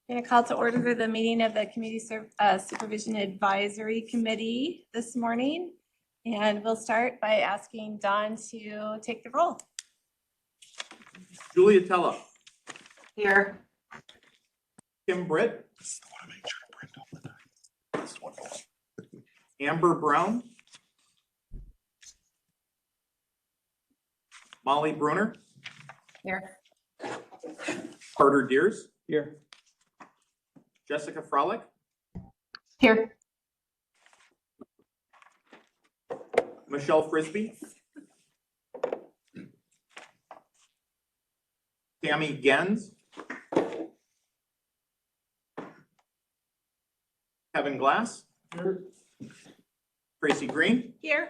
I'm going to call to order the meeting of the Community Supervision Advisory Committee this morning. And we'll start by asking Dawn to take the roll. Julia Tella. Here. Kim Britt. Amber Brown. Molly Bruner. Here. Carter Deers. Here. Jessica Frolick. Here. Michelle Frisbee. Tammy Gens. Kevin Glass. Here. Tracy Green. Here.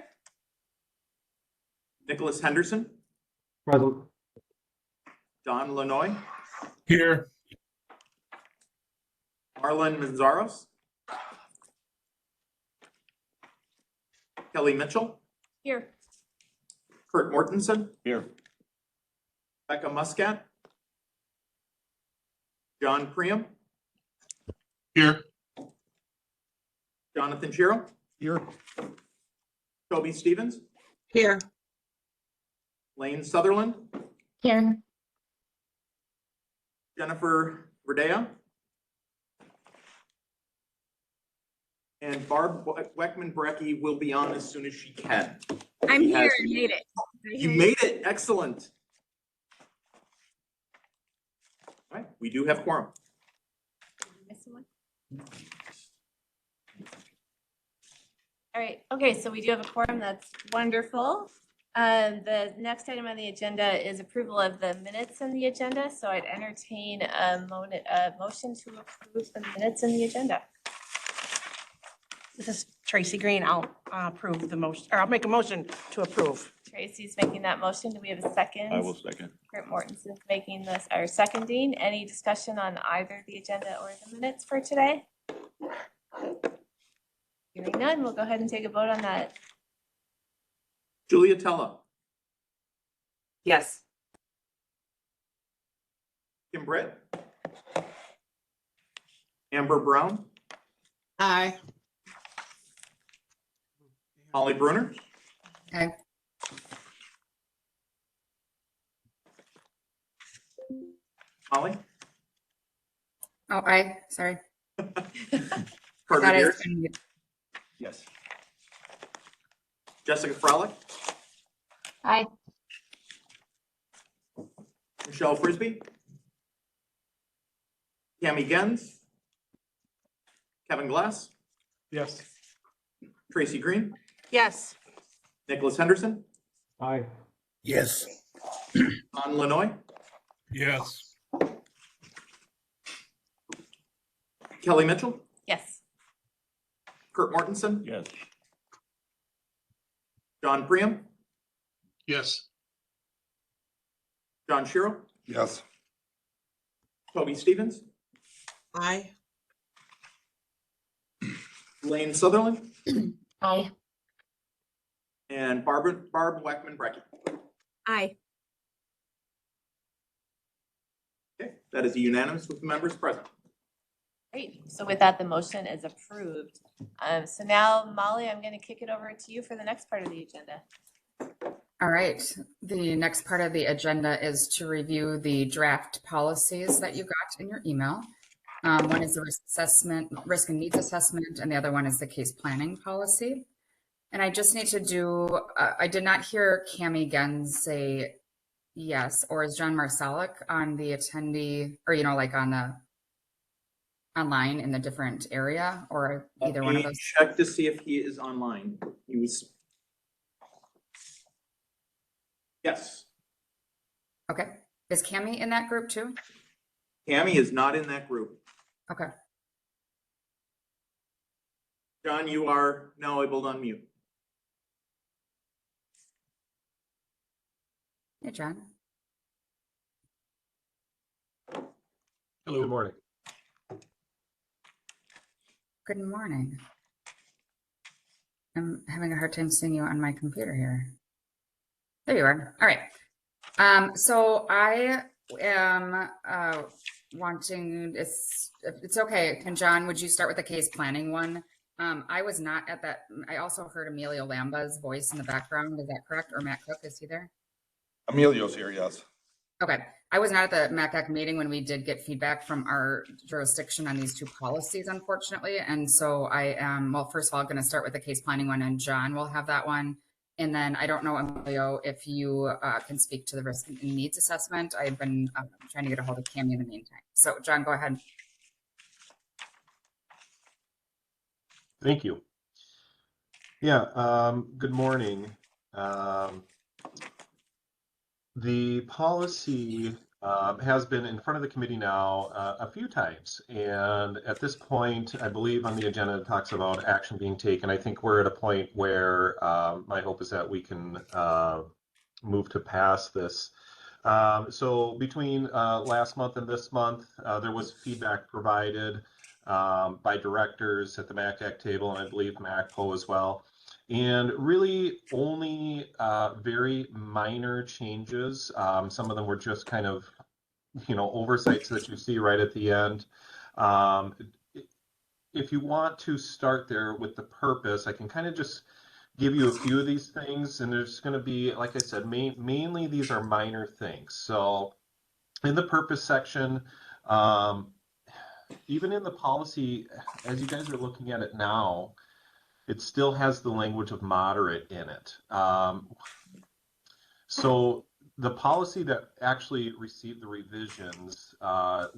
Nicholas Henderson. Present. Don Lanoy. Here. Marlon Manzaros. Kelly Mitchell. Here. Kurt Mortensen. Here. Becca Muscat. John Priam. Here. Jonathan Shiro. Here. Toby Stevens. Here. Lane Sutherland. Here. Jennifer Verdea. And Barb Weckman Brecky will be on as soon as she can. I'm She here. has- I made it. You made it. Excellent. All right, we do have quorum. Missing one? All right. Okay, so we do have a quorum. That's wonderful. The next item on the agenda is approval of the minutes in the agenda. So I'd entertain a motion to approve the minutes in the agenda. This is Tracy Green. I'll approve the motion, or I'll make a motion to approve. Tracy's making that motion. Do we have a second? I will second. Kurt Mortensen's making this, or seconding. Any discussion on either the agenda or the minutes for today? Hearing none, we'll go ahead and take a vote on that. Julia Tella. Yes. Kim Britt. Amber Brown. Aye. Molly Bruner. Aye. Molly. Oh, aye, sorry. Carter Thought I Deers. was- Yes. Jessica Frolick. Aye. Michelle Frisbee. Tammy Gens. Kevin Glass. Yes. Tracy Green. Yes. Nicholas Henderson. Aye. Yes. Don Lanoy. Yes. Kelly Mitchell. Yes. Kurt Mortensen. Yes. John Priam. Yes. John Shiro. Yes. Toby Stevens. Aye. Lane Sutherland. Aye. And Barb Weckman Brecky. Aye. Okay, that is unanimous with the members present. Great. So with that, the motion is approved. So now, Molly, I'm going to kick it over to you for the next part of the agenda. All right, the next part of the agenda is to review the draft policies that you got in your email. One is the risk and needs assessment, and the other one is the case planning policy. And I just need to do, I did not hear Cami Gens say yes, or is John Marsalic on the attendee, or, like on the online in the different area, or either one of those? Check to see if he is online. He was. Yes. Okay, is Cami in that group too? Tammy is not in that group. Okay, John, you are now able to unmute. hey, John. Hello. Good morning. Good morning. I'm having a hard time seeing you on my computer here. There you are. All right. So I am wanting, if it's okay, John, would you start with the case planning one? I was not at that. I also heard Emilio Lamba's voice in the background. Is that correct? Or Matt Cook, is he there? Emilio's here, yes. Okay. I was not at the MACAC meeting when we did get feedback from our jurisdiction on these two policies, unfortunately. And so I am, well, first of all, going to start with the case planning one, and John will have that one. And then I don't know, Emilio, if you can speak to the risk and needs assessment. I've been trying to get a hold of Cami in the meantime. So John, go ahead. Thank you. Yeah, good morning. The policy has been in front of the committee now a few times, and at this point, I believe on the agenda it talks about action being taken. I think we're at a point where my hope is that we can move to pass this. So between last month and this month, there was feedback provided by directors at the MACAC table, and I believe MACPO as well. And really only very minor changes. Some of them were just kind of, oversights that you see right at the end. If you want to start there with the purpose, I can kind of just give you a few of these things, and there's going to be, like I said, mainly these are minor things. So in the purpose section, even in the policy, as you guys are looking at it now, it still has the language of moderate in it. So the policy that actually received the revisions,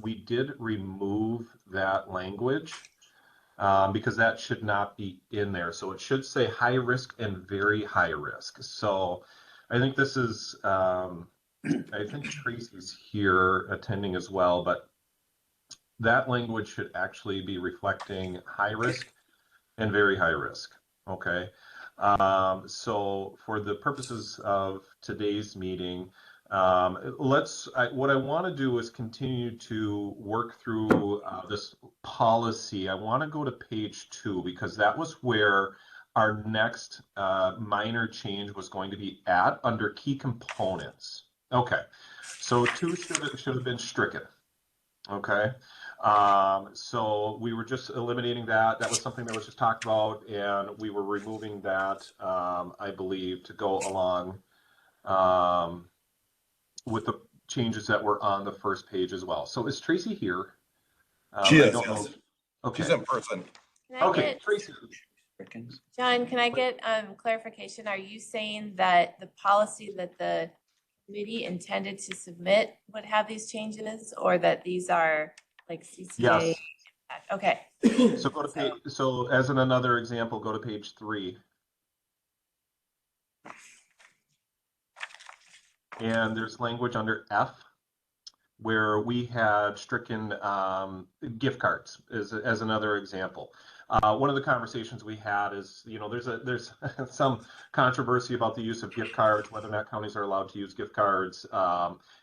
we did remove that language because that should not be in there. So it should say high risk and very high risk. So I think this is, I think Tracy's here attending as well, but that language should actually be reflecting high risk and very high risk. Okay. So for the purposes of today's meeting, what I want to do is continue to work through this policy. I want to go to page 2 because that was where our next minor change was going to be at under key components. Okay. So 2 should have been stricken. Okay. So we were just eliminating that. That was something that was just talked about, and we were removing that, I believe, to go along with the changes that were on the first page as well. So is Tracy here? She is, I don't yes. know. Okay. She's in person. Can I Okay, get, Tracy. John, can I get clarification? Are you saying that the policy that the committee intended to submit would have these changes, or that these are like CCA? Yes. Okay. So go to page. So as another example, go to page 3. And there's language under F where we had stricken gift cards as another example. One of the conversations we had is, there's some controversy about the use of gift cards, whether or not counties are allowed to use gift cards.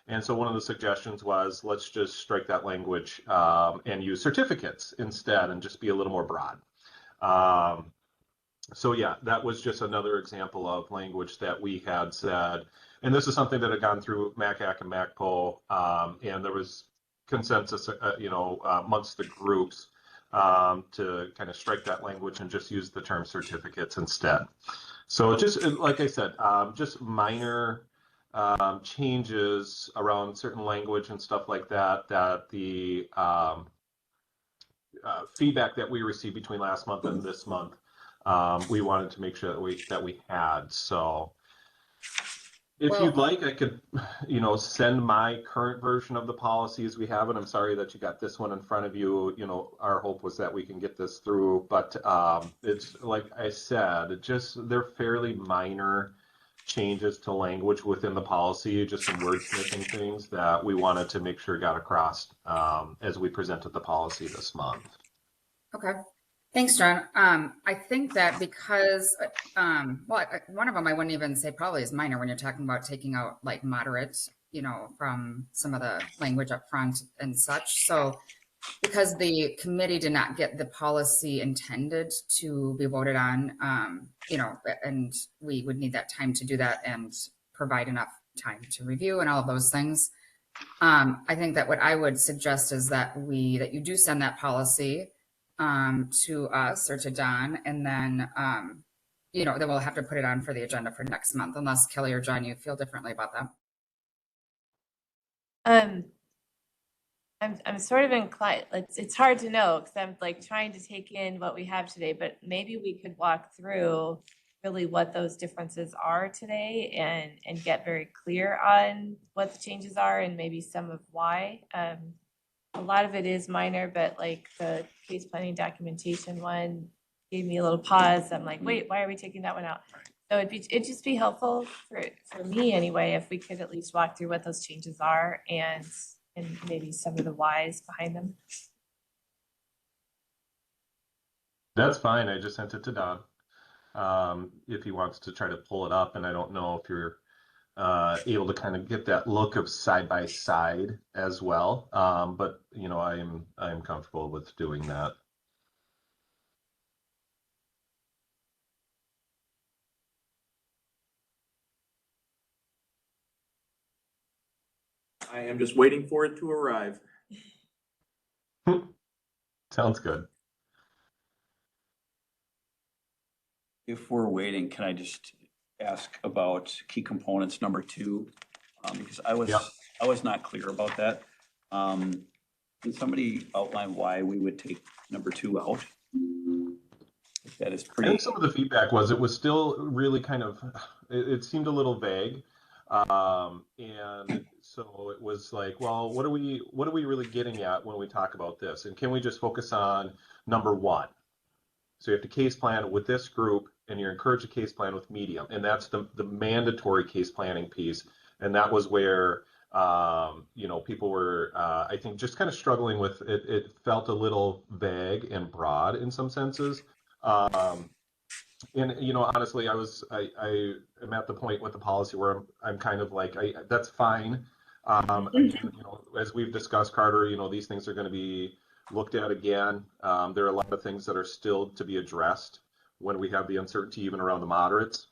And so one of the suggestions was, let's just strike that language and use certificates instead and just be a little more broad. So yeah, that was just another example of language that we had said, and this is something that had gone through MACAC and MACPO, and there was consensus, amongst the groups to kind of strike that language and just use the term certificates instead. So just like I said, just minor changes around certain language and stuff like that, that the feedback that we received between last month and this month, we wanted to make sure that we had. So if you'd like, I could, send my current version of the policy as we have it. I'm sorry that you got this one in front of you. Our hope was that we can get this through, but it's like I said, they're fairly minor changes to language within the policy, just some wordsmithing things that we wanted to make sure got across as we presented the policy this month. Okay. Thanks, John. I think that because, one of them I wouldn't even say probably is minor when you're talking about taking out like moderate, from some of the language up front and such. So because the committee did not get the policy intended to be voted on, and we would need that time to do that and provide enough time to review and all of those things. I think that what I would suggest is that you do send that policy to us or to Don, and then then we'll have to put it on for the agenda for next month, unless Kelly or John, you feel differently about that. I'm sort of inclined, it's hard to know because I'm like trying to take in what we have today, but maybe we could walk through really what those differences are today and get very clear on what the changes are and maybe some of why. A lot of it is minor, but like the case planning documentation one gave me a little pause. I'm like, wait, why are we taking that one out? So it'd just be helpful for me anyway, if we could at least walk through what those changes are and maybe some of the whys behind them. That's fine. I just sent it to Don. If he wants to try to pull it up, and I don't know if you're able to kind of get that look of side by side as well. But I am comfortable with doing that. I am just waiting for it to arrive. Sounds good. If we're waiting, can I just ask about key components number 2? Because I was not clear about that. Can somebody outline why we would take number 2 out? That is I pretty. think some of the feedback was it was still really kind of, it seemed a little vague. And so it was like, well, what are we really getting at when we talk about this? And can we just focus on number 1? So you have to case plan with this group, and you're encouraged to case plan with medium, and that's the mandatory case planning piece. And that was where people were, I think, just kind of struggling with it. It felt a little vague and broad in some senses. And honestly, I am at the point with the policy where I'm kind of like, that's fine. Again, as we've discussed, Carter, these things are going to be looked at again. There are a lot of things that are still to be addressed when we have the uncertainty even around the moderates.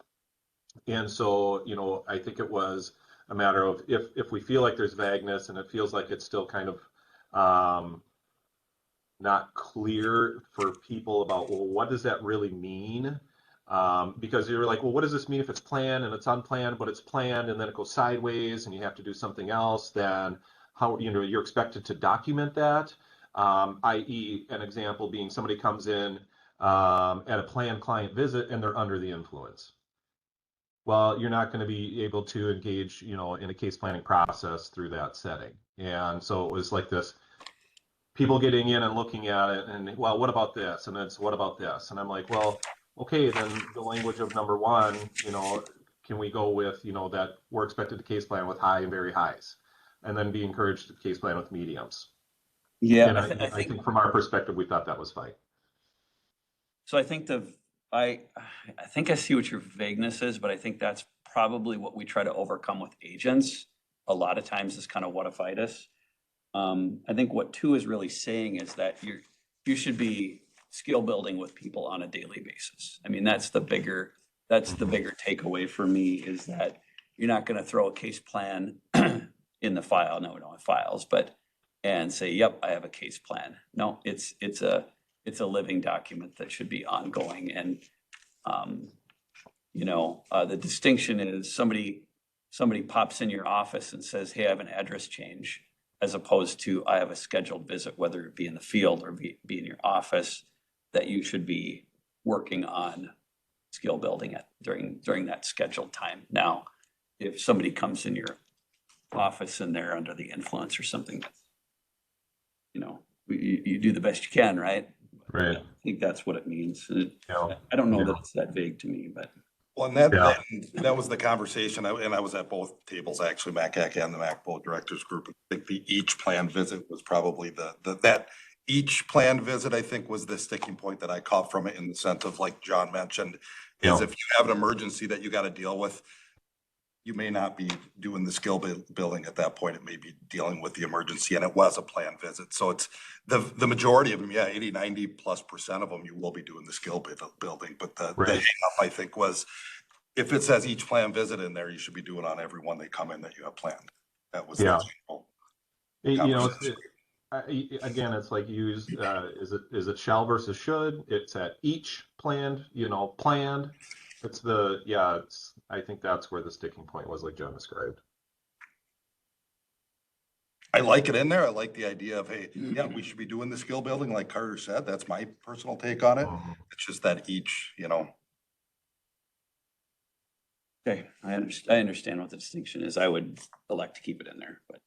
And so, I think it was a matter of if we feel like there's vagueness and it feels like it's still kind of not clear for people about, well, what does that really mean? Because you're like, well, what does this mean if it's planned and it's unplanned, but it's planned and then it goes sideways and you have to do something else? Then how, you're expected to document that, i.e. an example being somebody comes in at a planned client visit and they're under the influence. Well, you're not going to be able to engage, in a case planning process through that setting. And so it was like this, people getting in and looking at it and, well, what about this? And it's, what about this? And I'm like, well, okay, then the language of number 1, can we go with, that we're expected to case plan with high and very highs, and then be encouraged to case plan with mediums. Yeah, and I think from our perspective, we thought that was fine. So I think I think I see what your vagueness is, but I think that's probably what we try to overcome with agents. A lot of times is kind of what-if-itis. I think what 2 is really saying is that you should be skill building with people on a daily basis. I mean, that's the bigger takeaway for me, is that you're not going to throw a case plan in the file. No, we don't have files, and say, yep, I have a case plan. No, it's a living document that should be ongoing. And the distinction is somebody pops in your office and says, hey, I have an address change, as opposed to I have a scheduled visit, whether it be in the field or be in your office, that you should be working on skill building during that scheduled time. Now, if somebody comes in your office and they're under the influence or something, you do the best you can, right? Right. I think that's what it means. I don't know that it's that vague to me, but. Well, and that was the conversation, and I was at both tables, actually, MACAC and the MACBO Directors Group. I think the each planned visit was probably that each planned visit, I think, was the sticking point that I caught from it, in the sense of, like John mentioned, is if you have an emergency that you got to deal with, you may not be doing the skill building at that point. It may be dealing with the emergency, and it was a planned visit. So it's the majority of them, 80-90+% of them, you will be doing the skill building. But the hang up, I think, was if it says each planned visit in there, you should be doing on every one they come in that you have planned. That was the You know, conversation. again, it's like use, is it shall versus should? It's at each planned, planned. I think that's where the sticking point was, like John described. I like it in there. I like the idea of, hey, yeah, we should be doing the skill building like Carter said. That's my personal take on it. It's just that each, Okay, I understand what the distinction is. I would elect to keep it in there, but.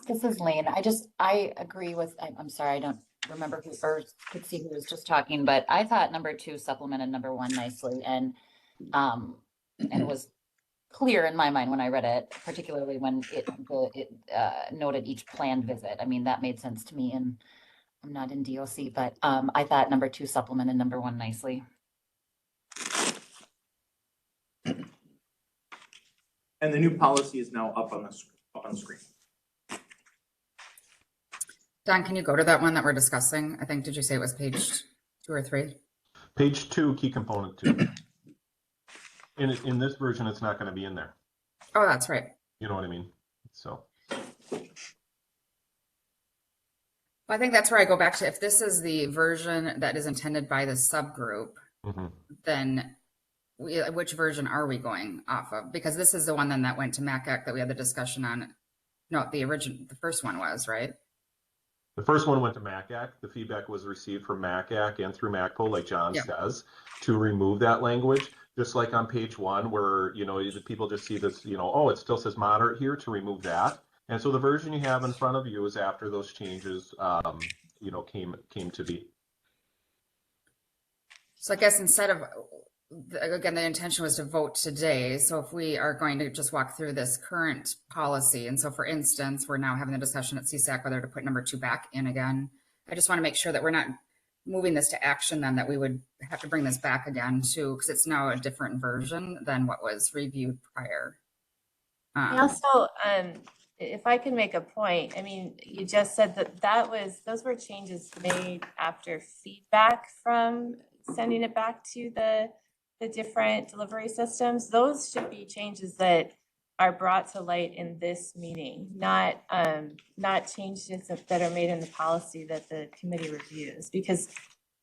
This is Lane. I agree with, I'm sorry, I don't remember who, or could see who was just talking, but I thought number 2 supplemented number 1 nicely, and it was clear in my mind when I read it, particularly when it noted each planned visit. I mean, that made sense to me, and I'm not in DOC, but I thought number 2 supplemented number 1 nicely. And the new policy is now up on the screen. Don, can you go to that one that we're discussing? I think, did you say it was page 2 or 3? Page 2, key component 2. In this version, it's not going to be in there. Oh, that's right. You know what I mean? So. Well, I think that's where I go back to, if this is the version that is intended by the subgroup, then which version are we going off of? Because this is the one then that went to MACAC that we had the discussion on. No, the first one was, right? The first one went to MACAC. The feedback was received from MACAC and through MACPO, like John says, to remove that language. Just like on page 1, where, people just see this, oh, it still says moderate here, to remove that. And so the version you have in front of you is after those changes, came to be. So I guess instead of, again, the intention was to vote today. So if we are going to just walk through this current policy, and so for instance, we're now having a discussion at CSAC whether to put number 2 back in again. I just want to make sure that we're not moving this to action, then that we would have to bring this back again to, because it's now a different version than what was reviewed prior. I also, if I can make a point, I mean, you just said those were changes made after feedback from sending it back to the different delivery systems. Those should be changes that are brought to light in this meeting, not changes that are made in the policy that the committee reviews. Because,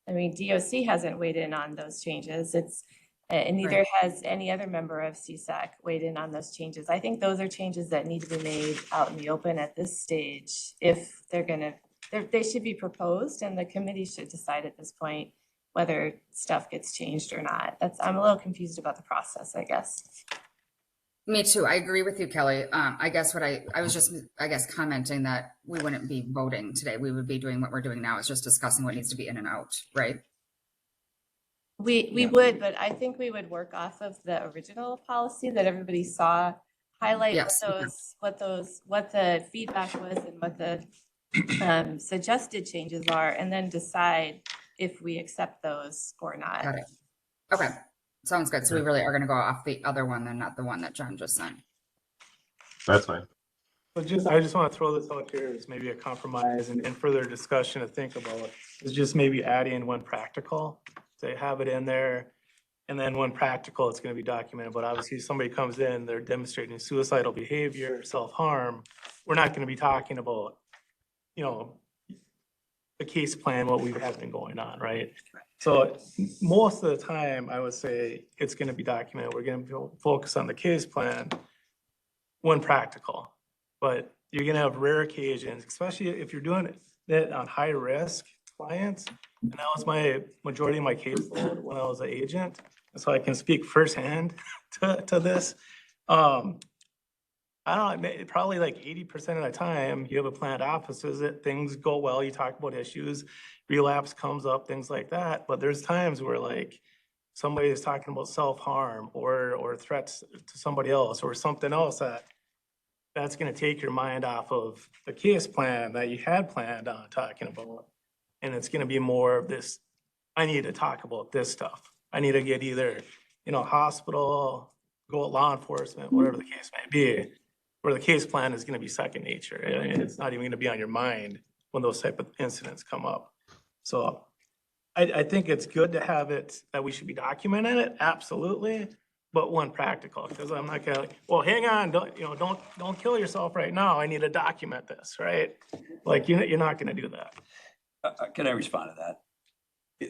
I mean, DOC hasn't weighed in on those changes. And neither has any other member of CSAC weighed in on those changes. I think those are changes that need to be made out in the open at this stage. If they should be proposed, and the committee should decide at this point whether stuff gets changed or not. I'm a little confused about the process, I guess. Me too. I agree with you, Kelly. I guess I was just, commenting that we wouldn't be voting today. We would be doing what we're doing now. It's just discussing what needs to be in and out, right? We would, but I think we would work off of the original policy that everybody saw, highlight what the feedback was and what the suggested changes are, and then decide if we accept those or not. Got it. Okay. Sounds good. So we really are going to go off the other one and not the one that John just sent. That's fine. But I just want to throw this out here as maybe a compromise and further discussion to think about is just maybe adding when practical. They have it in there, and then when practical, it's going to be documented. But obviously, if somebody comes in, they're demonstrating suicidal behavior, self-harm. We're not going to be talking about, the case plan, what we have been going on, right? So most of the time, I would say it's going to be documented. We're going to focus on the case plan when practical. But you're going to have rare occasions, especially if you're doing that on high risk clients. And that was my majority of my caseload when I was an agent. And so I can speak firsthand to this. I don't know, probably like 80% of the time, you have a planned office visit, things go well, you talk about issues, relapse comes up, things like that. But there's times where like somebody is talking about self-harm or threats to somebody else or something else that's going to take your mind off of the case plan that you had planned on talking about. And it's going to be more of this, I need to talk about this stuff. I need to get either, hospital, go at law enforcement, whatever the case may be, where the case plan is going to be second nature. And it's not even going to be on your mind when those type of incidents come up. So I think it's good to have it, that we should be documenting it, absolutely. but one practical, because I'm not gonna, well, hang on, don't kill yourself right now. I need to document this, right? Like, you're not gonna do that. Can I respond to that?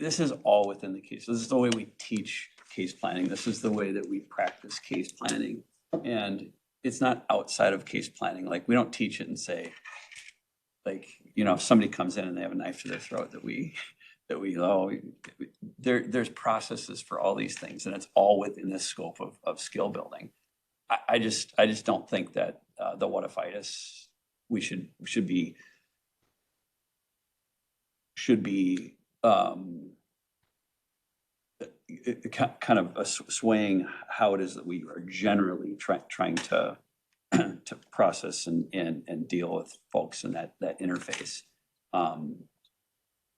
This is all within the case. This is the way we teach case planning. This is the way that we practice case planning. And it's not outside of case planning. Like, we don't teach it and say, like, if somebody comes in and they have a knife to their throat, there's processes for all these things, and it's all within the scope of skill building. I just don't think that the what-if-itis, we should be kind of swaying how it is that we are generally trying to to process and deal with folks in that interface.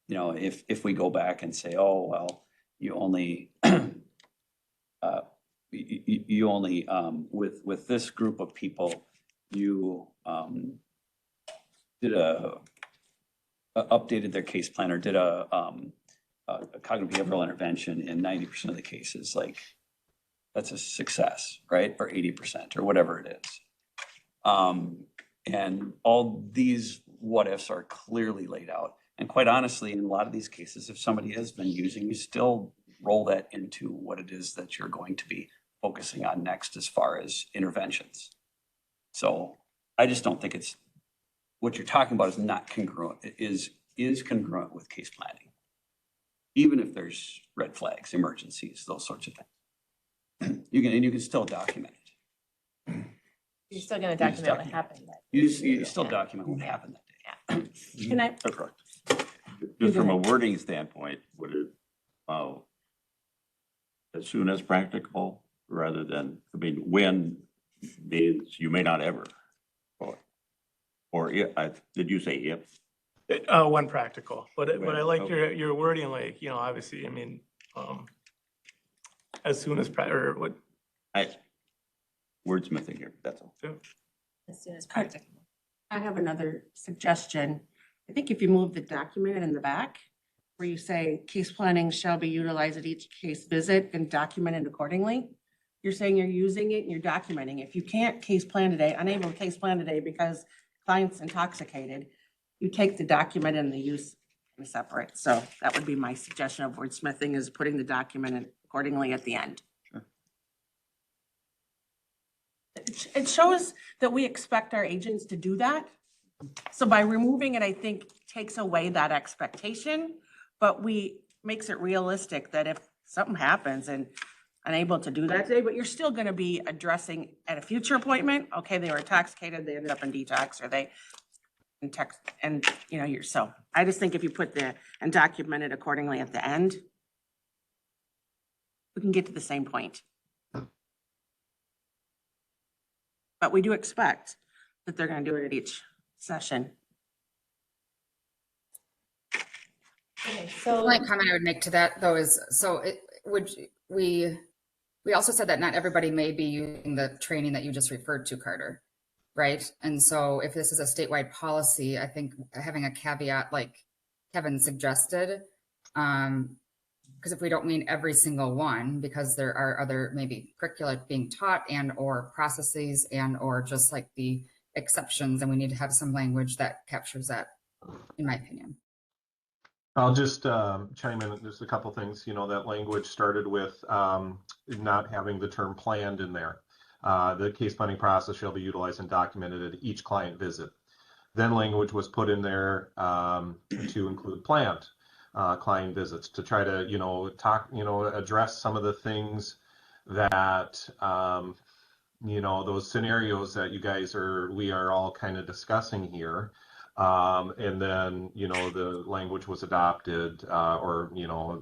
If we go back and say, oh, well, you only with this group of people, you updated their case plan or did a cognitive behavioral intervention in 90% of the cases, like, that's a success, right? Or 80% or whatever it is. And all these what ifs are clearly laid out. And quite honestly, in a lot of these cases, if somebody has been using, you still roll that into what it is that you're going to be focusing on next as far as interventions. So I just don't think it's, what you're talking about is not congruent. It is congruent with case planning, even if there's red flags, emergencies, those sorts of things. You can still document it. You're still gonna document what happened. You still document what happened that day. Yeah. Can I? Correct. Just from a wording standpoint, would it, as soon as practicable, rather than, when means you may not ever, or did you say if? One practical, but I like your wording, like, obviously, I mean, as soon as, or what? Wordsmithing here, that's all. As soon as practical. I have another suggestion. I think if you move the document in the back, where you say case planning shall be utilized at each case visit and documented accordingly, you're saying you're using it and you're documenting. If you can't case plan today, unable to case plan today because client's intoxicated, you take the document and the use and separate. So that would be my suggestion of wordsmithing, is putting the document in accordingly at the end. It shows that we expect our agents to do that. So by removing it, I think takes away that expectation, but makes it realistic that if something happens and unable to do that today, but you're still going to be addressing at a future appointment. Okay, they were intoxicated, they ended up in detox, or they in text, and so I just think if you put and document it accordingly at the end, we can get to the same point. But we do expect that they're going to do it at each session. Okay, The so only comment I would make to that, though, is we also said that not everybody may be using the training that you just referred to, Carter, right? And so if this is a statewide policy, I think having a caveat like Kevin suggested, because if we don't mean every single one, because there are other maybe curricula being taught and or processes and or just like the exceptions, and we need to have some language that captures that, in my opinion. I'll just chime in. There's a couple things. That language started with not having the term planned in there. The case planning process shall be utilized and documented at each client visit. Then language was put in there to include planned client visits, to try to address some of the things that those scenarios that you guys we are all kind of discussing here. And then, the language was adopted or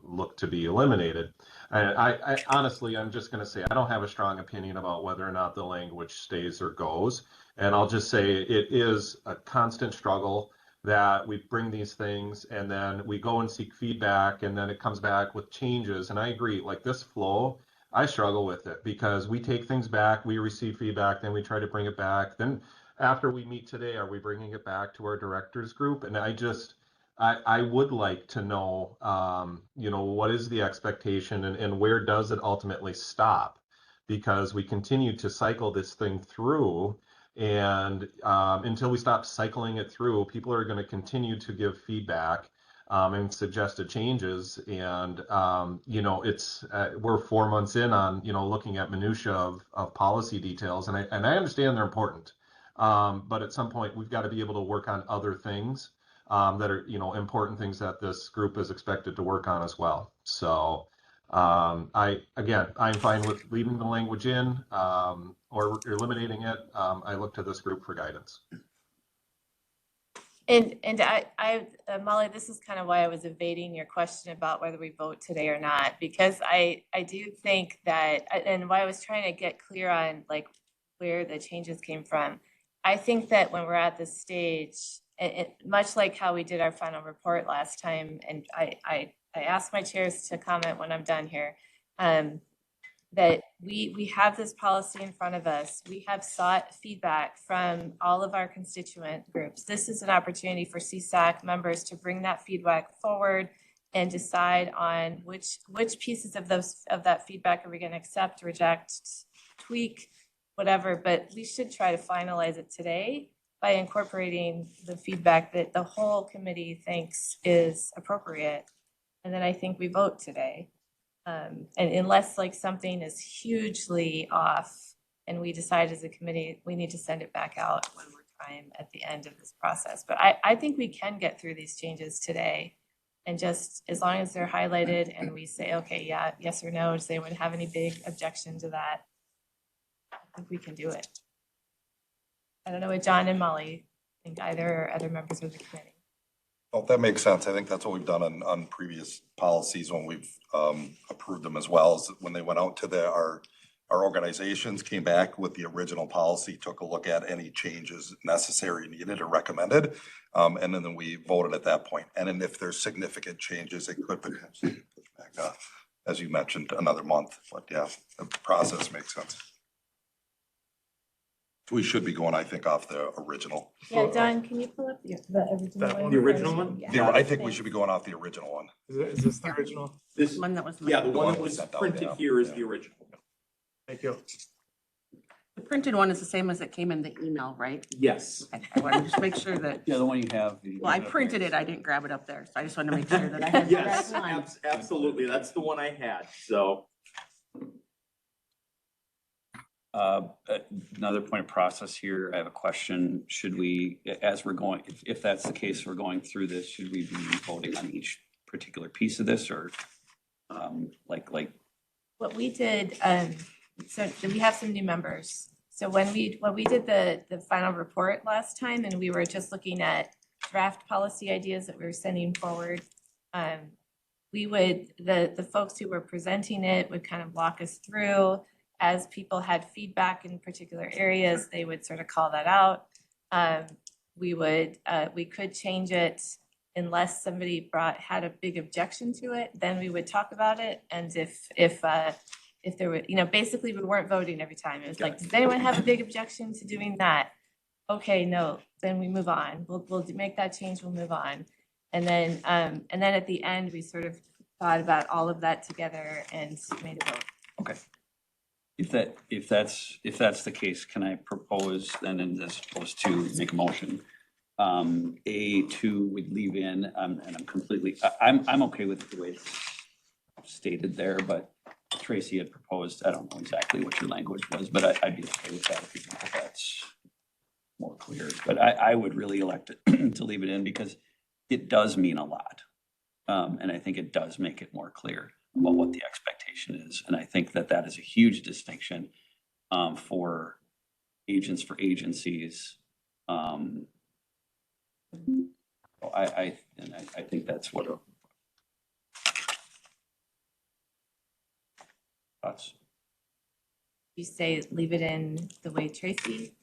looked to be eliminated. And I honestly, I'm just going to say, I don't have a strong opinion about whether or not the language stays or goes. And I'll just say it is a constant struggle that we bring these things and then we go and seek feedback and then it comes back with changes. And I agree, like this flow, I struggle with it because we take things back, we receive feedback, then we try to bring it back. Then after we meet today, are we bringing it back to our directors group? And I would like to know, what is the expectation and where does it ultimately stop? because we continue to cycle this thing through. And until we stop cycling it through, people are going to continue to give feedback and suggested changes. And, it's, we're 4 months in on, looking at minutia of policy details. And I understand they're important. But at some point, we've got to be able to work on other things that are, important things that this group is expected to work on as well. So I'm fine with leaving the language in or eliminating it. I look to this group for guidance. And Molly, this is kind of why I was evading your question about whether we vote today or not, because I do think that, and why I was trying to get clear on like where the changes came from. I think that when we're at this stage, much like how we did our final report last time, and I asked my chairs to comment when I'm done here, that we have this policy in front of us. We have sought feedback from all of our constituent groups. This is an opportunity for CSAC members to bring that feedback forward and decide on which pieces of that feedback are we going to accept, reject, tweak, whatever. But we should try to finalize it today by incorporating the feedback that the whole committee thinks is appropriate. And then I think we vote today. And unless like something is hugely off and we decide as a committee, we need to send it back out one more time at the end of this process. But I think we can get through these changes today. And just as long as they're highlighted and we say, okay, yeah, yes or no, does anyone have any big objection to that? I think we can do it. I don't know what John and Molly think either, or other members of the committee. Oh, that makes sense. I think that's what we've done on previous policies when we've approved them as well, is when they went out to our organizations, came back with the original policy, took a look at any changes necessary, needed, or recommended, and then we voted at that point. And then if there's significant changes, it could potentially push back up, as you mentioned, another month. But yeah, the process makes sense. We should be going, I think, off the original. Yeah, Don, can you pull up the original That one? one? The original one? Yeah. I think we should be going off the original one. Is this the original? This, One that was. yeah, the one one that was was sent out, printed yeah. here is Yeah. the original. Thank you. The printed one is the same as it came in the email, right? Yes. I want to just make sure that, Yeah, the one you have. well, I printed it, I didn't grab it up there, so I just wanted to make sure that I had the right Yes, one. absolutely. That's the one I had. So Another point of process here, I have a question. Should we, as we're going, if that's the case, we're going through this, should we be voting on each particular piece of this, or like? What we did, so we have some new members. So when we did the final report last time, and we were just looking at draft policy ideas that we were sending forward, we would, the folks who were presenting it would kind of walk us through. As people had feedback in particular areas, they would sort of call that out. We could change it unless somebody had a big objection to it, then we would talk about it. And if there were, basically we weren't voting every time. It was like, does anyone have a big objection to doing that? Okay, no, then we move on. We'll make that change, we'll move on. And then at the end, we sort of thought about all of that together and made a vote. Okay. If that's the case, can I propose then, as opposed to make a motion? A2 would leave in, and I'm okay with the way it's stated there, but Tracy had proposed, I don't know exactly what your language was, but I'd be okay with that if you think that's more clear. But I would really elect it to leave it in because it does mean a lot. And I think it does make it more clear about what the expectation is. And I think that is a huge distinction for agents, for agencies. I think that's what thoughts. You say leave it in the way Tracy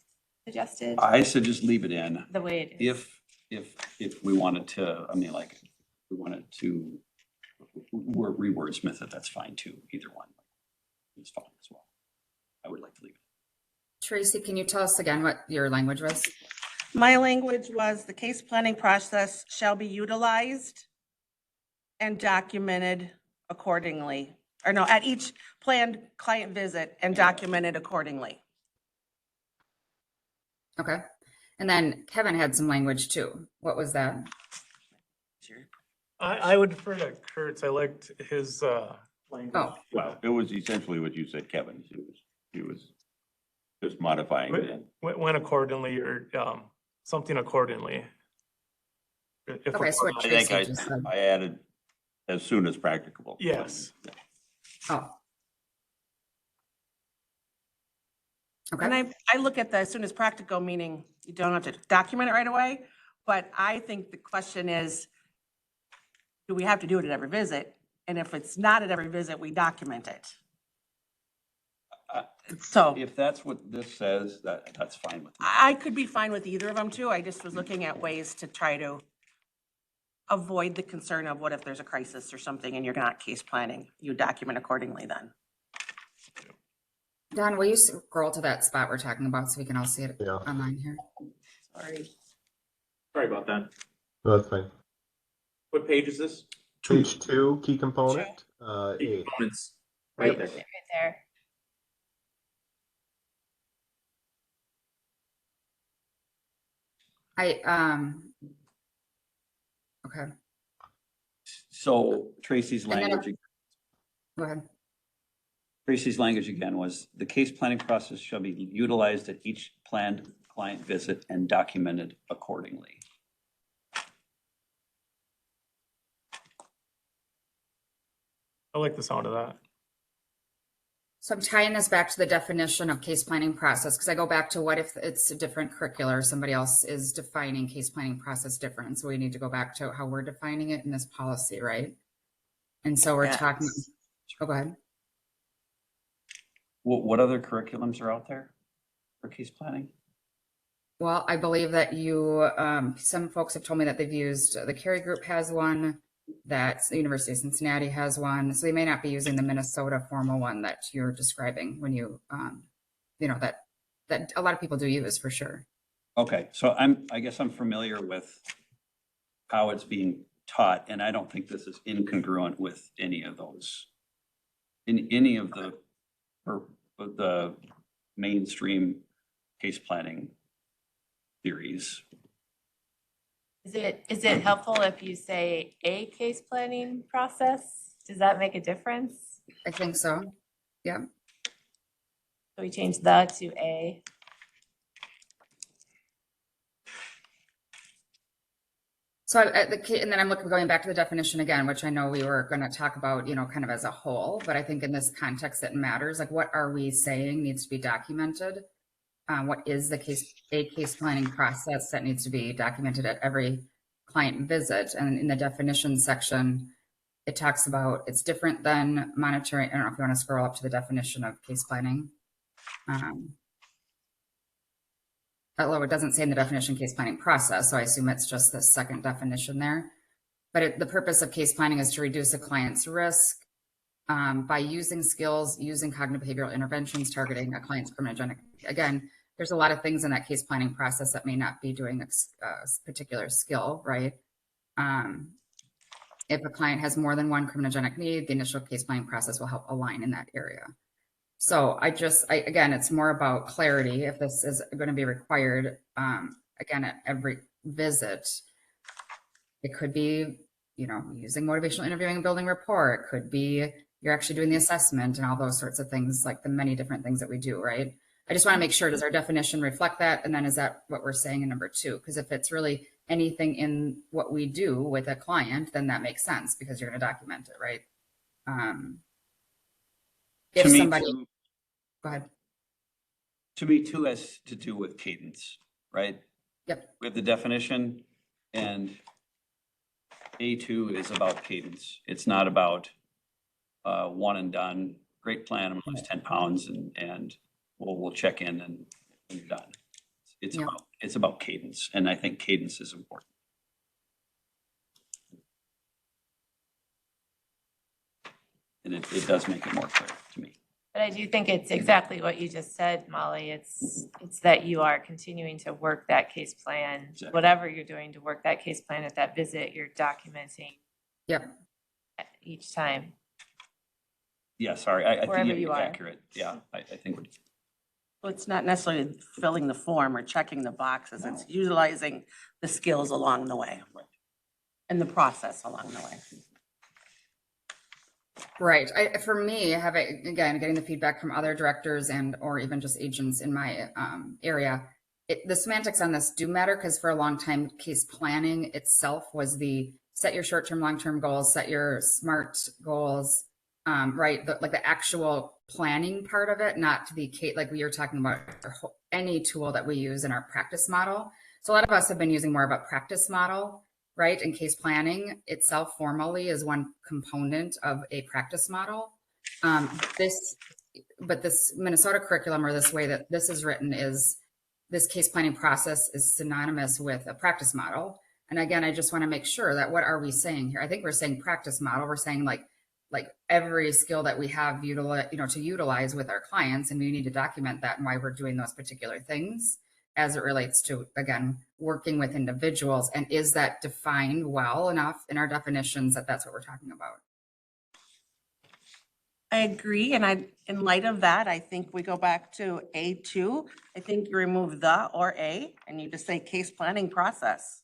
suggested? I said just leave it in. The way it is. If we wanted to, rewordsmith it, that's fine too. Either one is fine as well. I would like to leave it. Tracy, can you tell us again what your language was? My language was the case planning process shall be utilized and documented accordingly. Or no, at each place planned client visit and document it accordingly. Okay. And then Kevin had some language too. What was that? I would defer to Kurt's. I liked his, language. Oh, Well, it was essentially what you said, Kevin. He was just modifying it. When accordingly, or, something accordingly. If okay, so what I think Tracy just said. I added as soon as practicable. Yes. Oh. And Okay, I look at the as soon as practical, meaning you don't have to document it right away. But I think the question is, do we have to do it at every visit? And if it's not at every visit, we document it. So If that's what this says, that's fine with me. I could be fine with either of them too. I just was looking at ways to try to avoid the concern of what if there's a crisis or something and you're not case planning, you document accordingly then. Don, will you scroll to that spot we're talking about so we can all see it Yeah. online here? Sorry about that. No, that's fine. What page is this? Page 2, key component, A. Components. Right Right there. there. Right there. Okay, So Tracy's And then- language, go ahead. Tracy's language again was, the case planning process shall be utilized at each planned client visit and documented accordingly. I like the sound of that. So I'm tying this back to the definition of case planning process, because I go back to what if it's a different curricular, somebody else is defining case planning process different. So we need to go back to how we're defining it in this policy, right? And so we're talking, oh, go ahead. What other curriculums are out there for case planning? Well, I believe that you, some folks have told me that they've used, the Cary Group has one, that the University of Cincinnati has one. So they may not be using the Minnesota formal one that you're describing when you, you know, that a lot of people do use for sure. Okay, so I guess I'm familiar with how it's being taught, and I don't think this is incongruent with any of those. In any of the mainstream case planning theories. Is it helpful if you say a case planning process? Does that make a difference? I think so. Yeah. So we change the to a. So and then I'm going back to the definition again, which I know we were going to talk about, you know, kind of as a whole, but I think in this context it matters. Like, what are we saying needs to be documented? What is the case planning process that needs to be documented at every client visit? And in the definition section, it talks about it's different than monitoring. I don't know if you want to scroll up to the definition of case planning. Although it doesn't say in the definition case planning process, so I assume it's just the second definition there. But the purpose of case planning is to reduce a client's risk by using skills, using cognitive behavioral interventions, targeting a client's criminogenic. Again, there's a lot of things in that case planning process that may not be doing a particular skill, right? If a client has more than one criminogenic need, the initial case planning process will help align in that area. So again, it's more about clarity. If this is going to be required, again, at every visit, it could be, you know, using motivational interviewing and building rapport. It could be you're actually doing the assessment and all those sorts of things, like the many different things that we do, right? I just want to make sure, does our definition reflect that? And then is that what we're saying in number 2? Because if it's really anything in what we do with a client, then that makes sense because you're going to document it, right? If To me, somebody, too, go ahead. to me too has to do with cadence, right? Yep. We have the definition, and A2 is about cadence. It's not about one and done. Great plan, I'm gonna lose 10 pounds and we'll check in and you're done. It's about cadence, and I think cadence is important. And it does make it more clear to me. But I do think it's exactly what you just said, Molly. It's that you are continuing to work that case plan. Exactly. Whatever you're doing to work that case plan at that visit, you're documenting Yep. each time. Yeah, sorry, I think Wherever you're you are. accurate. Yeah, I think. Well, it's not necessarily filling the form or checking the boxes. It's utilizing the skills along the way. And the process along the way. Right. For me, again, getting the feedback from other directors and or even just agents in my area, the semantics on this do matter because for a long time, case planning itself was the set your short-term, long-term goals, set your SMART goals, right? Like the actual planning part of it, not to the like we were talking about any tool that we use in our practice model. So a lot of us have been using more of a practice model, right? And case planning itself formally is one component of a practice model. But this Minnesota curriculum or this way that this is written is this case planning process is synonymous with a practice model. And again, I just want to make sure that what are we saying here? I think we're saying practice model. We're saying like every skill that we have to utilize with our clients, and we need to document that and why we're doing those particular things as it relates to, again, working with individuals. And is that defined well enough in our definitions that that's what we're talking about? I agree. And in light of that, I think we go back to A2. I think you remove the or a, and you just say case planning process.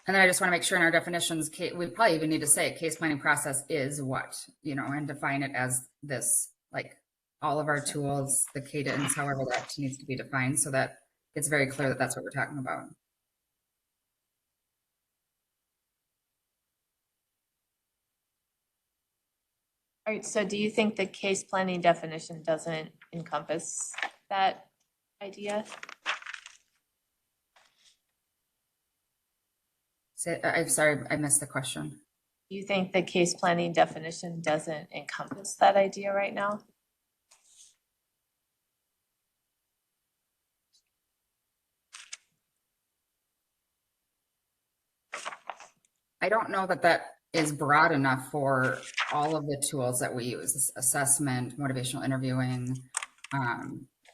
And then I just want to make sure in our definitions, we probably even need to say case planning process is what, and define it as this, like all of our tools, the cadence, however that needs to be defined so that it's very clear that that's what we're talking about. All right, so do you think the case planning definition doesn't encompass that idea? I'm sorry, I missed the question. Do you think the case planning definition doesn't encompass that idea right now? I don't know that that is broad enough for all of the tools that we use: assessment, motivational interviewing,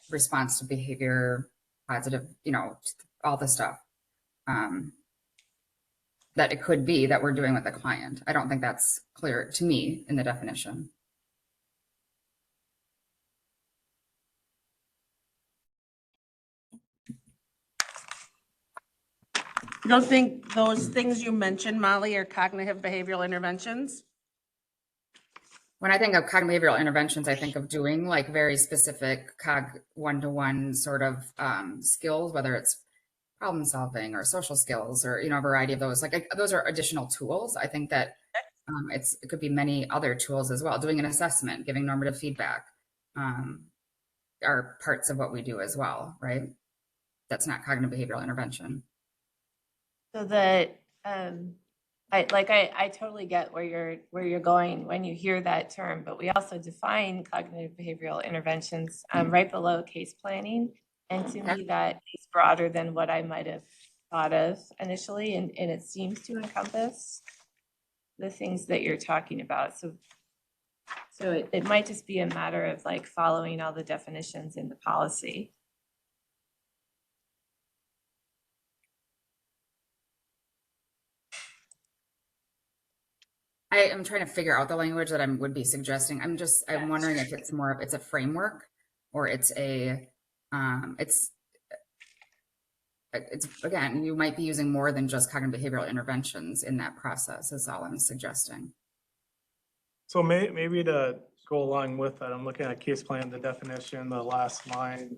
response to behavior, positive, all the stuff that it could be that we're doing with the client. I don't think that's clear to me in the definition. You don't think those things you mentioned, Molly, are cognitive behavioral interventions? When I think of cognitive behavioral interventions, I think of doing like very specific one-to-one sort of skills, whether it's problem solving or social skills or, a variety of those. Like those are additional tools. I think that it could be many other tools as well. Doing an assessment, giving normative feedback are parts of what we do as well, right? That's not cognitive behavioral intervention. So that I totally get where you're going when you hear that term, but we also define cognitive behavioral interventions right below case planning. And to me, that is broader than what I might have thought of initially, and it seems to encompass the things that you're talking about. So it might just be a matter of like following all the definitions in the policy. I am trying to figure out the language that I would be suggesting. I'm wondering if it's more of it's a framework or it's a it's again, you might be using more than just cognitive behavioral interventions in that process is all I'm suggesting. So maybe to go along with that, I'm looking at case plan, the definition, the last line.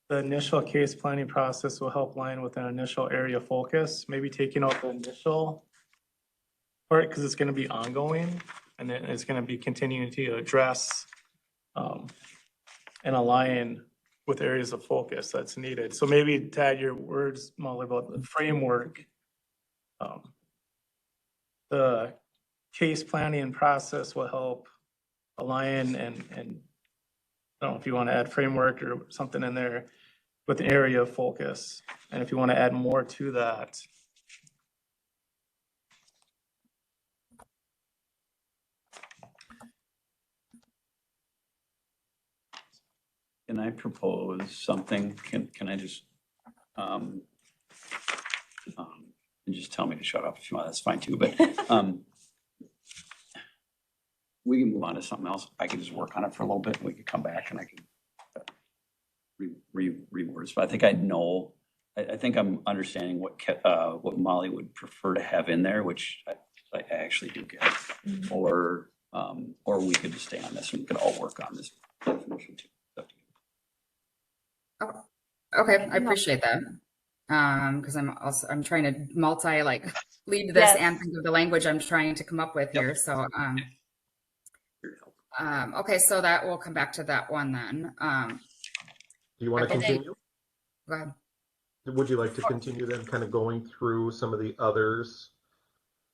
The initial case planning process will help line with an initial area of focus, maybe taking out the initial part because it's going to be ongoing and then it's going to be continuing to address and align with areas of focus that's needed. So maybe to add your words, Molly, about the framework, the case planning process will help align and I don't know if you want to add framework or something in there with the area of focus. And if you want to add more to that. Can I propose something? Can I just, and just tell me to shut up if you want, that's fine too, but, we can move on to something else. I can just work on it for a little bit and we could come back and I can rewords, but I think I know, I think I'm understanding what Molly would prefer to have in there, which I actually do get. Or we could just stay on this and we could all work on this definition too. Okay, I appreciate that. Because I'm trying to lead this Yes. and think of the language I'm trying to come up with here. So okay, so that we'll come back to that one then. Do you want to Okay. continue? Go ahead. Would you like to continue then, kind of going through some of the others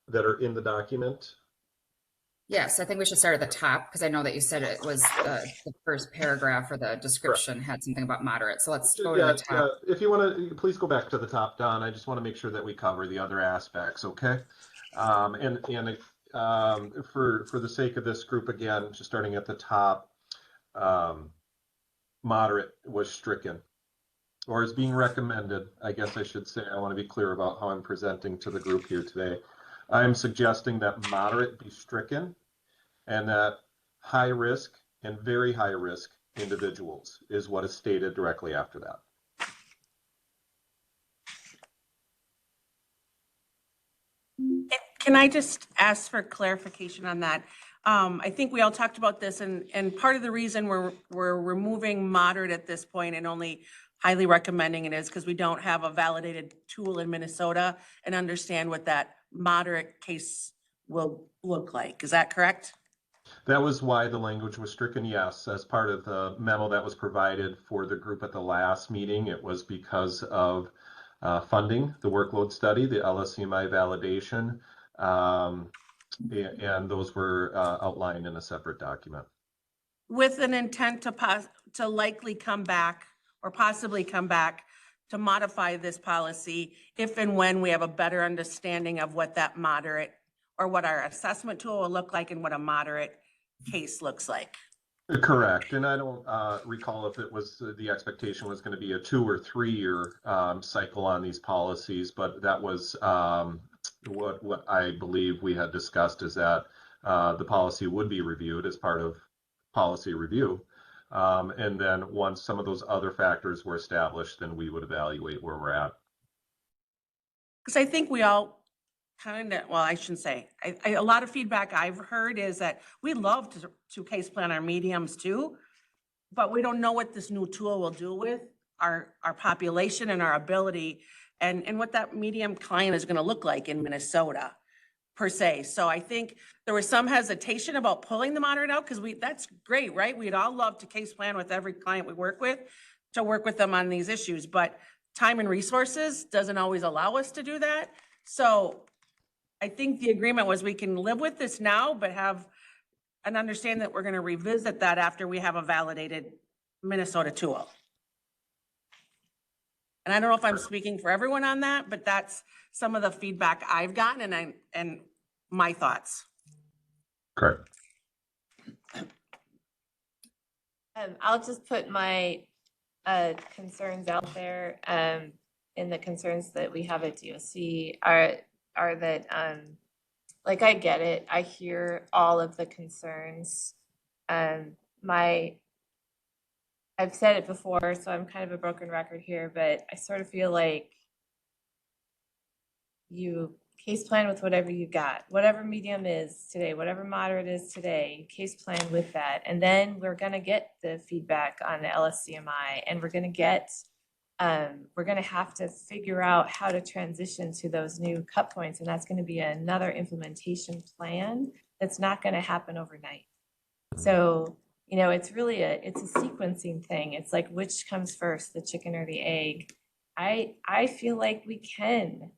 that are in the document? Yes, I think we should start at the top because I know that you said it was the first paragraph or the description had something about moderate. So let's go to the top. If you want to, please go back to the top, Don. I just want to make sure that we cover the other aspects, okay? And for the sake of this group, again, just starting at the top, moderate was stricken, or is being recommended. I guess I should say, I want to be clear about how I'm presenting to the group here today. I'm suggesting that moderate be stricken and that high risk and very high risk individuals is what is stated directly after that. Can I just ask for clarification on that? I think we all talked about this and part of the reason we're removing moderate at this point and only highly recommending it is because we don't have a validated tool in Minnesota and understand what that moderate case will look like. Is that correct? That was why the language was stricken, yes, as part of the memo that was provided for the group at the last meeting. It was because of funding the workload study, the LSCMI validation, and those were outlined in a separate document. With an intent to likely come back or possibly come back to modify this policy if and when we have a better understanding of what that moderate or what our assessment tool will look like and what a moderate case looks like. Correct. And I don't recall if it was the expectation was going to be a 2 or 3 year cycle on these policies, but that was what I believe we had discussed is that the policy would be reviewed as part of policy review. And then once some of those other factors were established, then we would evaluate where we're at. Because I think we all kind of, well, I shouldn't say, a lot of feedback I've heard is that we love to case plan our mediums too, but we don't know what this new tool will do with our population and our ability and what that medium client is going to look like in Minnesota per se. So I think there was some hesitation about pulling the moderate out because that's great, right? We'd all love to case plan with every client we work with to work with them on these issues, but time and resources doesn't always allow us to do that. So I think the agreement was we can live with this now, but have an understanding that we're going to revisit that after we have a validated Minnesota tool. And I don't know if I'm speaking for everyone on that, but that's some of the feedback I've gotten and my thoughts. Correct. I'll just put my concerns out there. And the concerns that we have at DOC are that, like, I get it. I hear all of the concerns. I've said it before, so I'm kind of a broken record here, but I sort of feel like you case plan with whatever you got, whatever medium is today, whatever moderate is today, you case plan with that. And then we're going to get the feedback on the LSCMI and we're going to have to figure out how to transition to those new cut points. And that's going to be another implementation plan that's not going to happen overnight. So, it's really it's a sequencing thing. It's like, which comes first, the chicken or the egg? I feel like we can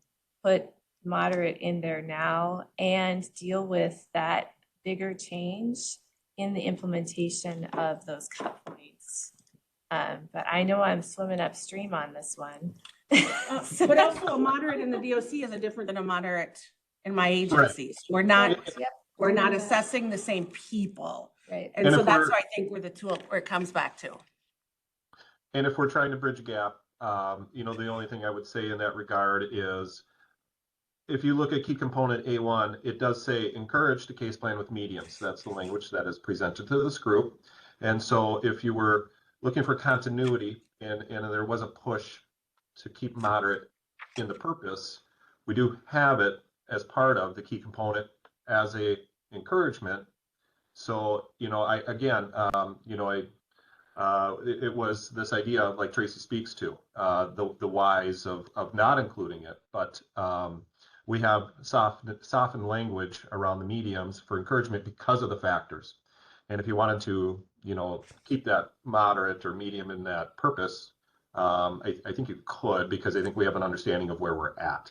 put moderate in there now and deal with that bigger change in the implementation of those cut points. But I know I'm swimming upstream on this one. But also a moderate in the DOC is different than a moderate in my agencies. We're not assessing the same people. Right. And so that's why I think we're the tool where it comes back to. And if we're trying to bridge a gap, the only thing I would say in that regard is if you look at key component A1, it does say encourage the case plan with mediums. That's the language that is presented to this group. And so if you were looking for continuity and there was a push to keep moderate in the purpose, we do have it as part of the key component as a encouragement. So, it was this idea of, like Tracy speaks to, the whys of not including it, but we have softened language around the mediums for encouragement because of the factors. And if you wanted to, keep that moderate or medium in that purpose, I think you could, because I think we have an understanding of where we're at.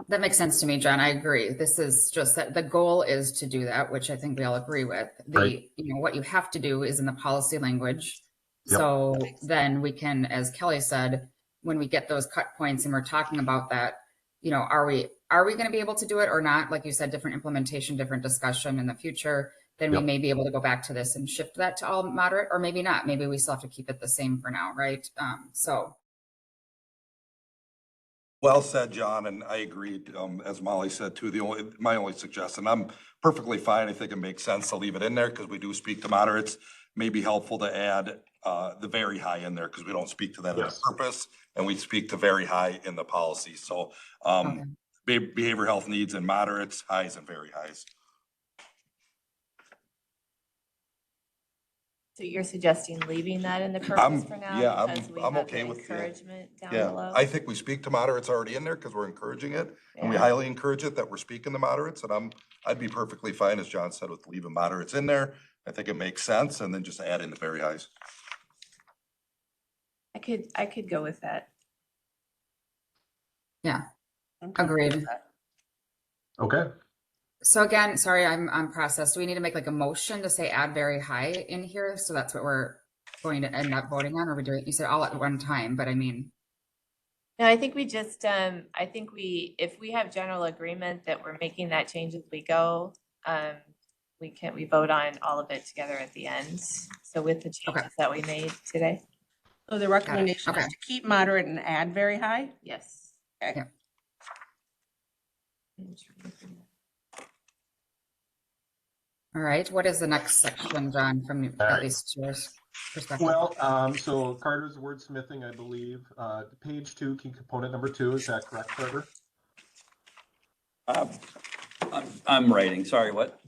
That makes sense to me, John. I agree. This is just that the goal is to do that, which I think we all agree with. Right. What you have to do is in the policy language. Yep. So then we can, as Kelly said, when we get those cut points and we're talking about that, are we going to be able to do it or not? Like you said, different implementation, different discussion in the future. Then we Yep. may be able to go back to this and shift that to all moderate, or maybe not. Maybe we still have to keep it the same for now, right? Well said, John, and I agreed, as Molly said too, my only suggestion, I'm perfectly fine. I think it makes sense to leave it in there because we do speak to moderates. May be helpful to add the very high in there because we don't speak to that as a purpose, and we speak to very high in the policy. So behavioral health needs and moderates, highs and very highs. So you're suggesting leaving that in the purpose for now? Yeah, because we I'm have okay the with that. encouragement down Yeah, below? I think we speak to moderates already in there because we're encouraging it, and we Yeah. highly encourage it that we're speaking to moderates, and I'd be perfectly fine, as John said, with leaving moderates in there. I think it makes sense, and then just add in the very highs. I could go with that. Yeah, agreed. Okay. So again, sorry, I'm on process. Do we need to make like a motion to say add very high in here? So that's what we're going to end up voting on, or we do it? You said all at one time, but I mean. No, I think we just, if we have general agreement that we're making that change as we go, we vote on all of it together at the end. So with the changes that we made today. So the recommendation is to keep moderate and add very high? Yes. Okay. All right, what is the next section, John, from at least your perspective? Well, so Carter's wordsmithing, I believe, page 2, key component number 2, is that correct, Carter? I'm writing, sorry, what?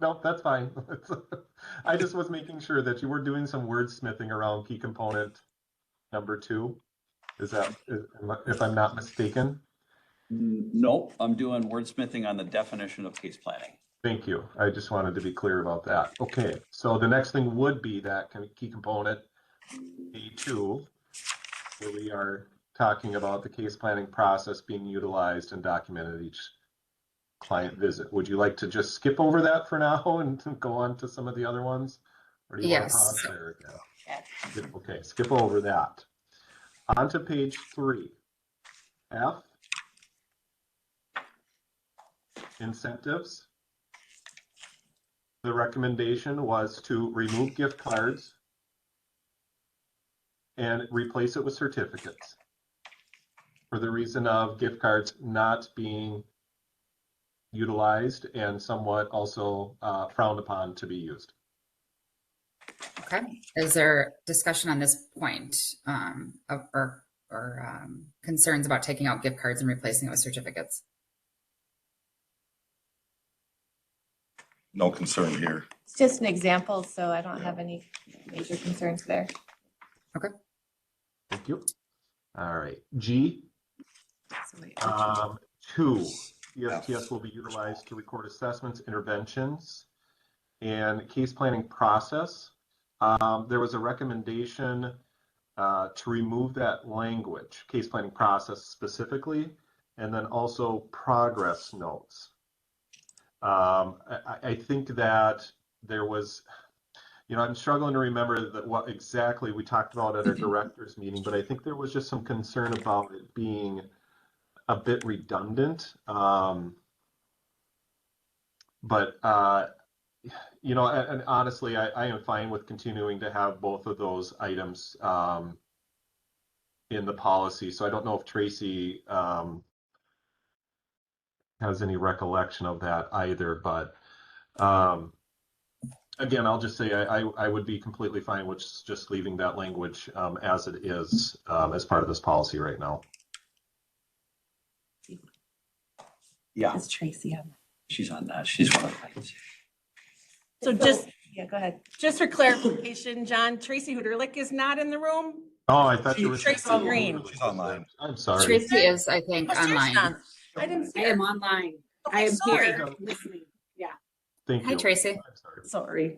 No, that's fine. I just was making sure that you were doing some wordsmithing around key component number 2. If I'm not mistaken? Nope, I'm doing wordsmithing on the definition of case planning. Thank you. I just wanted to be clear about that. Okay, so the next thing would be that key component A2, where we are talking about the case planning process being utilized and documented each client visit. Would you like to just skip over that for now and go on to some of the other ones? Or do you want to pause there again? Yes. Okay, skip over that. On to page 3. F, incentives. The recommendation was to remove gift cards and replace it with certificates for the reason of gift cards not being utilized and somewhat also frowned upon to be used. Okay, is there discussion on this point or concerns about taking out gift cards and replacing it with certificates? No concern here. It's just an example, so I don't have any major concerns there. Okay. Thank you. All right. G. So wait, 2. ESTS will be utilized to record assessments, interventions, and case planning process. There was a recommendation to remove that language, case planning process specifically, and then also progress notes. I think that there was, I'm struggling to remember what exactly we talked about at our directors meeting, but I think there was just some concern about it being a bit redundant. And honestly, I am fine with continuing to have both of those items in the policy. So I don't know if Tracy has any recollection of that either, but again, I'll just say I would be completely fine with just leaving that language as it is as part of this policy right now. Yeah, Is Tracy on? she's on that. She's one of the items. So just, Yeah, go ahead. just for clarification, John, Tracy Huderlick is not in the room? Oh, I thought you were saying Tracy Green. She's online. I'm sorry. Tracy is, I think, Oh, she's online. on. I didn't see I her. am online. Okay, I am sorry. here listening. Yeah, Thank you. Hi, Tracy. I'm sorry. Sorry.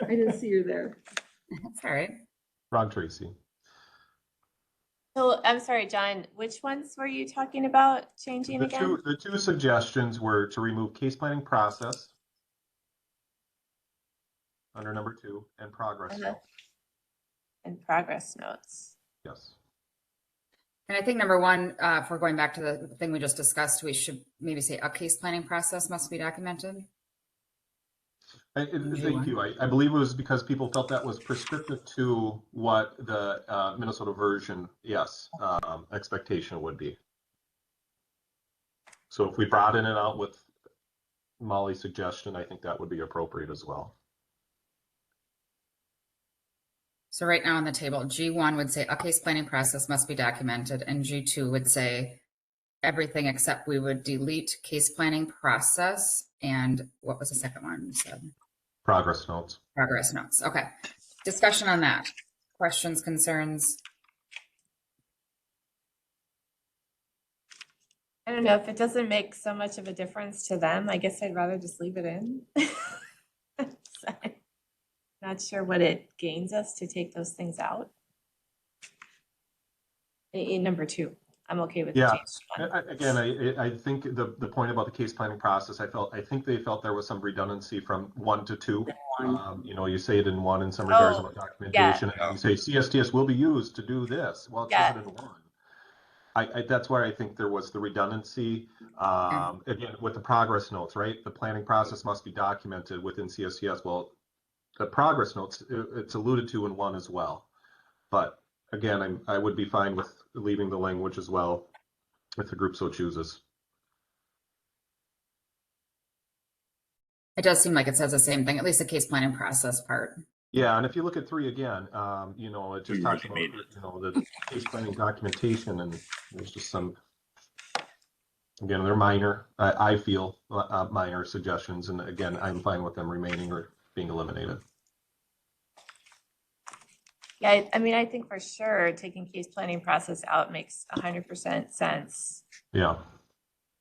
I didn't see you there. That's all right. Wrong Tracy. So I'm sorry, John, which ones were you talking about changing again? The two suggestions were to remove case planning process under number 2 and progress Uh-huh. note. And progress notes. Yes. And I think number 1, if we're going back to the thing we just discussed, we should maybe say a case planning process must be documented. Thank you. I believe it was because people felt that was prescriptive to what the Minnesota version, yes, expectation would be. So if we broaden it out with Molly's suggestion, I think that would be appropriate as well. So right now on the table, G1 would say a case planning process must be documented, and G2 would say everything except we would delete case planning process. And what was the second one you said? Progress notes. Progress notes. Okay. Discussion on that. Questions, concerns? I don't know if it doesn't make so much of a difference to them. I guess I'd rather just leave it in. So, not sure what it gains us to take those things out. In number 2, I'm okay with the Yeah. change one. Again, I think the point about the case planning process, I think they felt there was some redundancy from 1 to 2. You know, you say it in 1 in some regards about documentation, and you say CSTS will be used to do this. Well, it says it in 1. That's where I think there was the redundancy. Again, with the progress notes, right? The planning process must be documented within CSTS. Well, the progress notes, it's alluded to in 1 as well. But again, I would be fine with leaving the language as well if the group so chooses. It does seem like it says the same thing, at least the case planning process part. Yeah, and if you look at 3 again, you know, it just talks about, you know, the case planning documentation, and there's just some, again, they're minor, I feel, minor suggestions, and again, I'm fine with them remaining or being eliminated. Yeah, I mean, I think for sure taking case planning process out makes 100% sense. Yeah.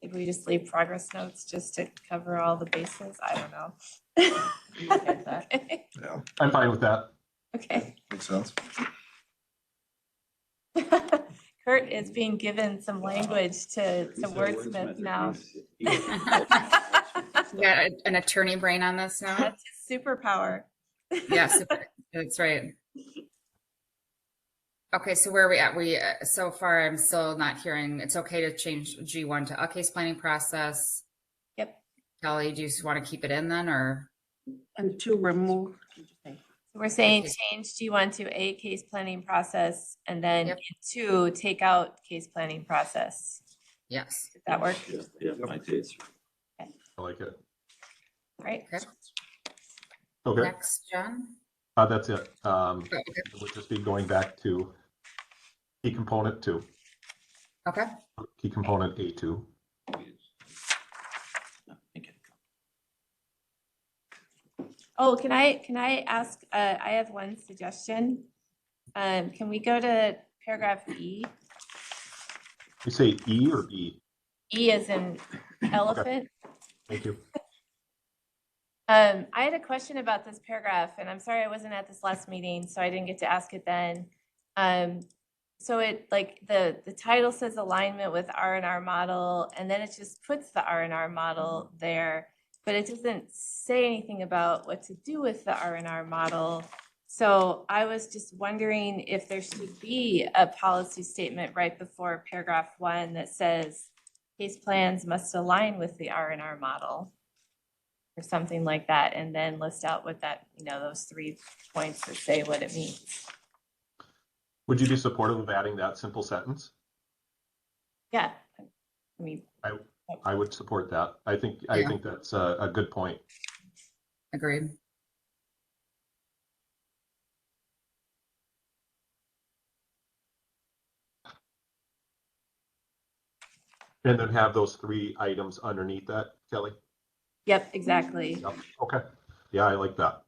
If we just leave progress notes just to cover all the bases, I don't know. Yeah, I'm fine with that. Okay. makes sense. Kurt is being given some language to wordsmith now. You got an attorney brain on this now? That's his superpower. Yes, that's right. Okay, so where are we at? So far, I'm still not hearing, it's okay to change G1 to a case planning process. Yep. Kelly, do you want to keep it in then, or? And to remove. So we're saying Okay. change G1 to a case planning process, and then Yep. in 2, take out case planning process. Yes. Does that work? Yeah, my taste. I like it. Right? Okay. Okay, Next, John? that's it. Okay. We'll just be going back to key component 2, Okay. key component A2. Oh, can I ask, I have one suggestion. Can we go to paragraph E? You say E or E? E as in elephant. Thank you. I had a question about this paragraph, and I'm sorry I wasn't at this last meeting, so I didn't get to ask it then. So it, like, the title says alignment with R&R model, and then it just puts the R&R model there, but it doesn't say anything about what to do with the R&R model. So I was just wondering if there should be a policy statement right before paragraph 1 that says case plans must align with the R&R model, or something like that, and then list out what that, you know, those 3 points that say what it means. Would you be supportive of adding that simple sentence? Yeah, I mean, I would support that. I think that's a good point. Agreed. And then have those 3 items underneath that, Kelly? yep, exactly. Yep. Okay. Yeah, I like that.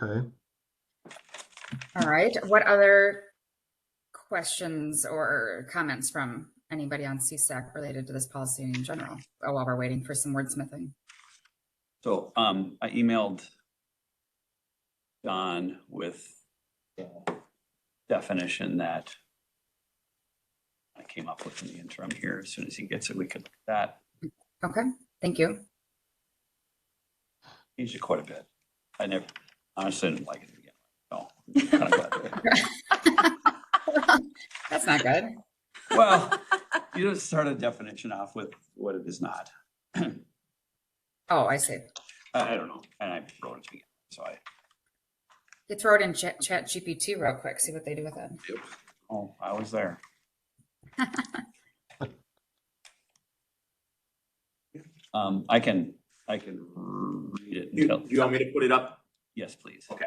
Okay. All right. What other questions or comments from anybody on CSAC related to this policy in general? Oh, while we're waiting for some wordsmithing. So, I emailed Don with the definition that I came up with in the interim here. As soon as he gets it, we could look at that. Okay, thank you. Changed it quite a bit. I never, honestly didn't like it again. So, I'm kind of glad. That's not good. Well, you just start a definition off with what it is not. Oh, I see. I don't know. And I wrote it again. So You throw it in chat GPT real quick, see what they do with it. Yep. Oh, I was there. I can read it. Do you want me to put it up? Yes, please. Okay.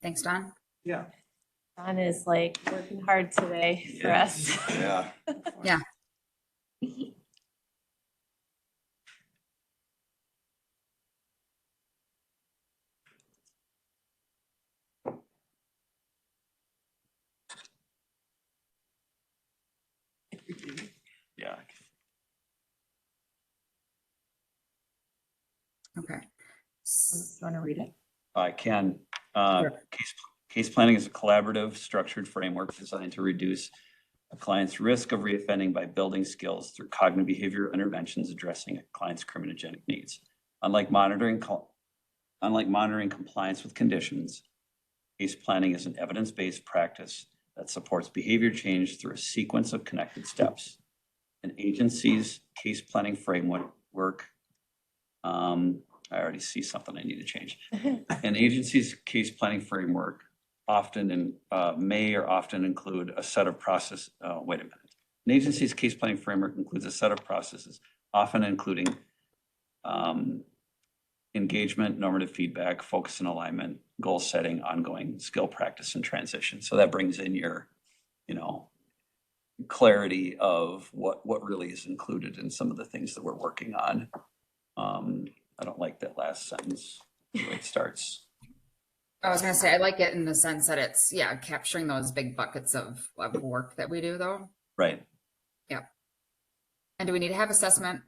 Thanks, Don. Yeah. Don is like working hard today for us. Yeah. Yeah. Yeah. Okay. You want to read it? I can. Sure. Case planning is a collaborative, structured framework designed to reduce a client's risk of reoffending by building skills through cognitive behavioral interventions addressing a client's criminogenic needs. Unlike monitoring compliance with conditions, case planning is an evidence-based practice that supports behavior change through a sequence of connected steps. An agency's case planning framework, I already see something I need to change. An agency's case planning framework may or often include a set of process. Wait a minute. An agency's case planning framework includes a set of processes, often including engagement, normative feedback, focus and alignment, goal setting, ongoing skill practice, and transition. So that brings in your, clarity of what really is included in some of the things that we're working on. I don't like that last sentence, the way it starts. I was going to say, I like it in the sense that it's, capturing those big buckets of work that we do though. Right. Yeah. And do we need to have assessment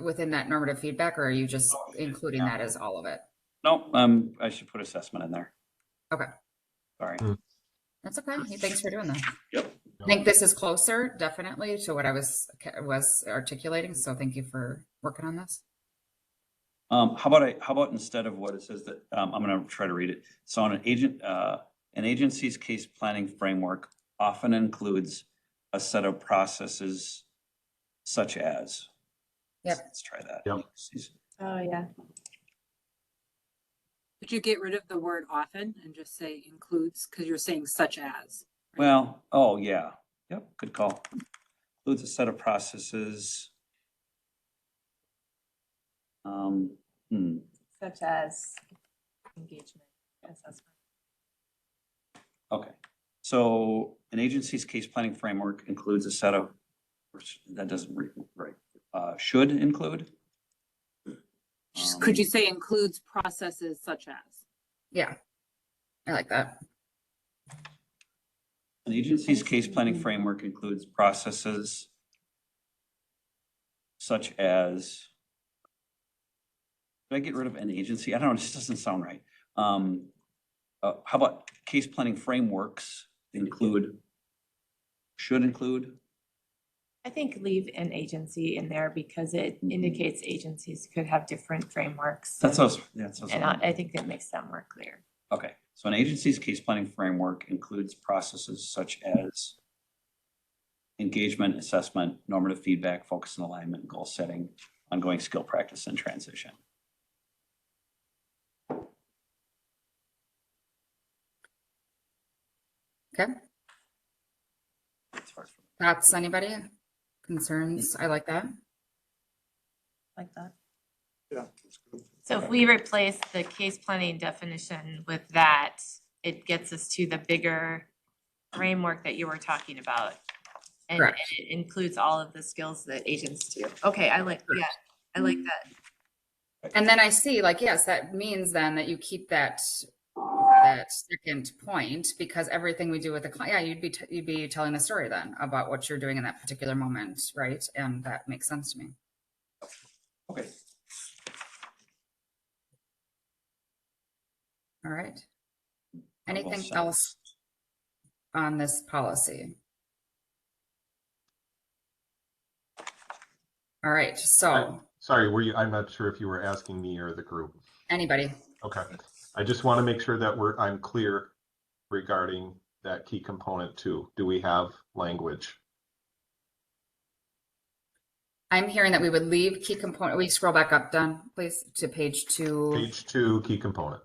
within that normative feedback, or are you just including that as all of it? No, I should put assessment in there. Okay. Sorry. That's okay. Thanks for doing that. Yep. I think this is closer, definitely, to what I was articulating. So thank you for working on this. How about instead of what it says that, I'm going to try to read it. So on an agency's case planning framework often includes a set of processes such as. Yep. Let's try that. Yep. Oh, yeah. Could you get rid of the word often and just say includes, because you're saying such as? Well, oh, yeah. Yep, good call. Includes a set of processes. Such as engagement assessment. Okay, so an agency's case planning framework includes a set of, that doesn't read right, should include. Could you say includes processes such as? Yeah, I like that. An agency's case planning framework includes processes such as, did I get rid of an agency? I don't know, it just doesn't sound right. How about case planning frameworks include, should include? I think leave an agency in there because it indicates agencies could have different frameworks. That's us. And I think that makes them more clear. Okay, so an agency's case planning framework includes processes such as engagement, assessment, normative feedback, focus and alignment, goal setting, ongoing skill practice, and transition. Okay. Thoughts, anybody? Concerns? I like that. Like that. Yeah. So if we replace the case planning definition with that, it gets us to the bigger framework that you were talking about. And Correct. it includes all of the skills that agents do. Okay, I like that. And then I see, like, yes, that means then that you keep that second point, because everything we do with the client, yeah, you'd be telling the story then about what you're doing in that particular moment, right? And that makes sense to me. Okay. All right. Well Anything said. else on this policy? All right, so Sorry, I'm not sure if you were asking me or the group. anybody? Okay. I just want to make sure that I'm clear regarding that key component too. Do we have language? I'm hearing that we would leave key component. We scroll back up, Don, please, to page 2. Page 2, key component.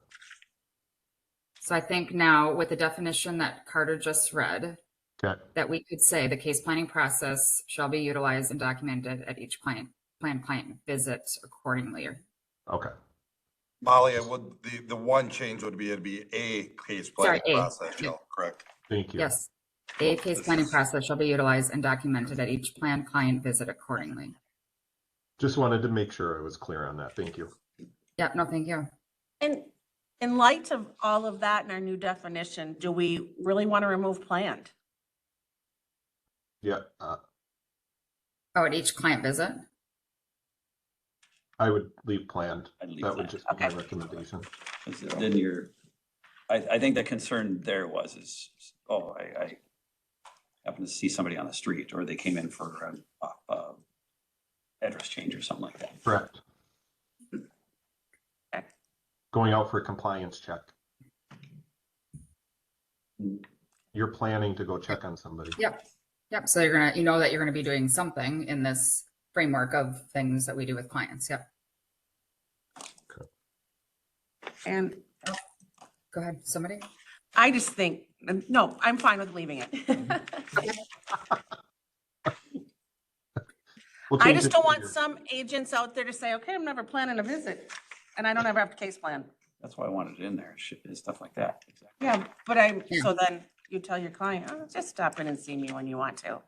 So I think now with the definition that Carter just read, Okay. that we could say the case planning process shall be utilized and documented at each client visit accordingly. Okay. Molly, it would, the one change would be, it'd be a case planning A. process, Jill, correct? Thank you. Yes. A case planning process shall be utilized and documented at each planned client visit accordingly. Just wanted to make sure I was clear on that. Thank you. Yeah, no, thank you. And in light of all of that in our new definition, do we really want to remove planned? Yeah. Oh, at each client visit? I would leave planned. I'd leave That would that. just be my recommendation. Then I think the concern there was, I happened to see somebody on the street, or they came in for an address change or something like that. Correct. Going out for a compliance check. You're planning to go check on somebody. Yep. Yep. So you know that you're gonna be doing something in this framework of things that we do with clients. Yep. Okay. And Go ahead, somebody. I just think, no, I'm fine with leaving it. We'll I change just it don't to want your- some agents out there to say, okay, I'm never planning a visit, and I don't ever have a case plan. That's why I wanted it in there, and stuff like that. Exactly. Yeah, but so then you tell your client, oh, just stop in and see me when you want to.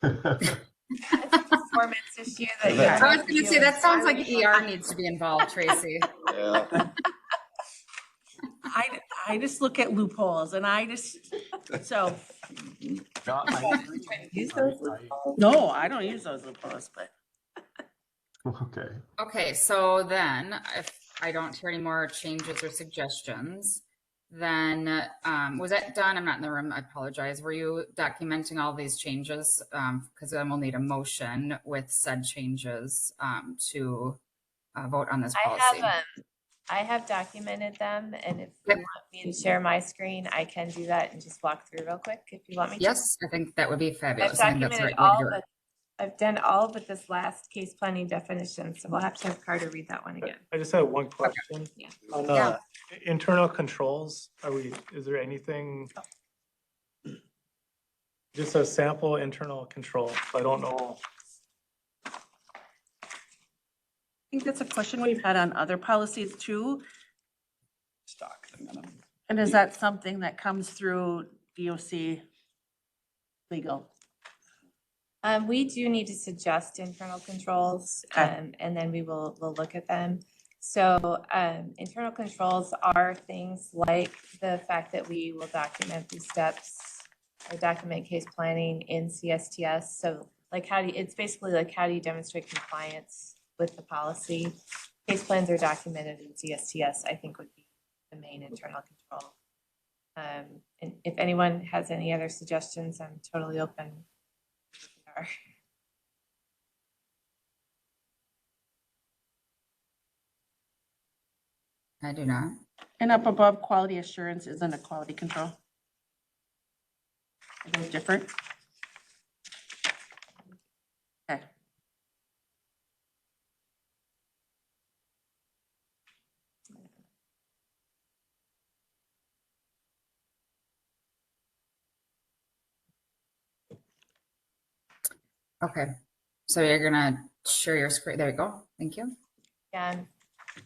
It's a performance issue that you I was have to gonna deal say, that with. sounds like ER needs to be involved, Tracy. Yeah. I just look at loopholes and so, No, I agree. Use those no, I don't use those loopholes, but. Okay. Okay, so then if I don't hear any more changes or suggestions, then was that done? I'm not in the room. I apologize. Were you documenting all these changes? Because then we'll need a motion with said changes to vote on this policy. I have documented them, and if you want me to share my screen, I can do that and just walk through real quick if you want me to. Yes, I think that would be I've fabulous. I think that's the documented right way to all, do it. but I've done all but this last case planning definition, so we'll have to have Carter read that one again. I just have one question. Yeah. On Yeah. internal controls, is there anything? Just a sample internal control, I don't know. I think that's a question we've had on other policies too. Stock thing on them. And is that something that comes through DOC legal? We do need to suggest internal controls, Okay. and then we'll look at them. So, internal controls are things like the fact that we will document these steps or document case planning in CSTS. So like it's basically like, how do you demonstrate compliance with the policy? Case plans are documented in CSTS, I think would be the main internal control. And if anyone has any other suggestions, I'm totally open. I do not. And up above, quality assurance isn't a quality control. Are those different? Okay, so you're gonna share your screen. There you go. Thank you. Yeah,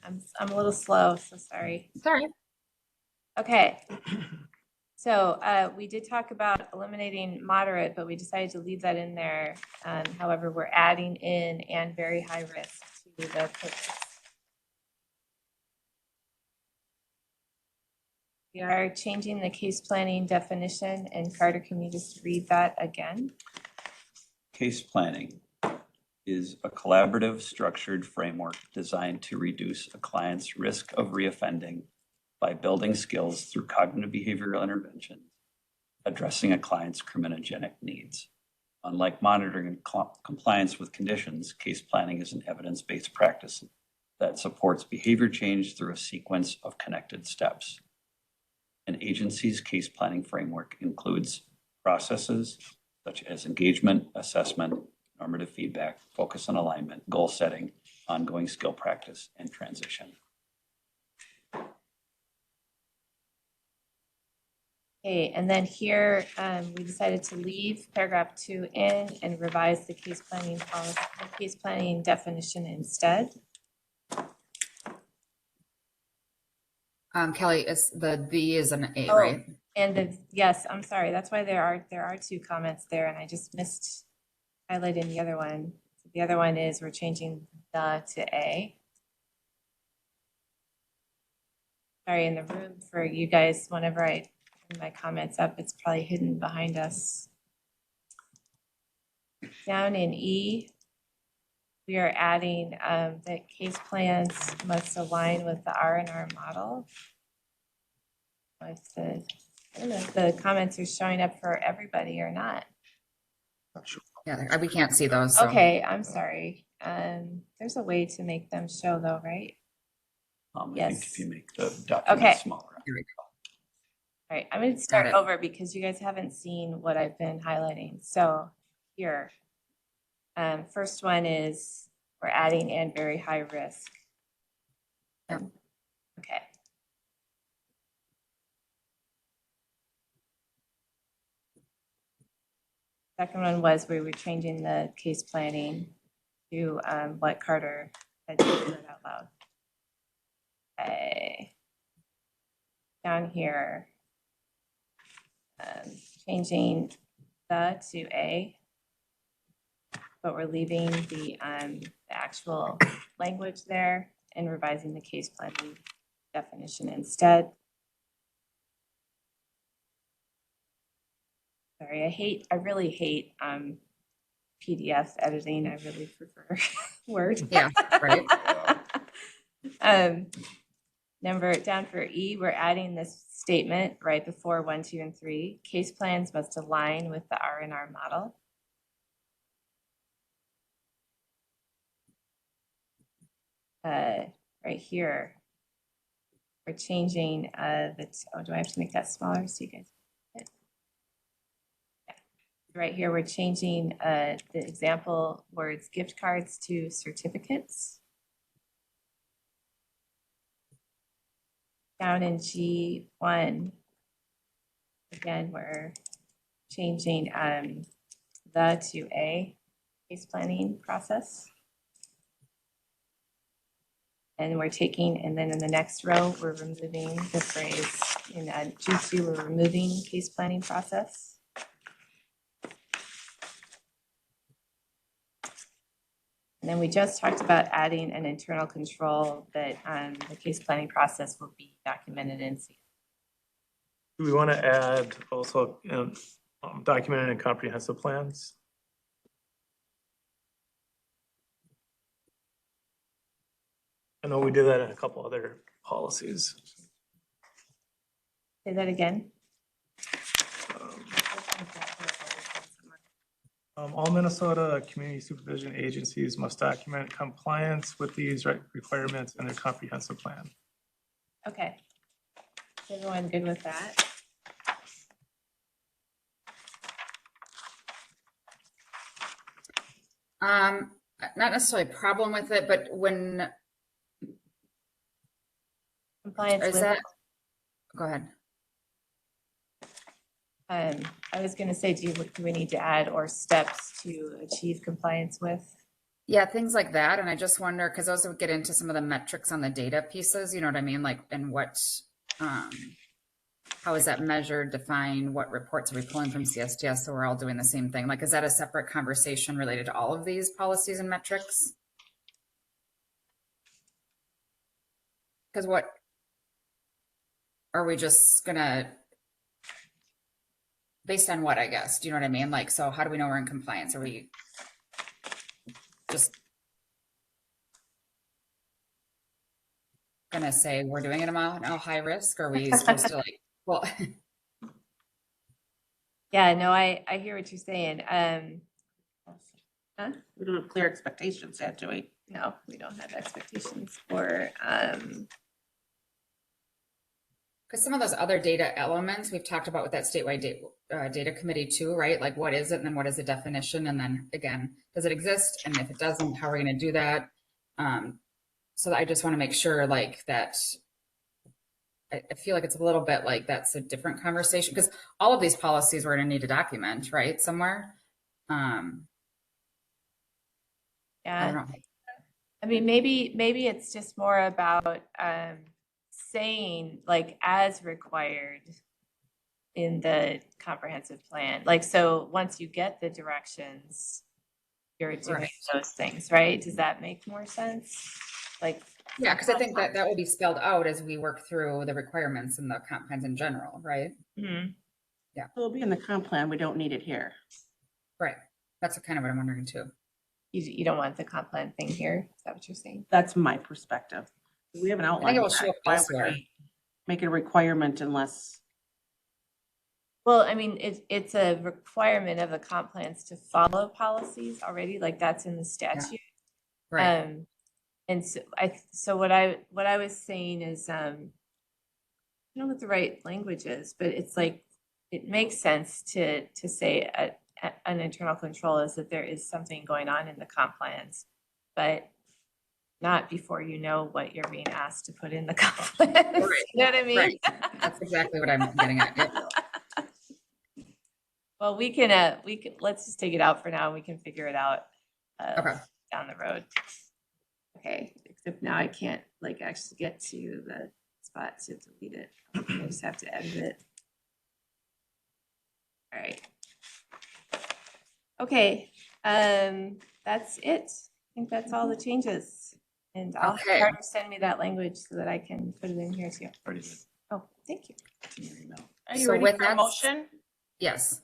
I'm a little slow, so sorry. Sorry. Okay. So we did talk about eliminating moderate, but we decided to leave that in there. However, we're adding in and very high risk to the purpose. We are changing the case planning definition, and Carter, can you just read that again? Case planning is a collaborative, structured framework designed to reduce a client's risk of reoffending by building skills through cognitive behavioral interventions, addressing a client's criminogenic needs. Unlike monitoring and compliance with conditions, case planning is an evidence-based practice that supports behavior change through a sequence of connected steps. An agency's case planning framework includes processes such as engagement, assessment, normative feedback, focus on alignment, goal setting, ongoing skill practice, and transition. Okay, and then here we decided to leave paragraph 2 in and revise the case planning policy, the case planning definition instead. Kelly, is the D is an A, Oh, right? And yes, I'm sorry. That's why there are 2 comments there, and I just missed highlighting the other one. The other one is we're changing the to A. Sorry, in the room for you guys, whenever I bring my comments up, it's probably hidden behind us. Down in E, we are adding that case plans must align with the R&R model. If the, I don't know if the comments are showing up for everybody or not. Yeah, we can't see those. So. Okay, I'm sorry. There's a way to make them show though, right? I think Yes. if you make the document Okay. smaller. Here we go. All right, I'm going to start over because you guys haven't seen what I've been highlighting. So here, first one is we're adding and very high risk. Yep. Okay. Second one was we were changing the case planning to what Carter had said out loud. Okay. Down here, changing the to A, but we're leaving the actual language there and revising the case planning definition instead. Sorry, I really hate PDF editing. I really prefer Word. Yeah, right. Down for E, we're adding this statement right before 1, 2, and 3. Case plans must align with the R&R model. Right here, we're changing do I have to make that smaller so you guys? Yeah. Right here, we're changing the example words gift cards to certificates. Down in G1, again, we're changing the to A, case planning process. And we're taking, and then in the next row, we're removing the phrase, in G2, we're removing case planning process. And then we just talked about adding an internal control that the case planning process will be documented in. Do we want to add also documented and comprehensive plans? I know we did that in a couple other policies. Say that again. All Minnesota community supervision agencies must document compliance with these requirements in their comprehensive plan. Okay. Is everyone good with that? Not necessarily a problem with it, but when Compliance is with that? Go ahead. I was gonna say, do we need to add or steps to achieve compliance with? Yeah, things like that. And I just wonder, because those would get into some of the metrics on the data pieces, you know what I mean? Like, and what, how is that measured, defined? What reports are we pulling from CSTS? So we're all doing the same thing. Like, is that a separate conversation related to all of these policies and metrics? Because what are we just gonna, based on what, I guess, do you know what I mean? Like, so how do we know we're in compliance? Are we just gonna say we're doing it amount now high risk? Or are we supposed to like, well, Yeah, no, I hear what you're saying. We don't have clear expectations yet, do we? No, we don't have expectations for, because some of those other data elements we've talked about with that statewide data committee too, right? Like what is it and then what is the definition? And then again, does it exist? And if it doesn't, how are we going to do that? So I just want to make sure like that. I feel like it's a little bit like that's a different conversation because all of these policies we're going to need to document, right? Somewhere. I yeah. don't know. I mean, maybe it's just more about saying like as required in the comprehensive plan. Like, so once you get the directions, you're doing those things, right? Does that make more sense? Like, yeah, because I think that will be spelled out as we work through the requirements and the comp plans in general, right? mm-hmm. Yeah. It'll be in the comp plan. We don't need it here. Right. That's kind of what I'm wondering too. You don't want the comp plan thing here? Is that what you're saying? That's my perspective. We have an outline. I think it will show up Why would elsewhere. we make it a requirement unless. Well, I mean, it's a requirement of the comp plans to follow policies already, like that's in the statute. Right. And so what I was saying is, I don't know what the right language is, but it's like, it makes sense to say an internal control is that there is something going on in the comp plans, but not before you know what you're being asked to put in the comp plans. Right. You know what I mean? Right. That's exactly what I'm getting at. Yep. Well, we can, let's just take it out for now and we can figure it out Okay. down the road. Okay, except now I can't like actually get to the spot to delete it. I just have to edit it. All right. Okay, that's it. I think that's all the changes. And I'll have Carter send me that language so that I can put it in here too. Oh, thank you. Are you So ready with for a that- motion? Yes.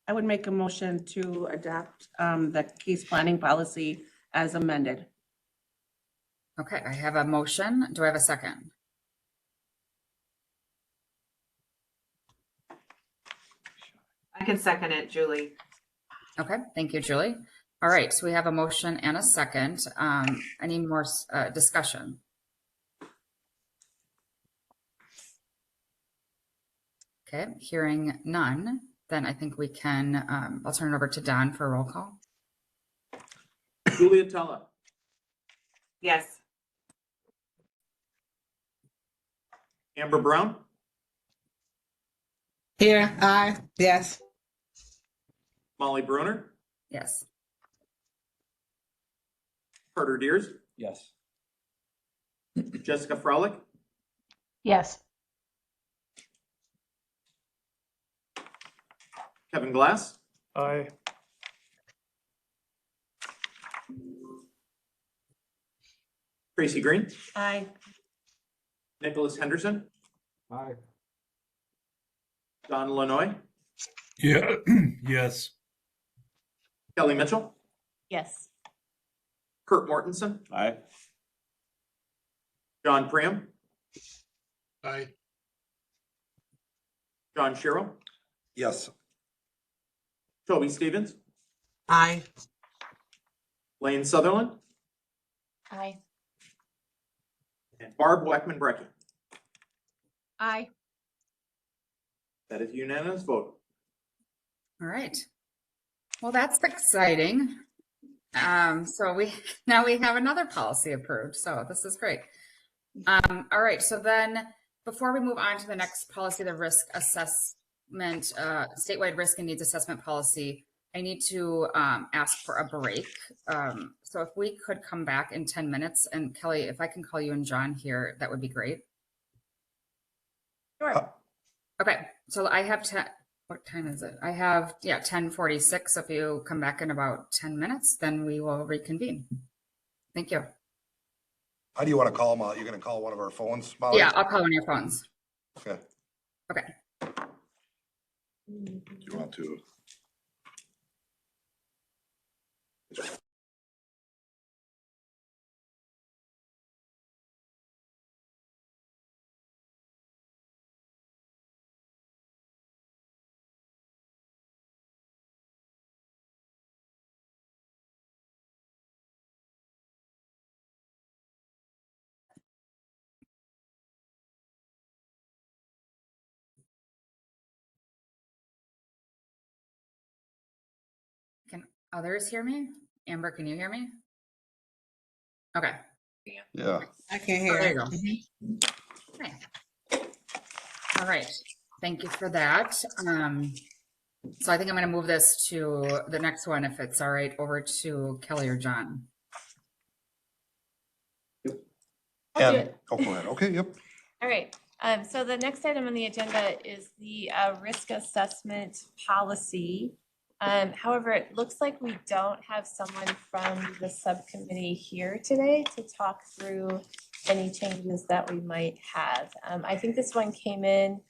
I would make a motion to adopt the case planning policy as amended. Okay, I have a motion. Do I have a second? I can second it, Julie. Okay, thank you, Julie. All right, so we have a motion and a second. Any more discussion? Okay, hearing none, then I think we can, I'll turn it over to Don for a roll call. Julia Tella, Yes. Amber Brown, Here, aye, yes. Molly Bruner, Yes. Carter Deers, Yes. Jessica Frolick, Yes. Kevin Glass, Aye. Tracy Green, Aye. Nicholas Henderson, Aye. Don Lanoy, Yeah, yes. Kelly Mitchell, Yes. Kurt Mortensen, Aye. John Priam, Aye. John Sherrill, Yes. Toby Stevens, Aye. Lane Sutherland, Aye. and Barb Weckman Brecky. Aye. That is unanimous vote. All right. Well, that's exciting. So now we have another policy approved. So this is great. All right. So then before we move on to the next policy, the risk assessment statewide risk and needs assessment policy, I need to ask for a break. So if we could come back in 10 minutes, and Kelly, if I can call you and John here, that would be great. Sure. Okay, so I have what time is it? I have, 10:46. So if you come back in about 10 minutes, then we will reconvene. Thank you. How do you want to call them out? You're going to call one of our phones, Molly? Yeah, I'll call on your phones. Okay. Okay. Do you want to? Can others hear me? Amber, can you hear me? Okay. Yeah. I can Oh, hear there you it. go. Okay. All right. Thank you for that. So I think I'm going to move this to the next one, if it's all right, over to Kelly or John. I'll do And, it. oh, go ahead. Okay, yep. All right, so the next item on the agenda is the risk assessment policy. However, it looks like we don't have someone from the subcommittee here today to talk through any changes that we might have. I think this one came in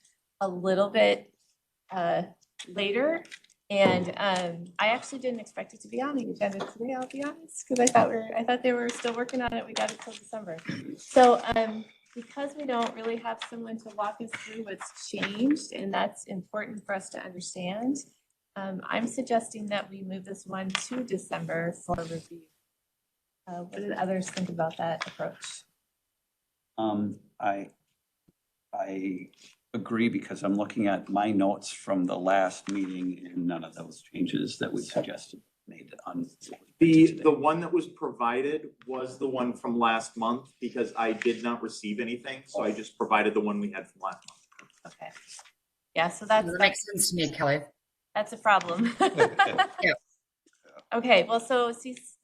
a little bit later, and I actually didn't expect it to be on the agenda today, I'll be honest, because I thought they were still working on it. We got it till December. So because we don't really have someone to walk us through what's changed, and that's important for us to understand, I'm suggesting that we move this one to December for review. What did others think about that approach? I agree, because I'm looking at my notes from the last meeting, and none of those changes that we suggested made on. The one that was provided was the one from last month, because I did not receive anything, so I just provided the one we had from last month. Okay. Yeah, so that makes sense to me, Kelly. That's a problem. Yeah. Okay, well, so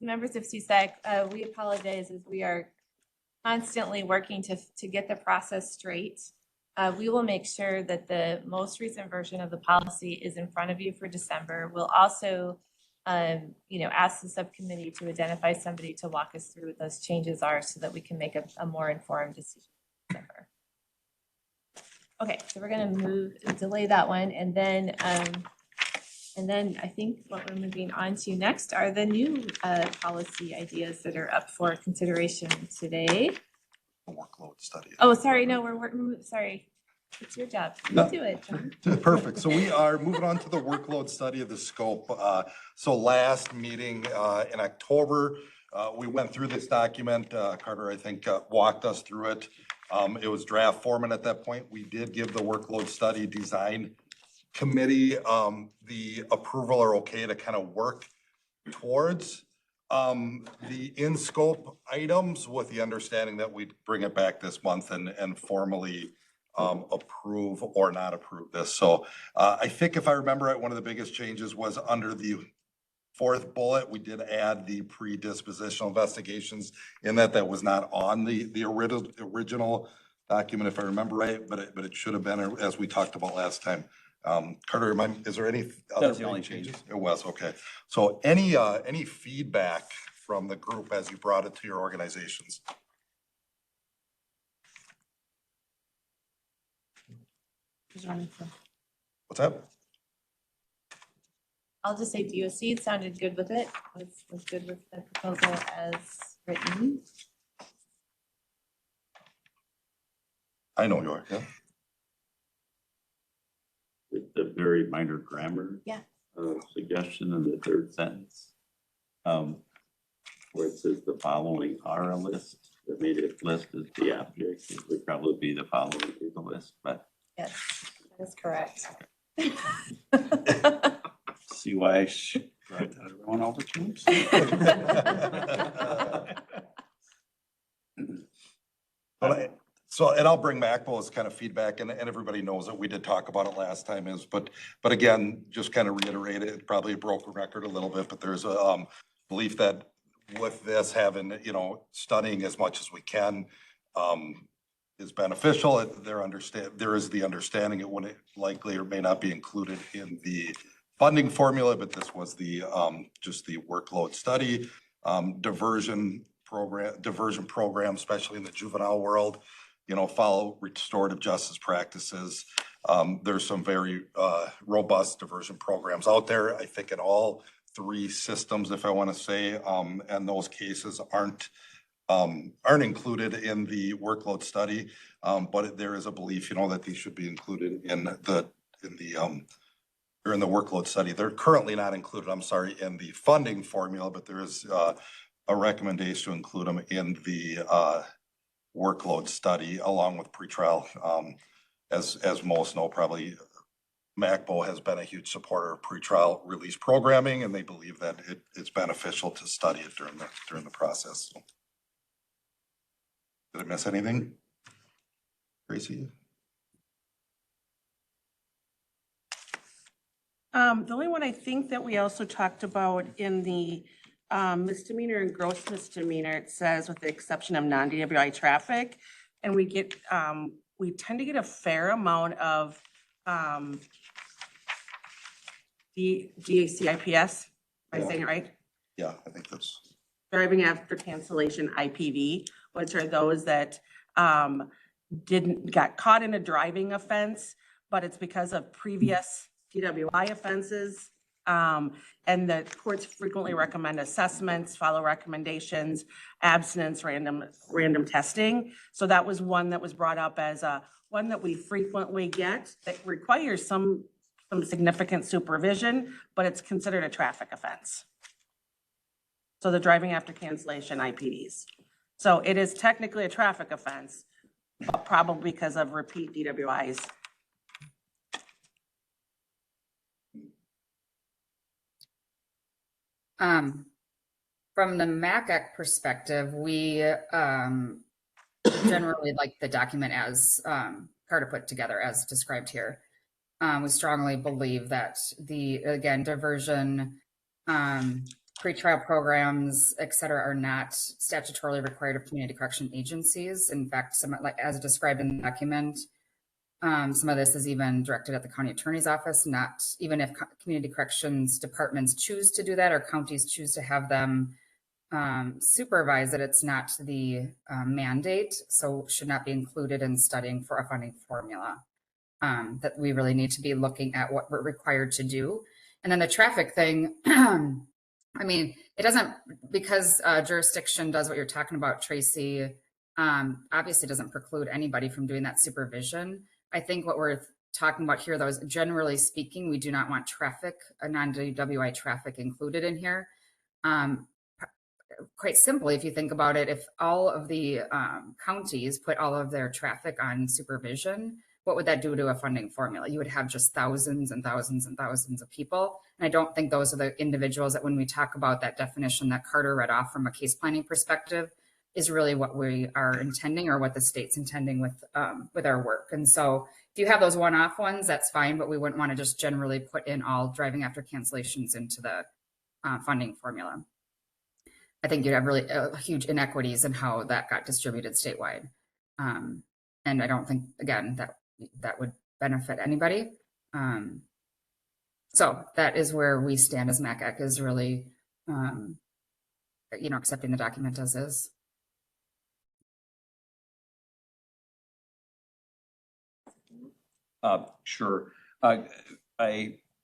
members of CSAC, we apologize as we are constantly working to get the process straight. We will make sure that the most recent version of the policy is in front of you for December. We'll also, ask the subcommittee to identify somebody to walk us through what those changes are so that we can make a more informed decision in December. Okay, so we're gonna delay that one, and then I think what we're moving on to next are the new policy ideas that are up for consideration today. Workload study. Oh, sorry, no, sorry. It's your job. You do it, John. Perfect. So we are moving on to the workload study of the scope. So last meeting in October, we went through this document. Carter, I think, walked us through it. It was draft format at that point. We did give the workload study design committee the approval or okay to kind of work towards the in-scope items, with the understanding that we'd bring it back this month and formally approve or not approve this. So I think if I remember right, one of the biggest changes was under the fourth bullet, we did add the predispositional investigations in that was not on the original document, if I remember right, but it should have been, as we talked about last time. Carter, is there any other? That's the only changes. It was, okay. So any feedback from the group as you brought it to your organizations? What's that? I'll just say DOC sounded good with it, was good with the proposal as written. I know you are, yeah. The very minor grammar. Yeah. Suggestion in the third sentence. Where it says the following are a list, the immediate list is the object, it would probably be the following is the list, but. Yes, that is correct. See why I brought that everyone over to So, and I'll bring MACBO as kind of feedback, and everybody knows that we did talk about it last time but again, just kind of reiterate it, probably a broken record a little bit, but there's a, belief that with this having, studying as much as we can, is beneficial. There is the understanding it wouldn't likely or may not be included in the funding formula, but this was the, just the workload study, diversion program, especially in the juvenile world, follow restorative justice practices. There's some very robust diversion programs out there, I think in all 3 systems, if I want to say, and those cases aren't included in the workload study, but there is a belief, that these should be included in the workload study. They're currently not included, I'm sorry, in the funding formula, but there is a recommendation to include them in the workload study along with pretrial. As most know, probably MACBO has been a huge supporter of pretrial release programming, and they believe that it's beneficial to study it during the process. So. Did I miss anything? Tracy? The only one I think that we also talked about in the misdemeanor and gross misdemeanor, it says with the exception of non-DWI traffic, and we tend to get a fair amount of DACIPS, am I saying it right? Yeah, I think that's. Driving after cancellation IPV, which are those that got caught in a driving offense, but it's because of previous DWI offenses. And the courts frequently recommend assessments, follow recommendations, abstinence, random testing. So that was one that was brought up as one that we frequently get that requires some significant supervision, but it's considered a traffic offense. So the driving after cancellation IPDs. So it is technically a traffic offense, but probably because of repeat DWIs. From the MACAC perspective, we generally like the document as Carter put together as described here. We strongly believe that again, diversion, pretrial programs, et cetera, are not statutorily required of community correction agencies. In fact, as described in the document, some of this is even directed at the county attorney's office, not even if community corrections departments choose to do that or counties choose to have them supervise it, it's not the mandate, so should not be included in studying for a funding formula. That we really need to be looking at what we're required to do. And then the traffic thing, I mean, it doesn't, because jurisdiction does what you're talking about, Tracy, obviously doesn't preclude anybody from doing that supervision. I think what we're talking about here, though, is generally speaking, we do not want traffic, non-DWI traffic included in here. Quite simply, if you think about it, if all of the counties put all of their traffic on supervision, what would that do to a funding formula? You would have just thousands and thousands and thousands of people. And I don't think those are the individuals that when we talk about that definition that Carter read off from a case planning perspective is really what we are intending or what the state's intending with our work. And so if you have those one-off ones, that's fine, but we wouldn't want to just generally put in all driving after cancellations into the funding formula. I think you'd have really huge inequities in how that got distributed statewide. And I don't think, again, that would benefit anybody. So that is where we stand as MACAC, is really, accepting the document as is. Sure. I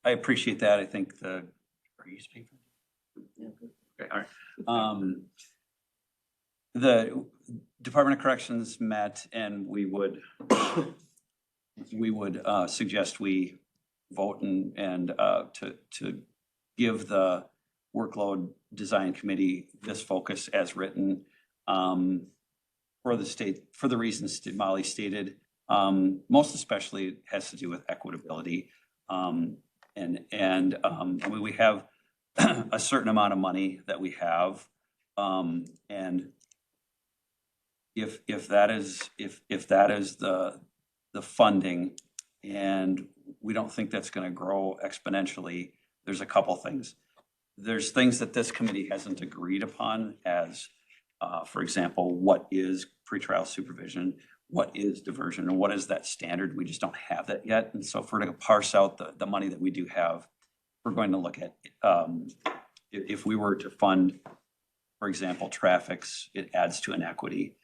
appreciate that. I think are you speaking? Okay, all right. The Department of Corrections met, and we would suggest we vote and to give the workload design committee this focus as written for the state, for the reasons Molly stated. Most especially it has to do with equitability. I mean, we have a certain amount of money that we have, and if that is the funding, and we don't think that's gonna grow exponentially, there's a couple things. There's things that this committee hasn't agreed upon as, for example, what is pretrial supervision? What is diversion, and what is that standard? We just don't have that yet. And so if we're gonna parse out the money that we do have, we're going to look at, if we were to fund, for example, traffics, it adds to inequity.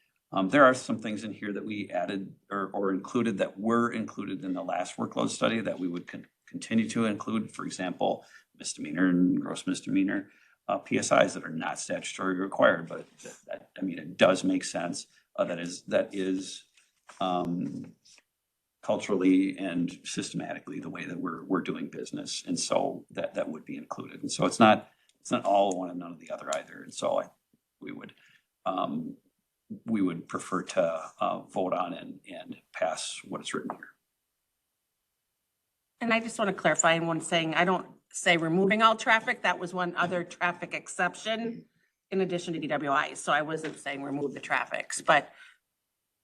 There are some things in here that we added or included that were included in the last workload study that we would continue to include, for example, misdemeanor and gross misdemeanor PSIs that are not statutorily required, but that, I mean, it does make sense. That is culturally and systematically the way that we're doing business, and so that would be included. And so it's not all one and none of the other either. And so we would prefer to vote on and pass what is written here. And I just want to clarify in one saying, I don't say removing all traffic. That was one other traffic exception in addition to DWI. So I wasn't saying remove the traffics, but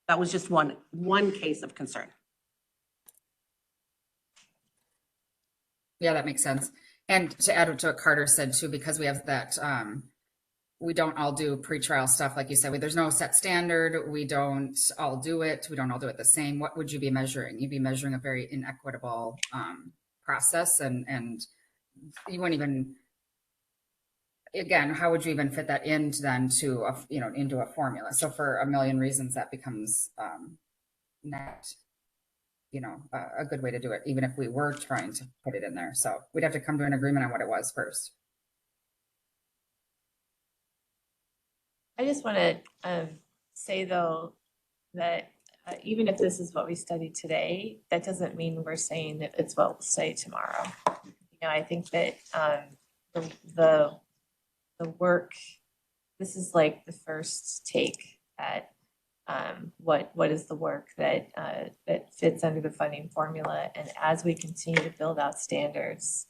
that was just one case of concern. Yeah, that makes sense. And to add to what Carter said too, because we have that, we don't all do pretrial stuff. Like you said, there's no set standard. We don't all do it. We don't all do it the same. What would you be measuring? You'd be measuring a very inequitable process, and you wouldn't even, again, how would you even fit that into then to into a formula? So for a million reasons that becomes not a good way to do it, even if we were trying to put it in there. So we'd have to come to an agreement on what it was first. I just want to say though that even if this is what we studied today, that doesn't mean we're saying that it's what we'll study tomorrow. I think that the work, this is like the first take at what is the work that fits under the funding formula, and as we continue to build out standards,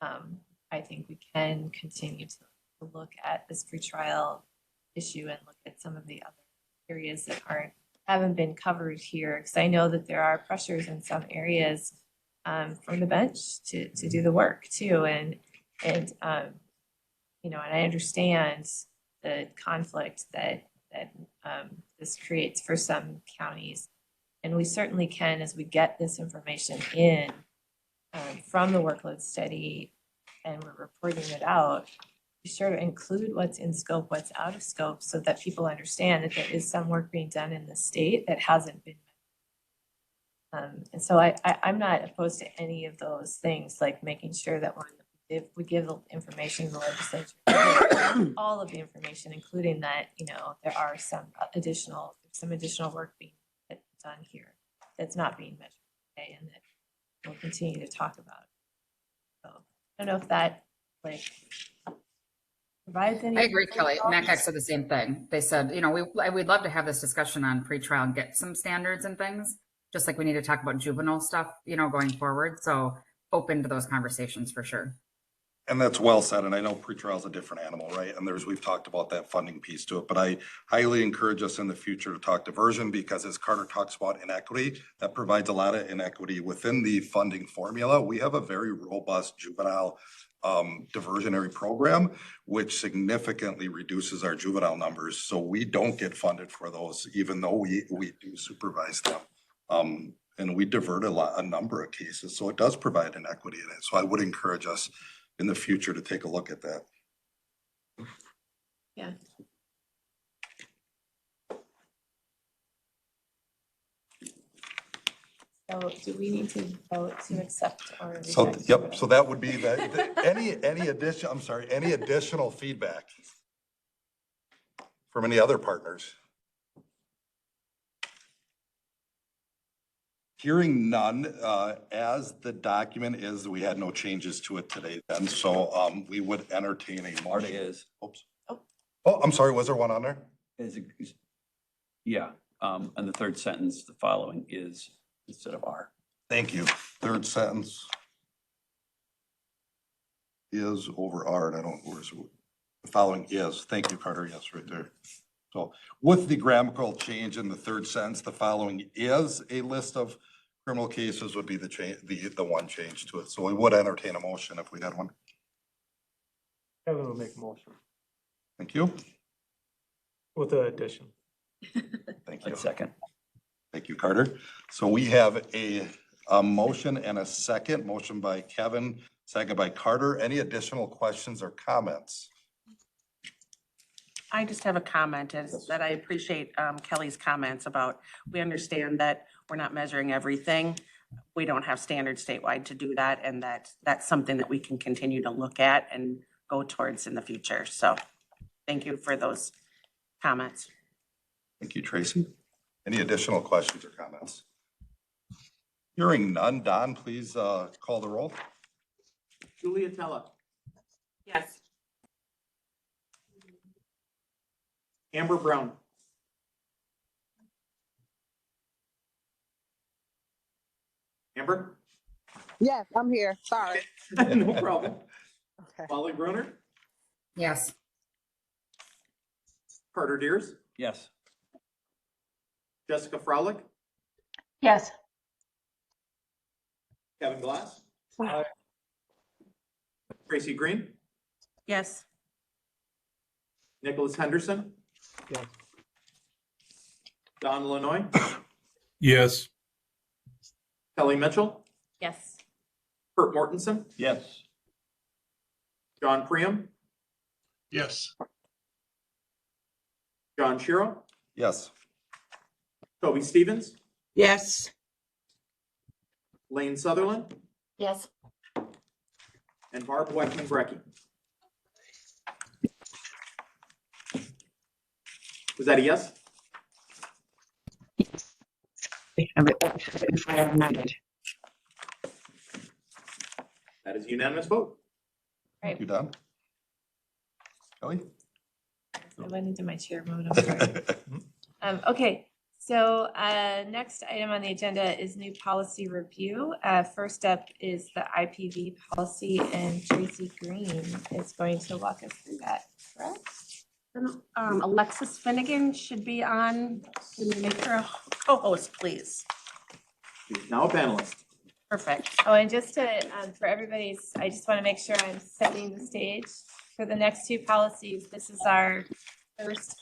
I think we can continue to look at this pretrial issue and look at some of the other areas that haven't been covered here, because I know that there are pressures in some areas from the bench to do the work too, and I understand the conflict that this creates for some counties, and we certainly can, as we get this information in from the workload study and we're reporting it out, be sure to include what's in scope, what's out of scope, so that people understand that there is some work being done in the state that hasn't been. And so I'm not opposed to any of those things, like making sure that if we give the information to the legislature, all of the information, including that, there are some additional work being done here that's not being measured today and that we'll continue to talk about. So I don't know if that provides any. I agree, Kelly. MACAC said the same thing. They said, we'd love to have this discussion on pretrial and get some standards and things, just like we need to talk about juvenile stuff, going forward. So open to those conversations for sure. And that's well said. And I know pretrial is a different animal, right? And we've talked about that funding piece to it, but I highly encourage us in the future to talk diversion, because as Carter talks about inequity, that provides a lot of inequity within the funding formula. We have a very robust juvenile diversionary program, which significantly reduces our juvenile numbers. So we don't get funded for those, even though we do supervise them. And we divert a number of cases. So it does provide inequity in it. So I would encourage us in the future to take a look at that. Yeah. So do we need to vote to accept or reject? So, yep, so that would be any additional feedback from any other partners? Hearing none, as the document is, we had no changes to it today then, so we would entertain a motion. Is. Oops. Oh, I'm sorry, was there one on there? Yeah, and the third sentence, the following is instead of are. Thank you. Third sentence is over are, and I don't, where's the following is. Thank you, Carter. Yes, right there. So with the grammatical change in the third sentence, the following is a list of criminal cases would be the change, the one change to it. So we would entertain a motion if we had one. Kevin will make a motion Thank you. with the addition. Thank you. A second. Thank you, Carter. So we have a motion and a second. Motion by Kevin, second by Carter. Any additional questions or comments? I just have a comment is that I appreciate Kelly's comments about, we understand that we're not measuring everything. We don't have standards statewide to do that, and that's something that we can continue to look at and go towards in the future. So thank you for those comments. Thank you, Tracy. Any additional questions or comments? Hearing none, Don, please call the roll. Julia Tella, Yes. Amber Brown, Amber? Yes, I'm here. Sorry. No problem. Okay. Molly Gruner, Yes. Carter Deers, Yes. Jessica Frolick, Yes. Kevin Glass, Tracy Green, Yes. Nicholas Henderson. Yes. Don Lanoy, Yes. Kelly Mitchell, Yes. Kurt Mortensen, Yes. John Priam, Yes. John Shiro, Yes. Toby Stevens, Yes. Lane Sutherland, Yes. and Barb Weckman Brecky. Was that a yes? That is a unanimous vote. Thank you, Don. Kelly? I went into my chair mode, I'm sorry. Okay, so next item on the agenda is new policy review. First up is the IPV policy, and Tracy Green is going to walk us through that, correct? Alexis Finnegan should be on. Can you make her a co-host, please? She's now a panelist. Perfect. Oh, and just to, for everybody's, I just want to make sure I'm setting the stage for the next two policies. This is our first,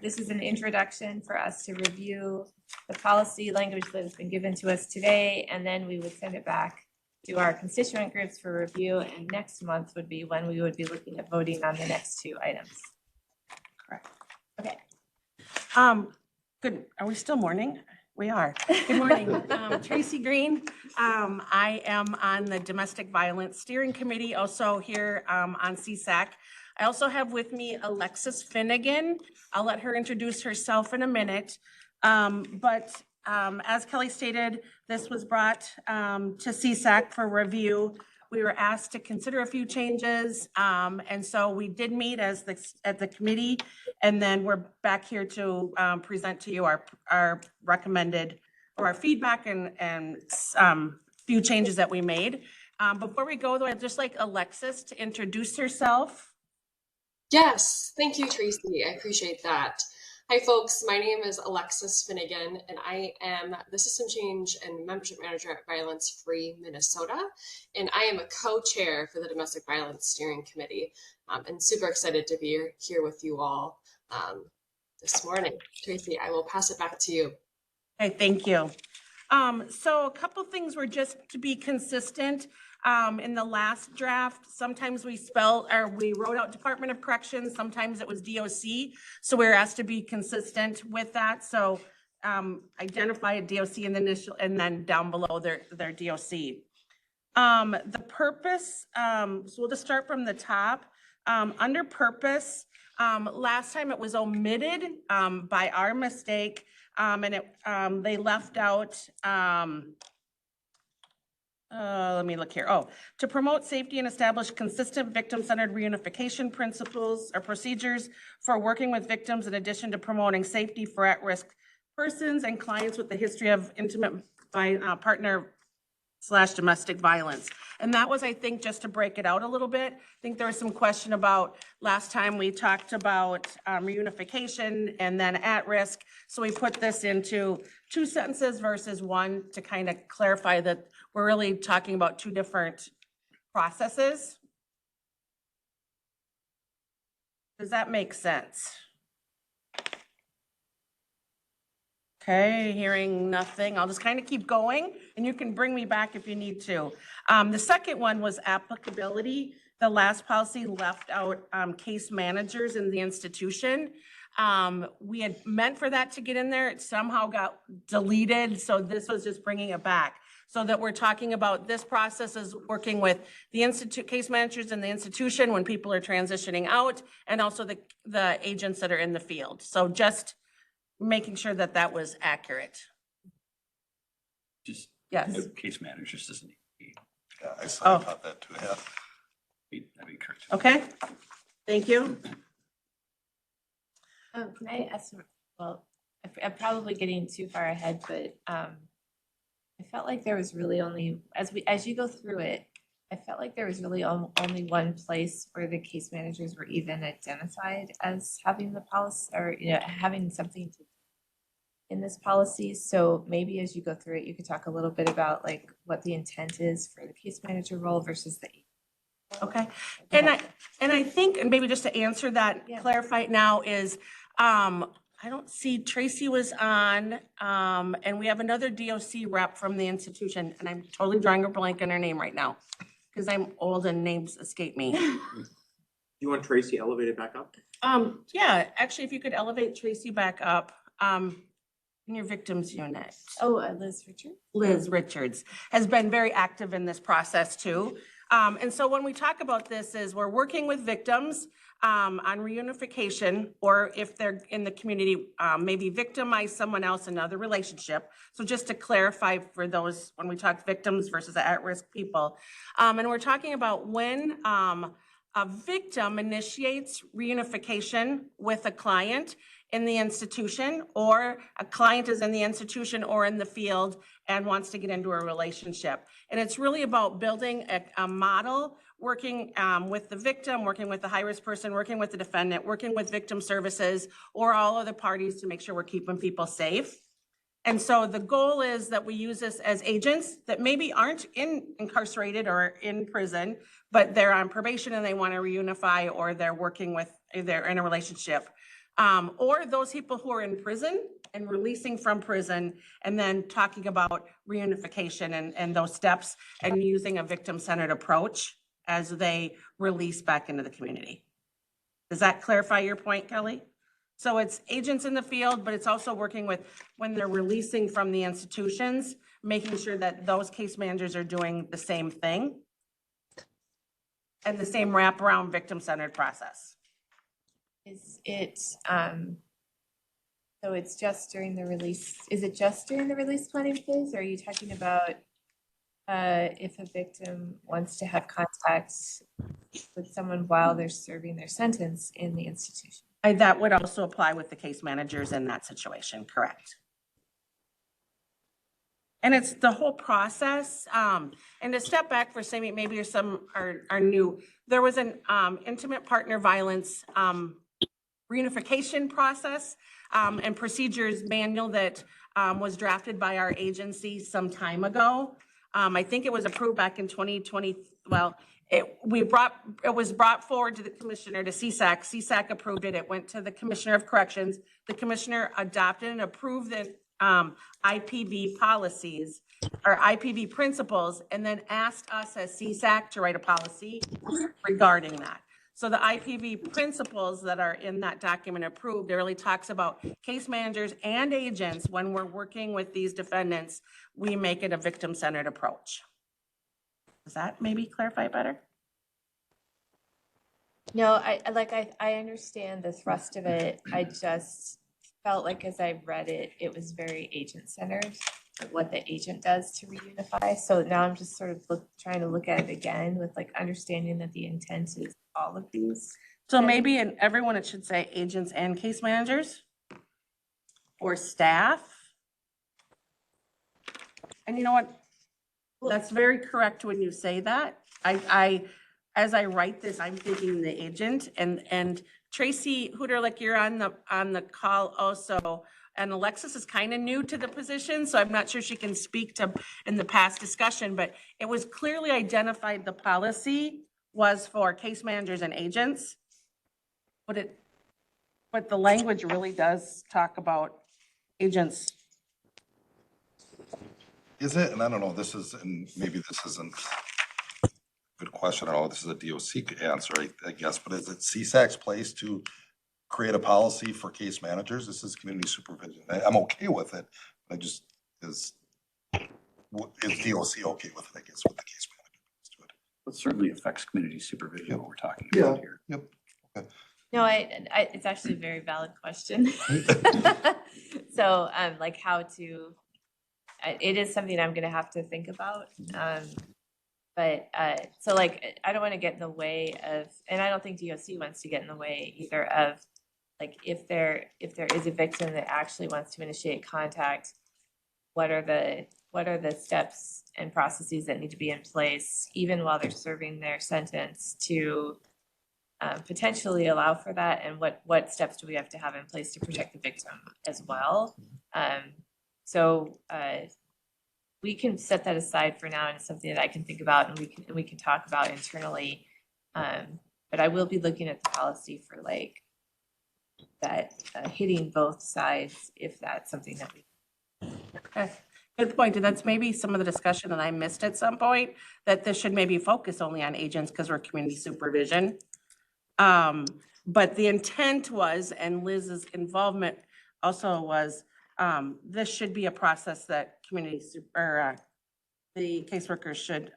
this is an introduction for us to review the policy language that has been given to us today, and then we would send it back to our constituent groups for review, and next month would be when we would be looking at voting on the next two items. Correct. Okay. Good. Are we still morning? We are. Good morning. Tracy Green. I am on the Domestic Violence Steering Committee, also here on CSAC. I also have with me Alexis Finnegan. I'll let her introduce herself in a minute. But as Kelly stated, this was brought to CSAC for review. We were asked to consider a few changes, and so we did meet as the committee, and then we're back here to present to you our recommended or our feedback and few changes that we made. Before we go though, I'd just like Alexis to introduce herself. Yes, thank you, Tracy. I appreciate that. Hi, folks. My name is Alexis Finnegan, and I am the System Change and Membership Manager at Violence Free Minnesota, and I am a co-chair for the Domestic Violence Steering Committee, and super excited to be here with you all this morning. Tracy, I will pass it back to you. Okay, thank you. So a couple things were just to be consistent. In the last draft, sometimes we wrote out Department of Corrections, sometimes it was DOC. So we were asked to be consistent with that. So identify a DOC in the initial, and then down below their DOC. The purpose, so we'll just start from the top. Under purpose, last time it was omitted by our mistake, and they left out, let me look here. Oh, to promote safety and establish consistent victim-centered reunification principles or procedures for working with victims, in addition to promoting safety for at-risk persons and clients with a history of intimate partner domestic violence. And that was, I think, just to break it out a little bit, I think there was some question about, last time we talked about reunification and then at risk. So we put this into 2 sentences versus 1 to kind of clarify that we're really talking about 2 different processes. Does that make sense? Okay, hearing nothing. I'll just kind of keep going and you can bring me back if you need to. The second one was applicability. The last policy left out case managers in the institution. We had meant for that to get in there. It somehow got deleted. So this was just bringing it back. So that we're talking about this process is working with the case managers in the institution when people are transitioning out, and also the agents that are in the field. So just making sure that that was accurate. Just. Yes. The case managers doesn't need to be. Yeah, I thought that too, yeah. That'd be correct. Okay, thank you. Can I ask, well, I'm probably getting too far ahead, but I felt like there was really only, as you go through it, I felt like there was really only one place where the case managers were even identified as having the policy, or having something to in this policy. So maybe as you go through it, you could talk a little bit about like what the intent is for the case manager role versus the. Okay, and I think, and maybe just to answer that, clarify it now is, I don't see Tracy was on, and we have another DOC rep from the institution, and I'm totally drawing a blank on her name right now because I'm old and names escape me. You want Tracy elevated back up? Yeah, actually, if you could elevate Tracy back up, in your victims unit. Oh, Liz Richards? Liz Richards has been very active in this process too. And so when we talk about this is we're working with victims on reunification, or if they're in the community, maybe victimize someone else in another relationship. So just to clarify for those, when we talk victims versus at-risk people, and we're talking about when a victim initiates reunification with a client in the institution, or a client is in the institution or in the field and wants to get into a relationship. And it's really about building a model, working with the victim, working with the high-risk person, working with the defendant, working with victim services, or all other parties to make sure we're keeping people safe. And so the goal is that we use this as agents that maybe aren't incarcerated or in prison, but they're on probation and they want to reunify, or they're working with, they're in a relationship. Or those people who are in prison and releasing from prison, and then talking about reunification and those steps, and using a victim-centered approach as they release back into the community. Does that clarify your point, Kelly? So it's agents in the field, but it's also working with when they're releasing from the institutions, making sure that those case managers are doing the same thing and the same wraparound victim-centered process. Is it, so it's just during the release, is it just during the release planning phase, or are you talking about if a victim wants to have contact with someone while they're serving their sentence in the institution? That would also apply with the case managers in that situation, correct? And it's the whole process. And to step back for a second, maybe some are new. There was an intimate partner violence reunification process and procedures manual that was drafted by our agency some time ago. I think it was approved back in 2020. Well, it was brought forward to the commissioner, to CSAC. CSAC approved it. It went to the commissioner of corrections. The commissioner adopted and approved the IPV policies or IPV principles, and then asked us as CSAC to write a policy regarding that. So the IPV principles that are in that document approved, it really talks about case managers and agents. When we're working with these defendants, we make it a victim-centered approach. Does that maybe clarify it better? No, I understand the thrust of it. I just felt like as I read it, it was very agent-centered, what the agent does to reunify. So now I'm just sort of trying to look at it again with like understanding that the intent is all of these. So maybe in everyone, it should say agents and case managers or staff. And you know what? That's very correct when you say that. As I write this, I'm thinking the agent and Tracy Hooterlick, you're on the call also. And Alexis is kind of new to the position, so I'm not sure she can speak to in the past discussion, but it was clearly identified the policy was for case managers and agents. But the language really does talk about agents. Is it? And I don't know, and maybe this isn't a good question. I don't know, this is a DOC answer, I guess, but is it CSAC's place to create a policy for case managers? This is community supervision. I'm okay with it. I just, is DOC okay with it, I guess, with the case manager? It certainly affects community supervision, what we're talking Yeah. about here. Yep. Okay. No, it's actually a very valid question. So, like how to, it is something I'm gonna have to think about. But, so like, I don't wanna get in the way of, and I don't think DOC wants to get in the way either of, like, if there is a victim that actually wants to initiate contact, what are the steps and processes that need to be in place, even while they're serving their sentence, to potentially allow for that, and what steps do we have to have in place to protect the victim as well? So we can set that aside for now, and it's something that I can think about, and we can talk about internally. But I will be looking at the policy for like that hitting both sides, if that's something that we. Okay, good point. And that's maybe some of the discussion that I missed at some point, that this should maybe focus only on agents because we're community supervision. But the intent was, and Liz's involvement also was, this should be a process that the caseworkers should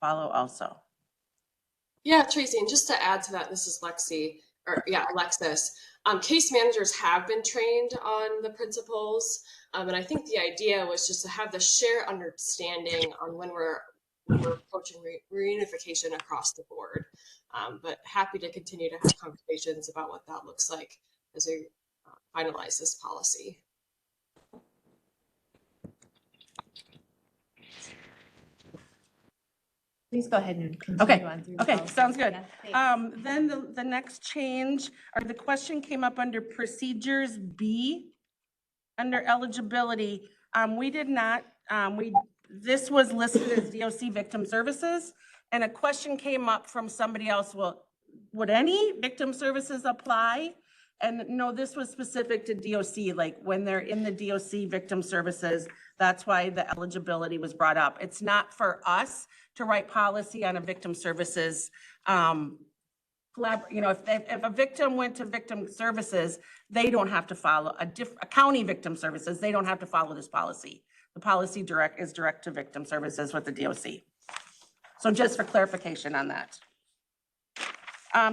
follow also. Yeah, Tracy, and just to add to that, this is Alexis. Case managers have been trained on the principles, and I think the idea was just to have the shared understanding on when we're approaching reunification across the board. But happy to continue to have conversations about what that looks like as we finalize this policy. Please go ahead and continue on through the Okay, policy. sounds good. Yeah, thanks. Then the next change, or the question came up under procedures B, under eligibility. We did not, this was listed as DOC victim services, and a question came up from somebody else, well, would any victim services apply? And no, this was specific to DOC, like when they're in the DOC victim services, that's why the eligibility was brought up. It's not for us to write policy on a victim services, if a victim went to victim services, they don't have to follow a county victim services, they don't have to follow this policy. The policy is direct to victim services with the DOC. So just for clarification on that.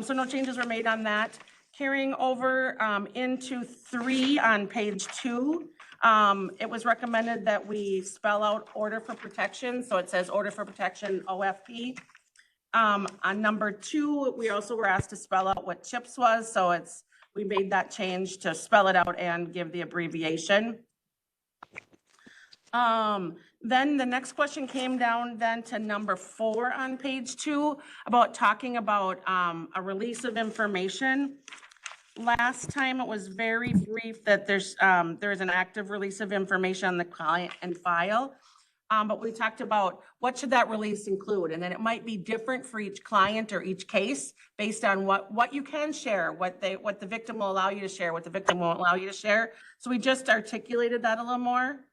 So no changes were made on that. Carrying over into 3 on page 2, it was recommended that we spell out order for protection. So it says order for protection, OFP. On number 2, we also were asked to spell out what CHIPS was. So we made that change to spell it out and give the abbreviation. Then the next question came down then to number 4 on page 2 about talking about a release of information. Last time it was very brief that there's an active release of information on the client and file. But we talked about what should that release include, and then it might be different for each client or each case based on what you can share, what the victim will allow you to share, what the victim won't allow you to share. So we just articulated that a little more.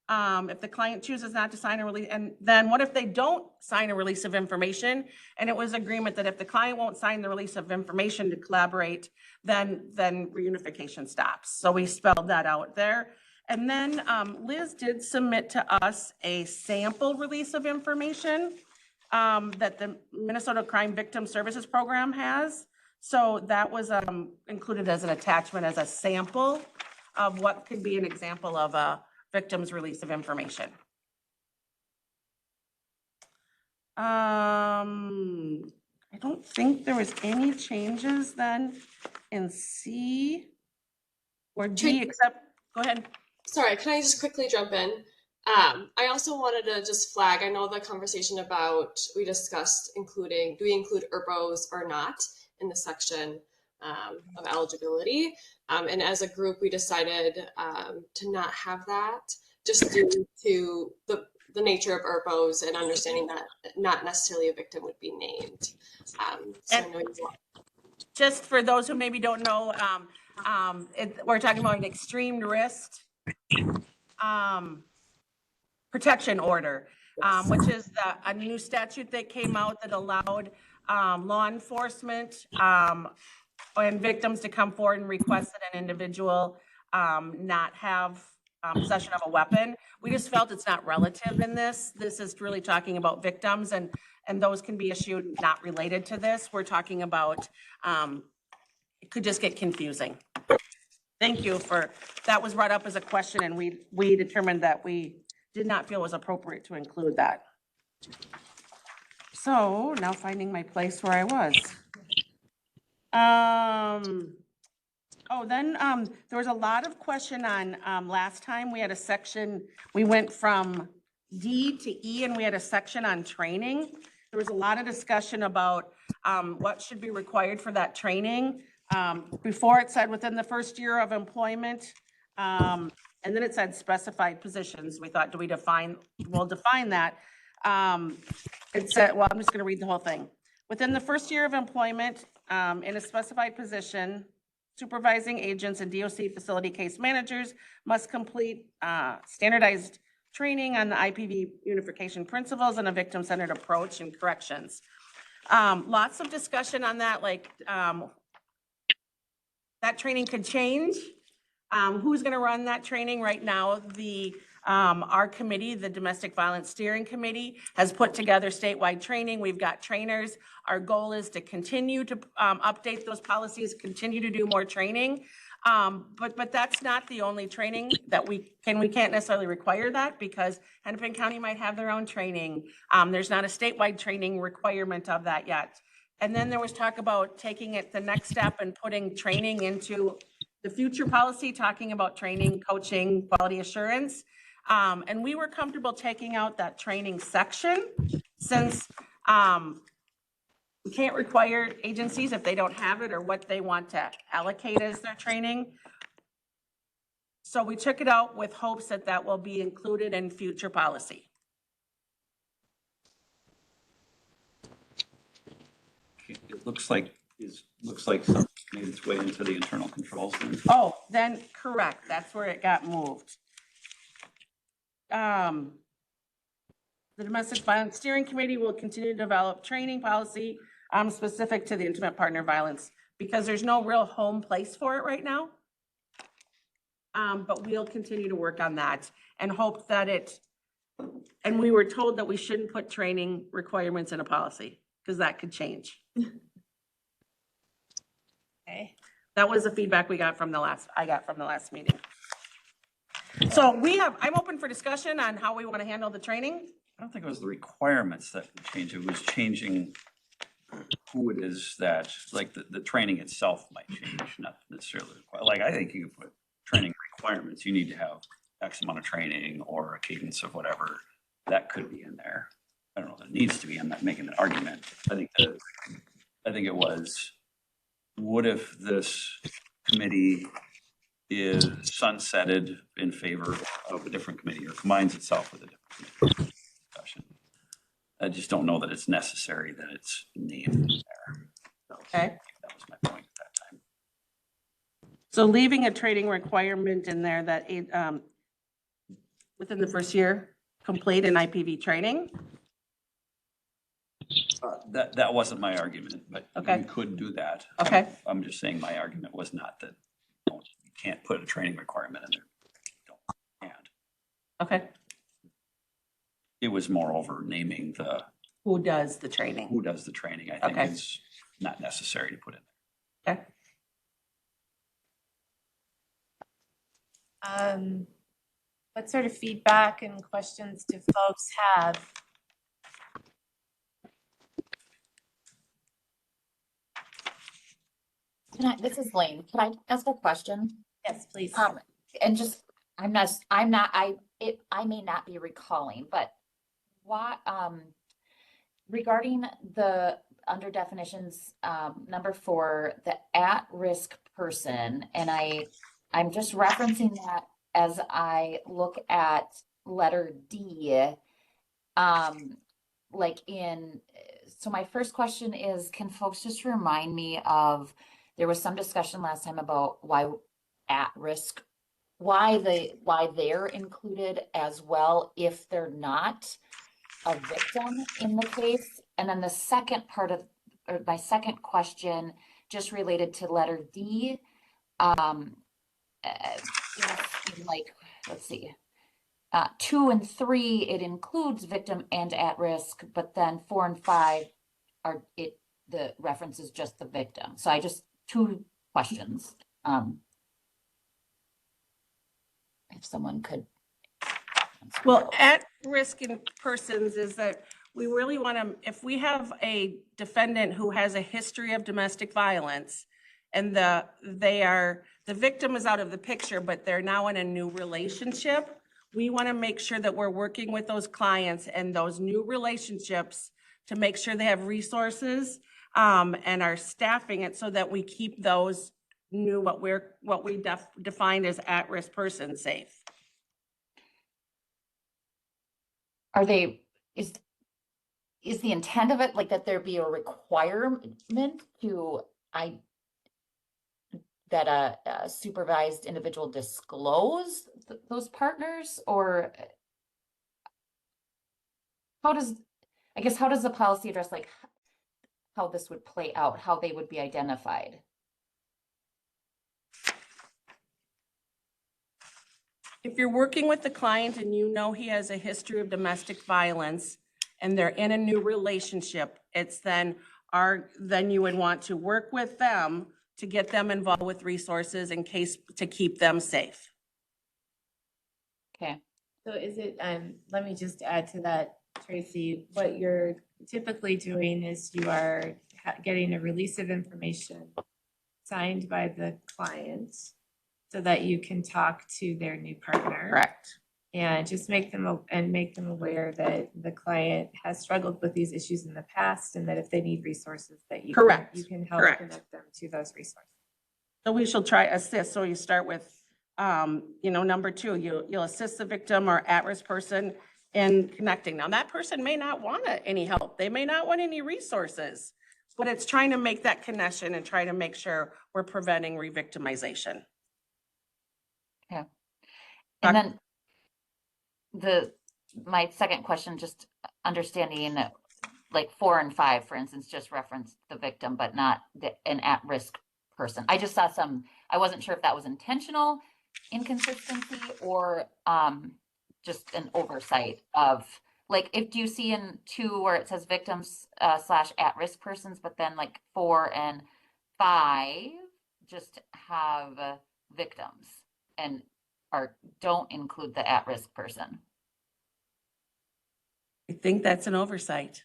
If the client chooses not to sign a release, and then what if they don't sign a release of information? And it was agreement that if the client won't sign the release of information to collaborate, then reunification stops. So we spelled that out there. And then Liz did submit to us a sample release of information that the Minnesota Crime Victim Services Program has. So that was included as an attachment, as a sample of what could be an example of a victim's release of information. I don't think there was any changes then in C or D, except, go ahead. Sorry, can I just quickly jump in? I also wanted to just flag, I know the conversation about, we discussed including, do we include ERBOs or not in the section of eligibility? And as a group, we decided to not have that, just due to the nature of ERBOs and understanding that not necessarily a victim would be named. So I know you Just for those who maybe don't know, we're talking about an extreme risk protection order, which is a new statute that came out that allowed law enforcement and victims to come forward and request that an individual not have possession of a weapon. We just felt it's not relative in this. This is really talking about victims, and those can be issued not related to this. We're talking about, it could just get confusing. Thank you for, that was brought up as a question, and we determined that we did not feel it was appropriate to include that. So now finding my place where I was. Then there was a lot of question on, last time we had a section, we went from D to E and we had a section on training. There was a lot of discussion about what should be required for that training. Before it said within the first year of employment, and then it said specified positions. We thought, we'll define that. It said, well, I'm just gonna read the whole thing. Within the first year of employment, in a specified position, supervising agents and DOC facility case managers must complete standardized training on the IPV unification principles and a victim-centered approach in corrections. Lots of discussion on that, like that training could change. Who's gonna run that training? Right now, our committee, the Domestic Violence Steering Committee, has put together statewide training. We've got trainers. Our goal is to continue to update those policies, continue to do more training. But that's not the only training that we can't necessarily require that, because Hennepin County might have their own training. There's not a statewide training requirement of that yet. And then there was talk about taking it the next step and putting training into the future policy, talking about training, coaching, quality assurance. And we were comfortable taking out that training section, since we can't require agencies if they don't have it or what they want to allocate as their training. So we took it out with hopes that that will be included in future policy. It looks like something made its way into the internal controls. Oh, then correct. That's where it got moved. The Domestic Violence Steering Committee will continue to develop training policy specific to the intimate partner violence, because there's no real home place for it right now. But we'll continue to work on that and hope that and we were told that we shouldn't put training requirements in a policy, because that could change. Okay. That was the feedback I got from the last meeting. So I'm open for discussion on how we want to handle the training. I don't think it was the requirements that would change. It was changing who it is that, like, the training itself might change, not necessarily like, I think you could put training requirements. You need to have X amount of training or a cadence of whatever. That could be in there. I don't know if it needs to be. I'm not making an argument. I think it was, what if this committee is sunsetted in favor of a different committee or combines itself with a different committee? Discussion. I just don't know that it's necessary that it's named there. Okay. That was my point at that time. So leaving a training requirement in there that within the first year, complete an IPV training. That wasn't my argument, but Okay. you could do that. Okay. I'm just saying my argument was not that you can't put a training requirement in there. You can't. Okay. It was moreover naming Who does the training? who does the training. I think Okay. is not necessary to put in there. Okay. What sort of feedback and questions do folks have? This is Lane. Can I ask a question? Yes, please. And just, I I may not be recalling, but why, regarding the, under definitions, number 4, the at-risk person, and I'm just referencing that as I look at letter D, like in, so my first question is, can folks just remind me of, there was some discussion last time about why at-risk, why they're included as well if they're not a victim in the case. And then the second part of, or my second question, just related to letter D, like, let's see, 2 and 3, it includes victim and at risk, but then 4 and 5 the reference is just the victim. So I just, 2 questions. If someone could. Well, at-risk in persons is that we really want to, if we have a defendant who has a history of domestic violence and the victim is out of the picture, but they're now in a new relationship, we want to make sure that we're working with those clients and those new relationships to make sure they have resources, and are staffing it so that we keep those new, what we defined as at-risk persons safe. Are they, is the intent of it like that there be a requirement to, that a supervised individual disclose those partners, or how does the policy address like how this would play out, how they would be identified? If you're working with the client and you know he has a history of domestic violence and they're in a new relationship, it's then you would want to work with them to get them involved with resources in case, to keep them safe. Okay. So is it, let me just add to that, Tracy, what you're typically doing is you are getting a release of information signed by the client so that you can talk to their new partner. Correct. And just make them aware that the client has struggled with these issues in the past, and that if they need resources, that you can help connect them to those resources. So we shall try assist. So you start with, number 2, you'll assist the victim or at-risk person in connecting. Now that person may not want any help. They may not want any resources, but it's trying to make that connection and try to make sure we're preventing re-victimization. Okay. And then my second question, just understanding that like 4 and 5, for instance, just referenced the victim, but not an at-risk person. I just saw I wasn't sure if that was intentional inconsistency or just an oversight of, like, do you see in 2 where it says victims / at-risk persons, but then like 4 and 5 just have victims and don't include the at-risk person? I think that's an oversight.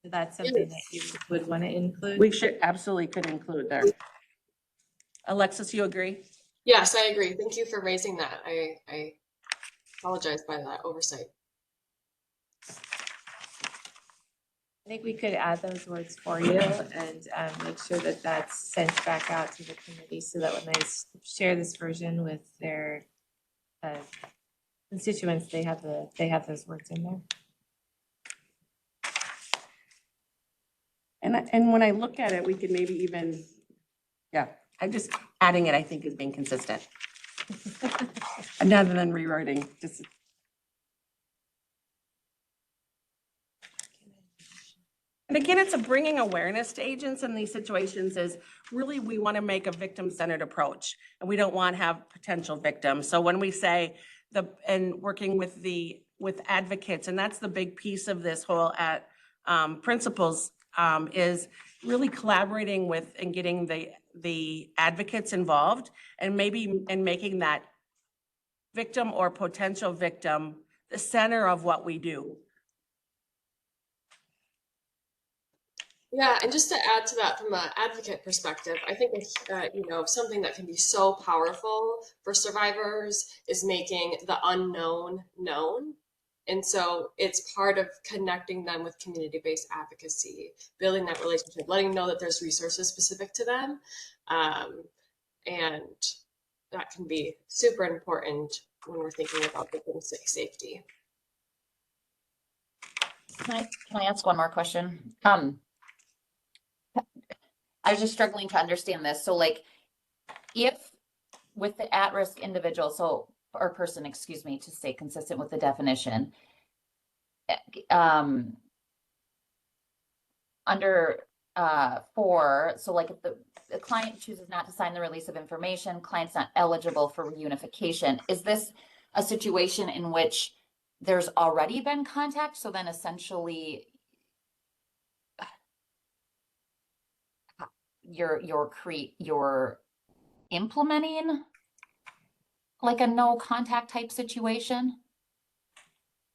So that's something that you would want to include? We could include there. Alexis, you agree? Yes, I agree. Thank you for raising that. I apologize by that oversight. I think we could add those words for you and make sure that that's sent back out to the committee so that when they share this version with their constituents, they have those words in there. And when I look at it, we could maybe even, I'm just adding it, I think, is being consistent. Rather than rewriting, just. And again, it's a bringing awareness to agents in these situations is really, we want to make a victim-centered approach and we don't want to have potential victims. So when we say and working with advocates, and that's the big piece of this whole principles, is really collaborating with and getting the advocates involved and making that victim or potential victim the center of what we do. Yeah, and just to add to that from an advocate perspective, I think something that can be so powerful for survivors is making the unknown known. And so it's part of connecting them with community-based advocacy, building that relationship, letting them know that there's resources specific to them. And that can be super important when we're thinking about victim safety. Can I ask one more question? I was just struggling to understand this. So like, if with the at-risk individual, or person, excuse me, to stay consistent with the definition, under 4, so like if the client chooses not to sign the release of information, client's not eligible for reunification. Is this a situation in which there's already been contact? So then essentially you're implementing like a no contact type situation?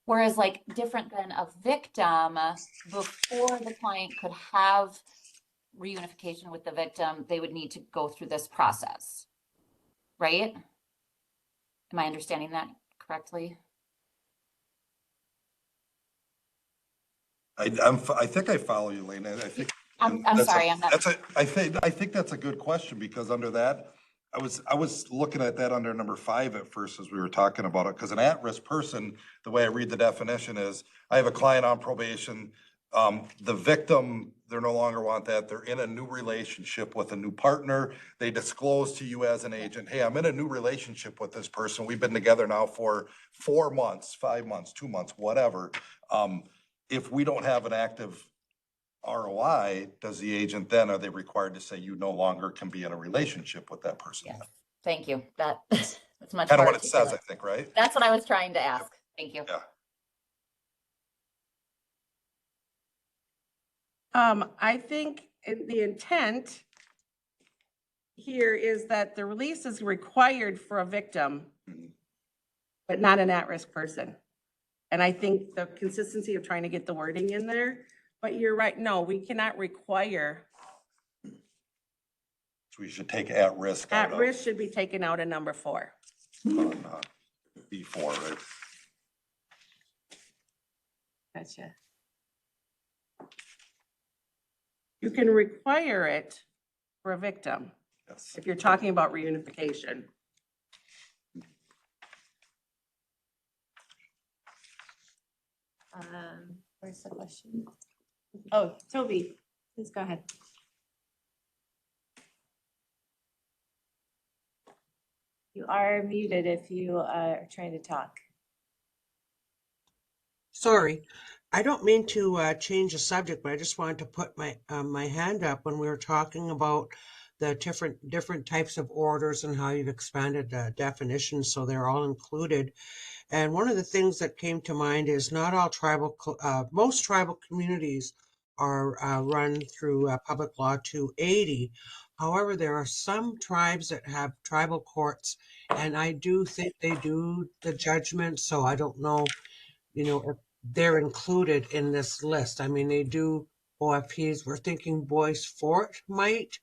Whereas like different than a victim, before the client could have reunification with the victim, they would need to go through this process, right? Am I understanding that correctly? I think I follow you, Lena. I think. I'm that's sorry, a- I'm not. That's a, I think that's a good question, because under that, I was looking at that under number 5 at first as we were talking about it, because an at-risk person, the way I read the definition is, I have a client on probation, the victim, they no longer want that, they're in a new relationship with a new partner, they disclose to you as an agent, hey, I'm in a new relationship with this person, we've been together now for 4 months, 5 months, 2 months, whatever. If we don't have an active ROI, does the agent then, are they required to say you no longer can be in a relationship with that person? Yes. Thank you. That's much Kind of more what it says, I articulate. think, right? That's what I was trying to ask. Thank you. Yeah. I think the intent here is that the release is required for a victim, but not an at-risk person. And I think the consistency of trying to get the wording in there, but you're right, no, we cannot require. So we should take at risk out At of risk should be taken out in number 4. B4, right? Gotcha. You can require it for a victim Yes. if you're talking about reunification. Where's the question? Oh, Toby, please go ahead. You are muted if you are trying to talk. Sorry, I don't mean to change the subject, but I just wanted to put my my hand up when we were talking about the different types of orders and how you've expanded the definitions so they're all included. And one of the things that came to mind is not all most tribal communities are run through Public Law 280. However, there are some tribes that have tribal courts, and I do think they do the judgment. So I don't know, if they're included in this list. I mean, they do OFPs. We're thinking Boyce Fort might,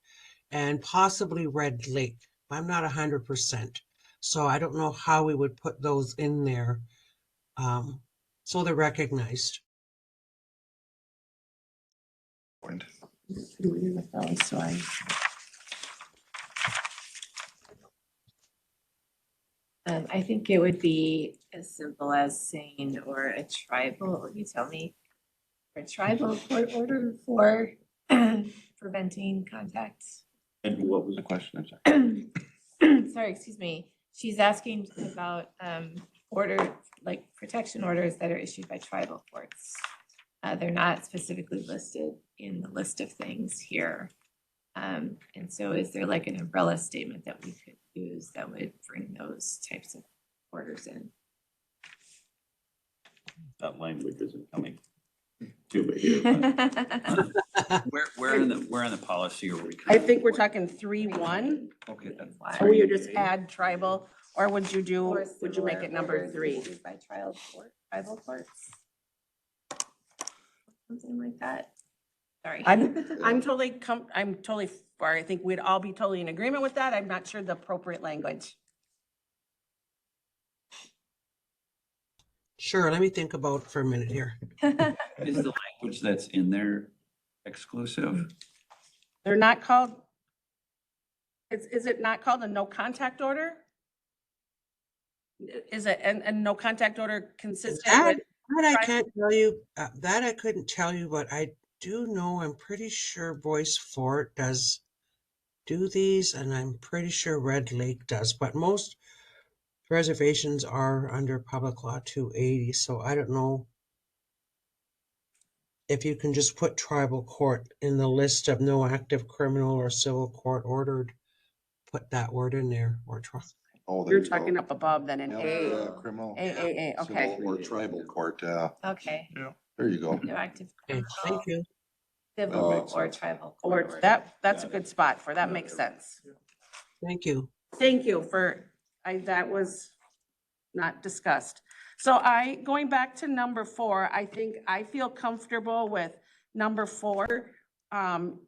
and possibly Red Lake. I'm not 100%. So I don't know how we would put those in there. So they're recognized. Familiar with those, so I think it would be as simple as saying, or a tribal, you tell me, a tribal court order for preventing contacts. And what was the question? I'm sorry. Sorry, excuse me. She's asking about like protection orders that are issued by tribal courts. They're not specifically listed in the list of things here. And so is there like an umbrella statement that we could use that would bring those types of orders in? That language isn't coming to me here. Where in the policy are we? I think we're talking 3.1. Okay, then. Or will you just add tribal, or would you make it number 3? By tribal courts? Something like that. Sorry. I'm totally or I think we'd all be totally in agreement with that. I'm not sure the appropriate language. Sure, let me think about it for a minute here. Is the language that's in there exclusive? They're not called, is it not called a no contact order? Is it, and no contact order consistent That, with? that I can't tell you, that I couldn't tell you, but I do know, I'm pretty sure Voice Fort does do these, and I'm pretty sure Red Lake does, but most reservations are under Public Law 280, so I don't know if you can just put tribal court in the list of no active criminal or civil court ordered, put that word in there, or Oh, there You're you go. talking up above then in Yeah, A. criminal. A, okay. Civil or tribal court, yeah. Okay. There you go. No active Okay, thank you. civil makes or sense. tribal. Or court. that's a good spot for, that makes sense. Thank you. Thank you for, that was not discussed. So going back to number 4, I think I feel comfortable with number 4,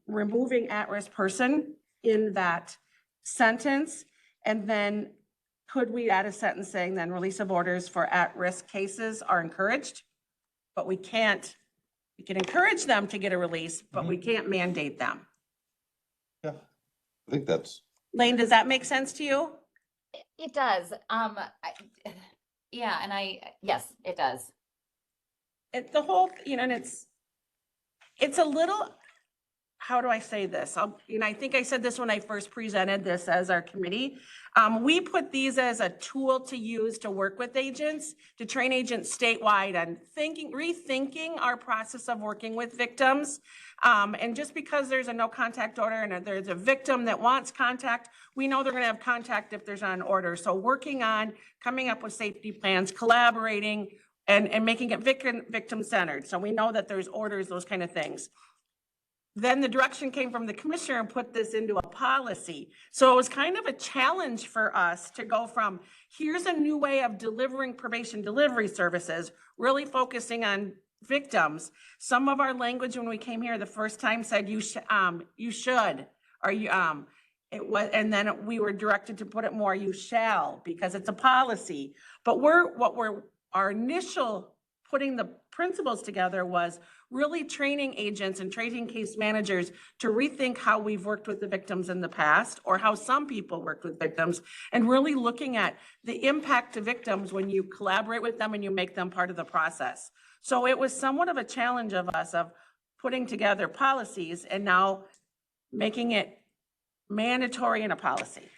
removing at-risk person in that sentence. And then could we add a sentence saying then release of orders for at-risk cases are encouraged? But we can encourage them to get a release, but we can't mandate them. Yeah, I think that's, Lane, does that make sense to you? It does. Yeah, and yes, it does. The whole, and it's a little, how do I say this? I think I said this when I first presented this as our committee. We put these as a tool to use to work with agents, to train agents statewide on rethinking our process of working with victims. And just because there's a no contact order and there's a victim that wants contact, we know they're going to have contact if there's not an order. So working on coming up with safety plans, collaborating, and making it victim centered. So we know that there's orders, those kind of things. Then the direction came from the commissioner and put this into a policy. So it was kind of a challenge for us to go from, here's a new way of delivering probation delivery services, really focusing on victims. Some of our language when we came here the first time said you should, or you, it was, and then we were directed to put it more, you shall, because it's a policy. But our initial putting the principles together was really training agents and training case managers to rethink how we've worked with the victims in the past, or how some people worked with victims, and really looking at the impact to victims when you collaborate with them and you make them part of the process. So it was somewhat of a challenge of us of putting together policies and now making it mandatory in a policy.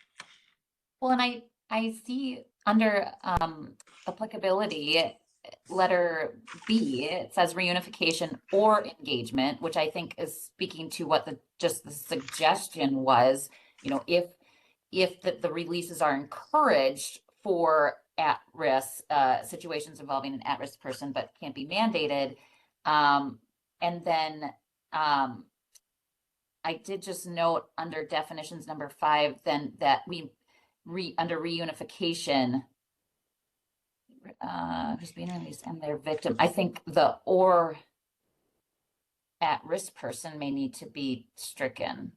Well, and I see under applicability, letter B, it says reunification or engagement, which I think is speaking to what the suggestion was, if the releases are encouraged for at-risk situations involving an at-risk person, but can't be mandated. And then I did just note under definitions number 5, then that under reunification, who's being released and their victim, I think the or at-risk person may need to be stricken.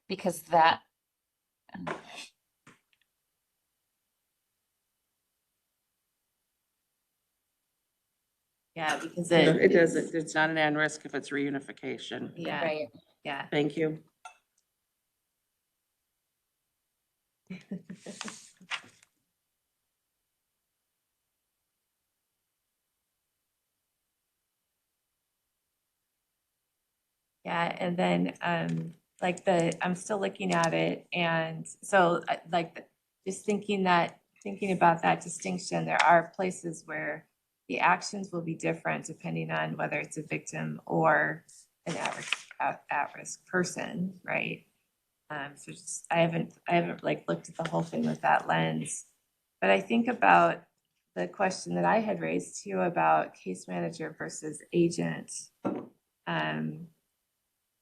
Because that, Yeah, because It doesn't, it's not an at-risk if it's reunification. Yeah, right. yeah. Thank you. Yeah, and then I'm still looking at it, and so just thinking about that distinction, there are places where the actions will be different depending on whether it's a victim or an at-risk person, right? So just I haven't looked at the whole thing with that lens, but I think about the question that I had raised too about case manager versus agent.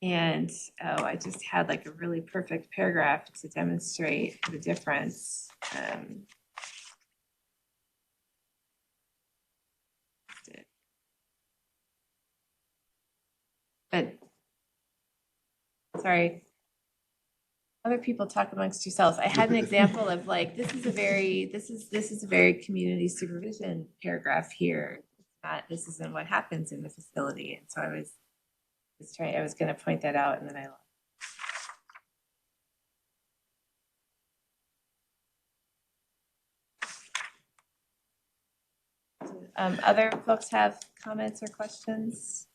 And I just had a really perfect paragraph to demonstrate the difference. But, sorry. Other people talk amongst yourselves. I had an example of like, this is a very community supervision paragraph here. This isn't what happens in the facility. And so I was gonna point that out and then I lost. Other folks have comments or questions?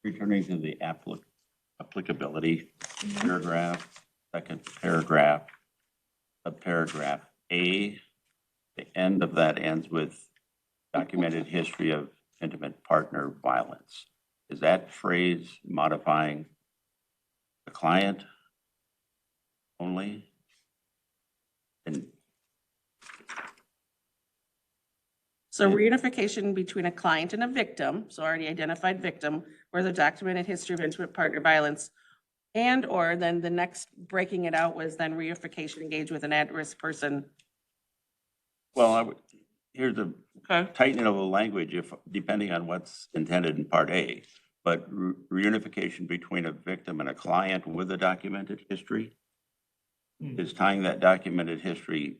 Returning to the applicability paragraph, second paragraph, subparagraph A, the end of that ends with documented history of intimate partner violence. Is that phrase modifying the client only? And So reunification between a client and a victim, so already identified victim, where the documented history of intimate partner violence, and or then the next breaking it out was then reunification engaged with an at-risk person. well, here's the Okay. tightening of the language if, depending on what's intended in part A, but reunification between a victim and a client with a documented history is tying that documented history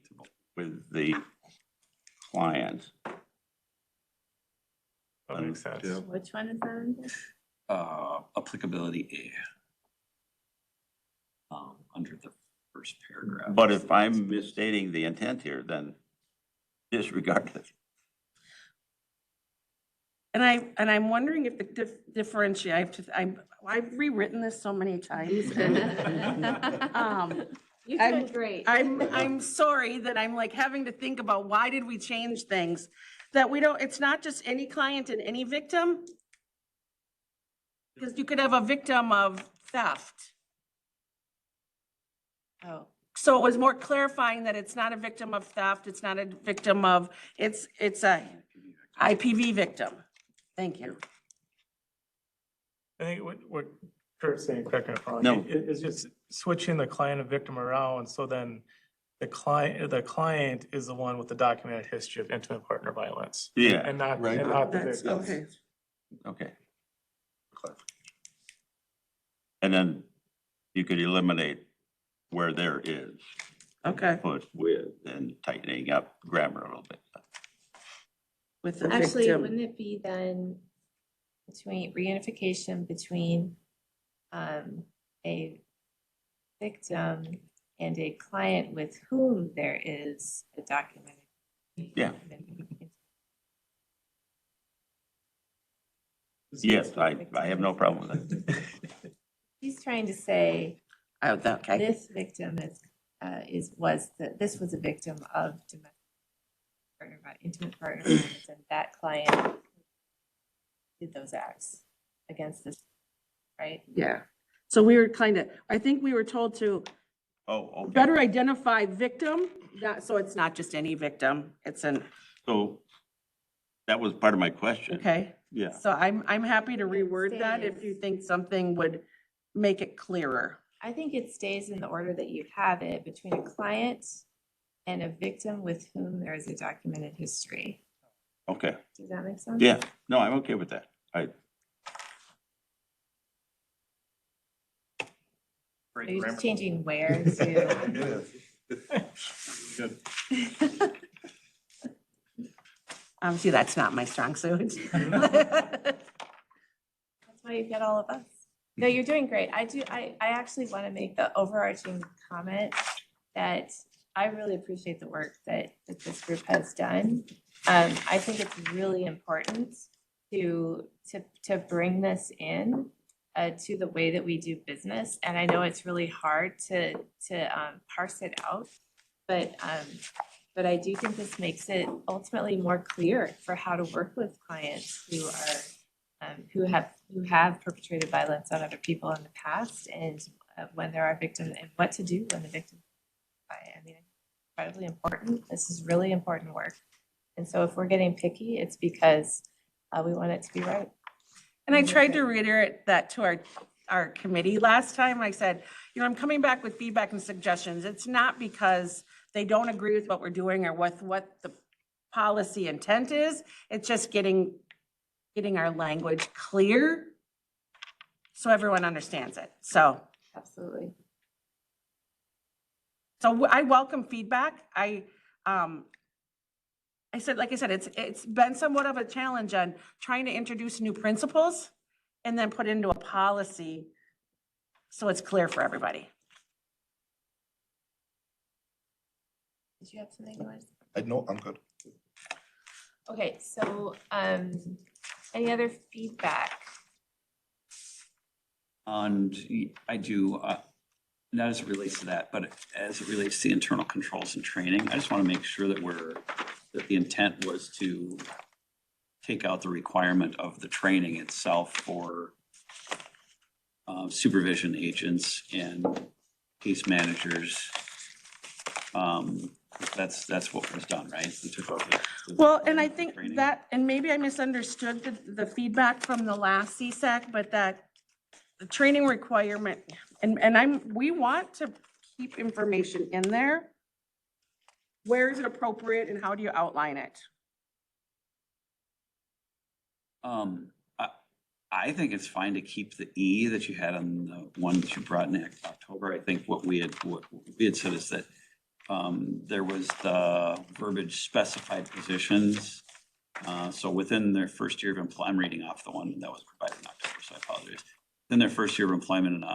with the client. That makes sense. Which one is that under? Applicability A. Under the first paragraph. But if I'm misstating the intent here, then disregard it. And I'm wondering if the differentiate, I've rewritten this so many times. You did great. I'm sorry that I'm like having to think about why did we change things? That we don't, it's not just any client and any victim. Because you could have a victim of theft. Oh, So it was more clarifying that it's not a victim of theft, it's not a victim of, it's a IPV victim. Thank you. I think what Kurt's saying, correct me if I'm wrong, No. is just switching the client and victim around, so then the client is the one with the documented history of intimate partner violence. Yeah. And not, Right. and not the That's victim. okay. Okay. And then you could eliminate where there is, Okay. put with, and tightening up grammar a little bit. With the actually, victim. wouldn't it be then between reunification between a victim and a client with whom there is a documented? Yeah. Yes, I have no problem with that. He's trying to say Oh, okay. this victim this was a victim of domestic partner, intimate partner violence, and that client did those acts against this, right? Yeah. So we were I think we were told to Oh, okay. better identify victim, so it's not just any victim, it's So that was part of my question. okay. Yeah. So I'm happy to reword that if stays. you think something would make it clearer. I think it stays in the order that you have it, between a client and a victim with whom there is a documented history. Okay. Does that make sense? Yeah. No, I'm okay with that. Are you just changing where to? See, that's not my strong suit. That's why you've got all of us. No, you're doing great. I actually want to make the overarching comment that I really appreciate the work that this group has done. I think it's really important to bring this in to the way that we do business. And I know it's really hard to parse it out, but I do think this makes it ultimately more clear for how to work with clients who are who have perpetrated violence on other people in the past, and when there are victims, and what to do when the victim. I mean, incredibly important. This is really important work, and so if we're getting picky, it's because we want it to be right. And I tried to reiterate that to our committee last time. I said, I'm coming back with feedback and suggestions. It's not because they don't agree with what we're doing or with what the policy intent is. It's just getting getting our language clear so everyone understands it. So, Absolutely. so I welcome feedback. Like I said, it's been somewhat of a challenge on trying to introduce new principles and then put into a policy so it's clear for everybody. Did you have something you wanted to say? No, I'm good. Okay, so, any other feedback? And I do, not as it relates to that, but as it relates to internal controls and training, I just want to make sure that that the intent was to take out the requirement of the training itself for supervision agents and case managers. That's what was done, right? We took out Well, and I think training. that, and maybe I misunderstood the feedback from the last CSAC, but that the training requirement, we want to keep information in there. Where is it appropriate and how do you outline it? I think it's fine to keep the E that you had on the one that you brought in October. I think what we had said is that there was the verbiage specified positions. So within their first year of employment, I'm reading off the one that was provided in October, so I apologize. Within their first year of employment and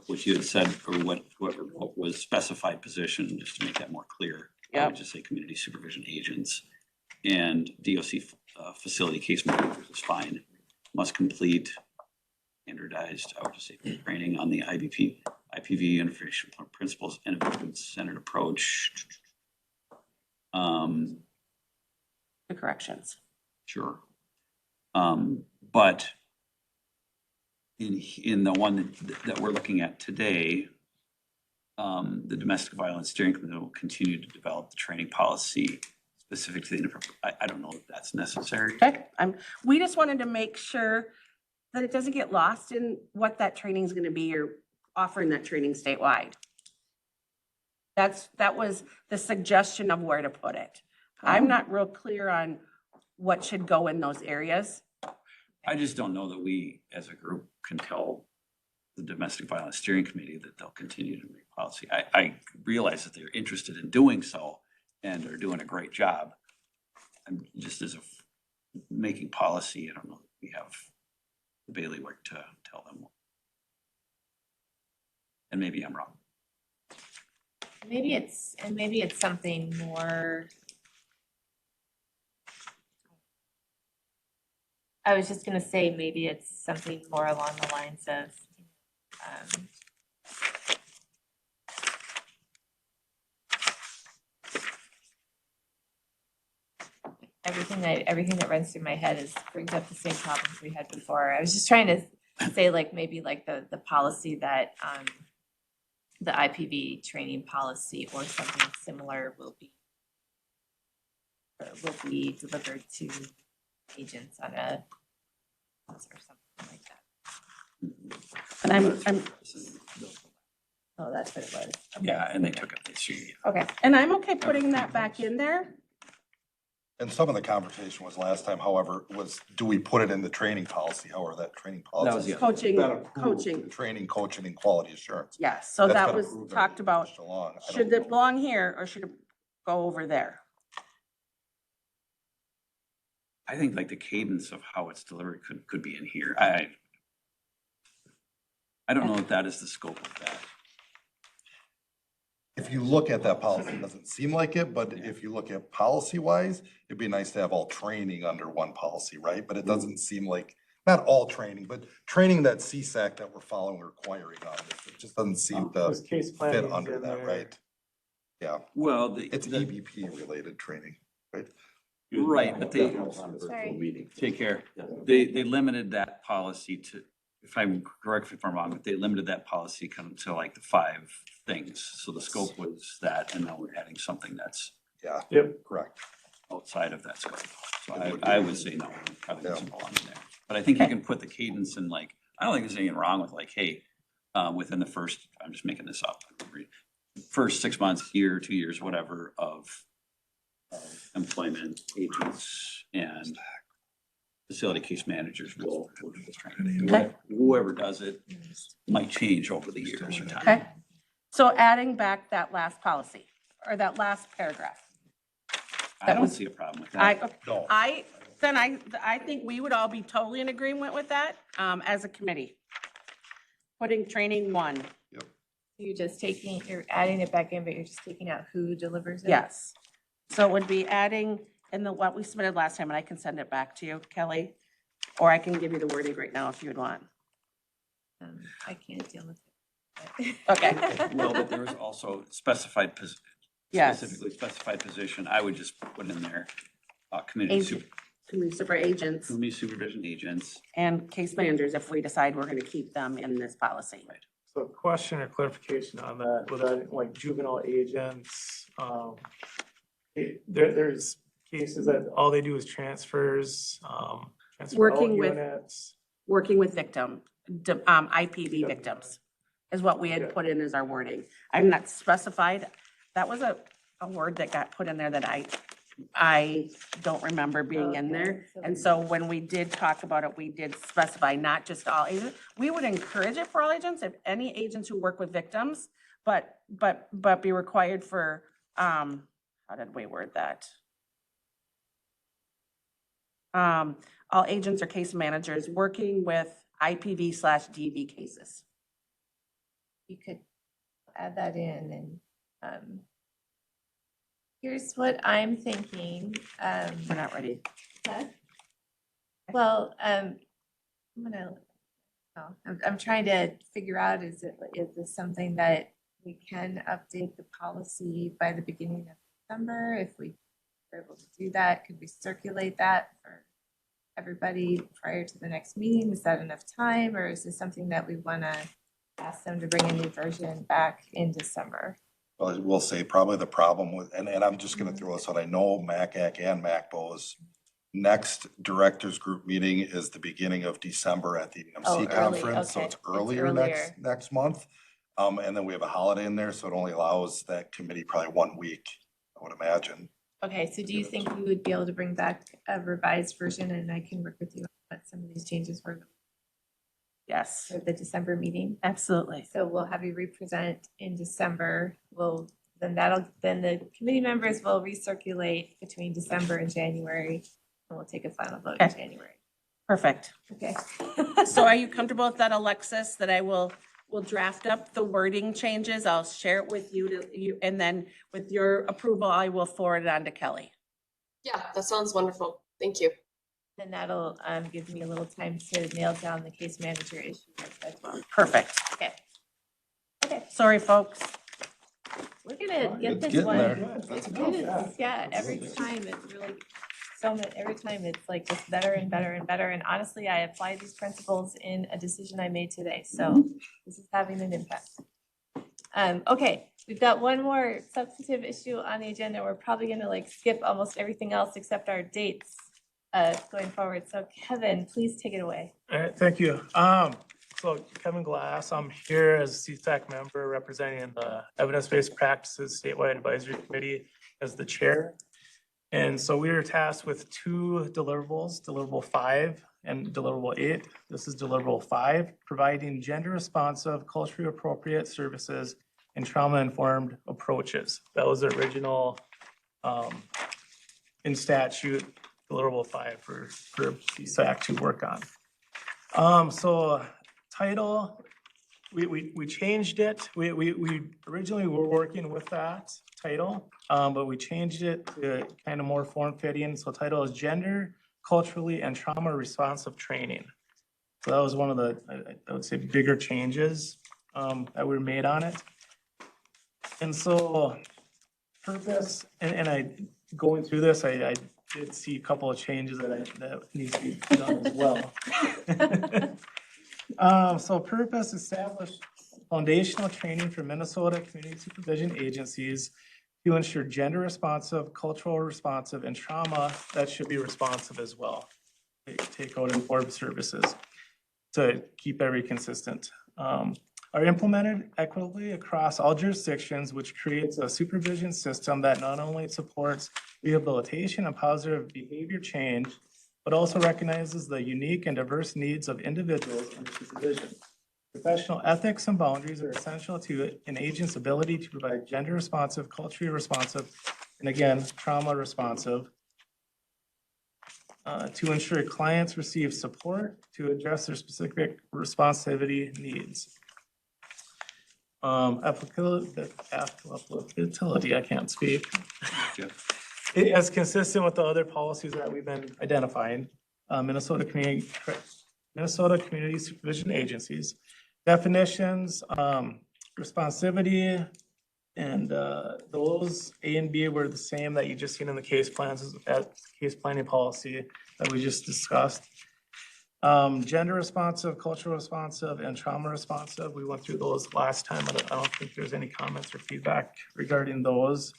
what you had said, or what was specified position, just to make that more clear. I would just say community supervision agents and DOC facility case managers is fine. Must complete standardized, I would just say, training on the IPV information principles and evidence-centered approach. The corrections. Sure. But in the one that we're looking at today, the Domestic Violence Steering Committee will continue to develop the training policy specific to the, I don't know if that's necessary. Okay, we just wanted to make sure that it doesn't get lost in what that training is going to be or offering that training statewide. That was the suggestion of where to put it. I'm not real clear on what should go in those areas. I just don't know that we, as a group, can tell the Domestic Violence Steering Committee that they'll continue to make policy. I realize that they're interested in doing so and are doing a great job. And just as of making policy, I don't know that we have the bailiwick to tell them. And maybe I'm wrong. Maybe it's something more. I was just gonna say, maybe it's something more along the lines of, everything that runs through my head brings up the same problems we had before. I was just trying to say, like, maybe like the policy that, the IPV training policy or something similar will be delivered to agents on a, or something like that. And Oh, that's what it was. Okay. Yeah, and they took it this year. Okay, and I'm okay putting that back in there. And some of the conversation was last time, however, was do we put it in the training policy, however, that training policy? That was the other- Coaching. Training, coaching and quality assurance. Yes, so That's that been was approved and talked about. pushed along. I Should don't it belong here or should it go over there? I think like the cadence of how it's delivered could be in here. I don't know if that is the scope of that. If you look at that policy, it doesn't seem like it, but if you look at policy wise, it'd be nice to have all training under one policy, right? But it doesn't seem like, not all training, but training that CSAC that we're following requiring on it. It just doesn't seem to This case planning fit is under in that, there. right? Yeah, Well, it's EBP related training, right? right, but they, Sorry. take care. They limited that policy to, if I'm correct, if I'm wrong, but they limited that policy kind of to like the 5 things. So the scope was that, and now we're adding something that's Yeah. Yep. Correct. outside of that scope. So I would say no, it probably doesn't belong in there. But I think you can put the cadence in, like, I don't think there's anything wrong with, like, hey, within the first, I'm just making this up, first 6 months, year, 2 years, whatever, of employment, agents and facility case managers will do this training. Whoever does it might change over the years or time. Okay, so adding back that last policy, or that last paragraph. I don't see a problem with that. I think we would all be totally in agreement with that, as a committee. Putting training 1, You're just you're adding it back in, but you're just taking out who delivers it? yes. So it would be adding in what we submitted last time, and I can send it back to you, Kelly, or I can give you the wording right now if you'd want. I can't deal with it. Okay. Well, but there is also specifically specified position. I would just put in there, community Super agents supervision agents. and case managers if we decide we're gonna keep them in this policy. Right. So question or clarification on that, with that, like juvenile agents, there's cases that all they do is transfers, transfer out Working with- units. Working with IPV victims is what we had put in as our wording. I'm not specified, that was a word that got put in there that I don't remember being in there. And so when we did talk about it, we did specify not just all agents. We would encourage it for all agents, if any agents who work with victims, but be required for, how did we word that? All agents or case managers working with IPV/DV cases. You could add that in and, here's what I'm thinking. We're not ready. Well, I'm trying to figure out, is this something that we can update the policy by the beginning of December? If we are able to do that, could we circulate that for everybody prior to the next meeting? Is that enough time, or is this something that we want to ask them to bring a new version back in December? Well, I will say probably the problem with, and I'm just gonna throw this out, I know MACAC and MACBO's next directors group meeting is the beginning of December at the Oh, EMC early, conference, so okay. it's It's earlier next month. And then we have a holiday in there, so it only allows that committee probably 1 week, I would imagine. Okay, so do you think we would be able to bring back a revised version, and I can work with you on what some of these changes were Yes, for the December meeting? absolutely. So we'll have you represent in December. Then the committee members will recirculate between December and January, and we'll take a final vote in Okay. January. Perfect. Okay. So are you comfortable with that, Alexis, that I will draft up the wording changes? I'll share it with you, and then with your approval, I will forward it on to Kelly. Yeah, that sounds wonderful. Thank you. Then that'll give me a little time to nail down the case manager issue as well. Perfect. Okay. Okay, Sorry, folks. we're gonna get It's this getting one. there. Yeah, every time it's really every time it's like just better and better and better. And honestly, I apply these principles in a decision I made today. So this is having an impact. Okay, we've got one more substantive issue on the agenda. We're probably gonna like skip almost everything else except our dates going forward. So Kevin, please take it away. All right, thank you. So Kevin Glass, I'm here as a CSAC member representing the Evidence-Based Practices Statewide Advisory Committee as the chair. And so we were tasked with 2 deliverables, deliverable 5 and deliverable 8. This is deliverable 5, providing gender responsive, culturally appropriate services and trauma-informed approaches. That was the original in statute, deliverable 5 for CSAC to work on. So title, we changed it. We originally were working with that title, but we changed it to kind of more form fitting. So title is Gender, Culturally and Trauma Responsive Training. So that was one of the, I would say, bigger changes that were made on it. And so purpose, and I, going through this, I did see a couple of changes that needs to be done as well. So purpose, establish foundational training for Minnesota community supervision agencies to ensure gender responsive, cultural responsive, and trauma that should be responsive as well. Take out informed services to keep every consistent. Are implemented equitably across all jurisdictions, which creates a supervision system that not only supports rehabilitation and positive behavior change, but also recognizes the unique and diverse needs of individuals under supervision. Professional ethics and boundaries are essential to an agent's ability to provide gender responsive, culturally responsive, and again, trauma responsive, to ensure clients receive support to address their specific responsivity needs. Applicability, I can't speak. As consistent with the other policies that we've been identifying, Minnesota Community Supervision Agencies. Definitions, responsivity, and those A and B were the same that you just seen in the case plans, case planning policy that we just discussed. Gender responsive, cultural responsive, and trauma responsive. We went through those last time. I don't think there's any comments or feedback regarding those.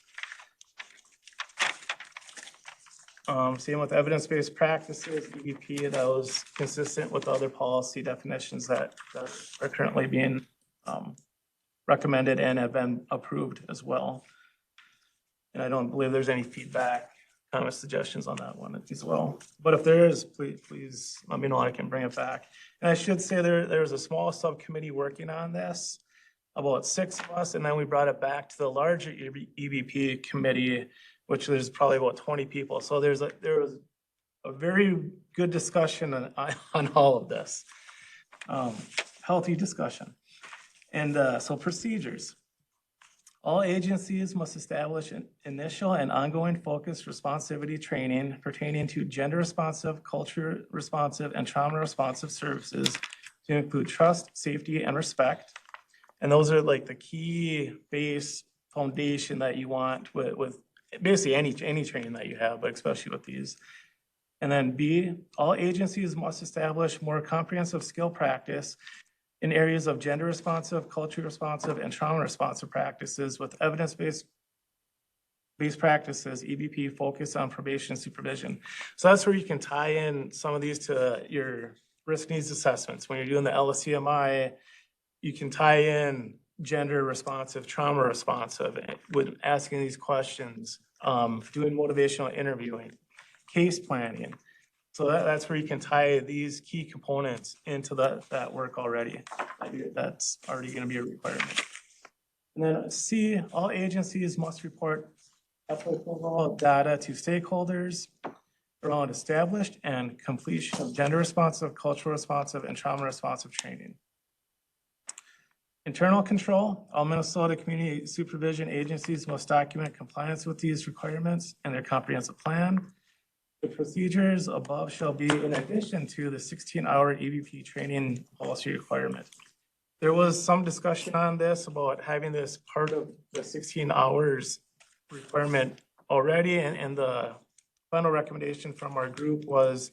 Same with evidence-based practices, EVP, that was consistent with other policy definitions that are currently being recommended and have been approved as well. And I don't believe there's any feedback, comments, suggestions on that one as well. But if there is, please let me know. I can bring it back. And I should say there's a small subcommittee working on this, about 6 of us, and then we brought it back to the larger EVP committee, which there's probably about 20 people. So there was a very good discussion on all of this. Healthy discussion. And so procedures. All agencies must establish an initial and ongoing focused responsivity training pertaining to gender responsive, culture responsive, and trauma responsive services to include trust, safety, and respect. And those are like the key base foundation that you want with basically any training that you have, but especially with these. And then B, all agencies must establish more comprehensive skill practice in areas of gender responsive, culture responsive, and trauma responsive practices with evidence-based practices, EBP, focus on probation supervision. So that's where you can tie in some of these to your risk needs assessments. When you're doing the LSCMI, you can tie in gender responsive, trauma responsive with asking these questions, doing motivational interviewing, case planning. So that's where you can tie these key components into that work already. That's already going to be a requirement. And then C, all agencies must report applicable data to stakeholders around established and completion of gender responsive, cultural responsive, and trauma responsive training. Internal control, all Minnesota community supervision agencies must document compliance with these requirements and their comprehensive plan. The procedures above shall be in addition to the 16-hour EVP training policy requirement. There was some discussion on this about having this part of the 16 hours requirement already, and the final recommendation from our group was,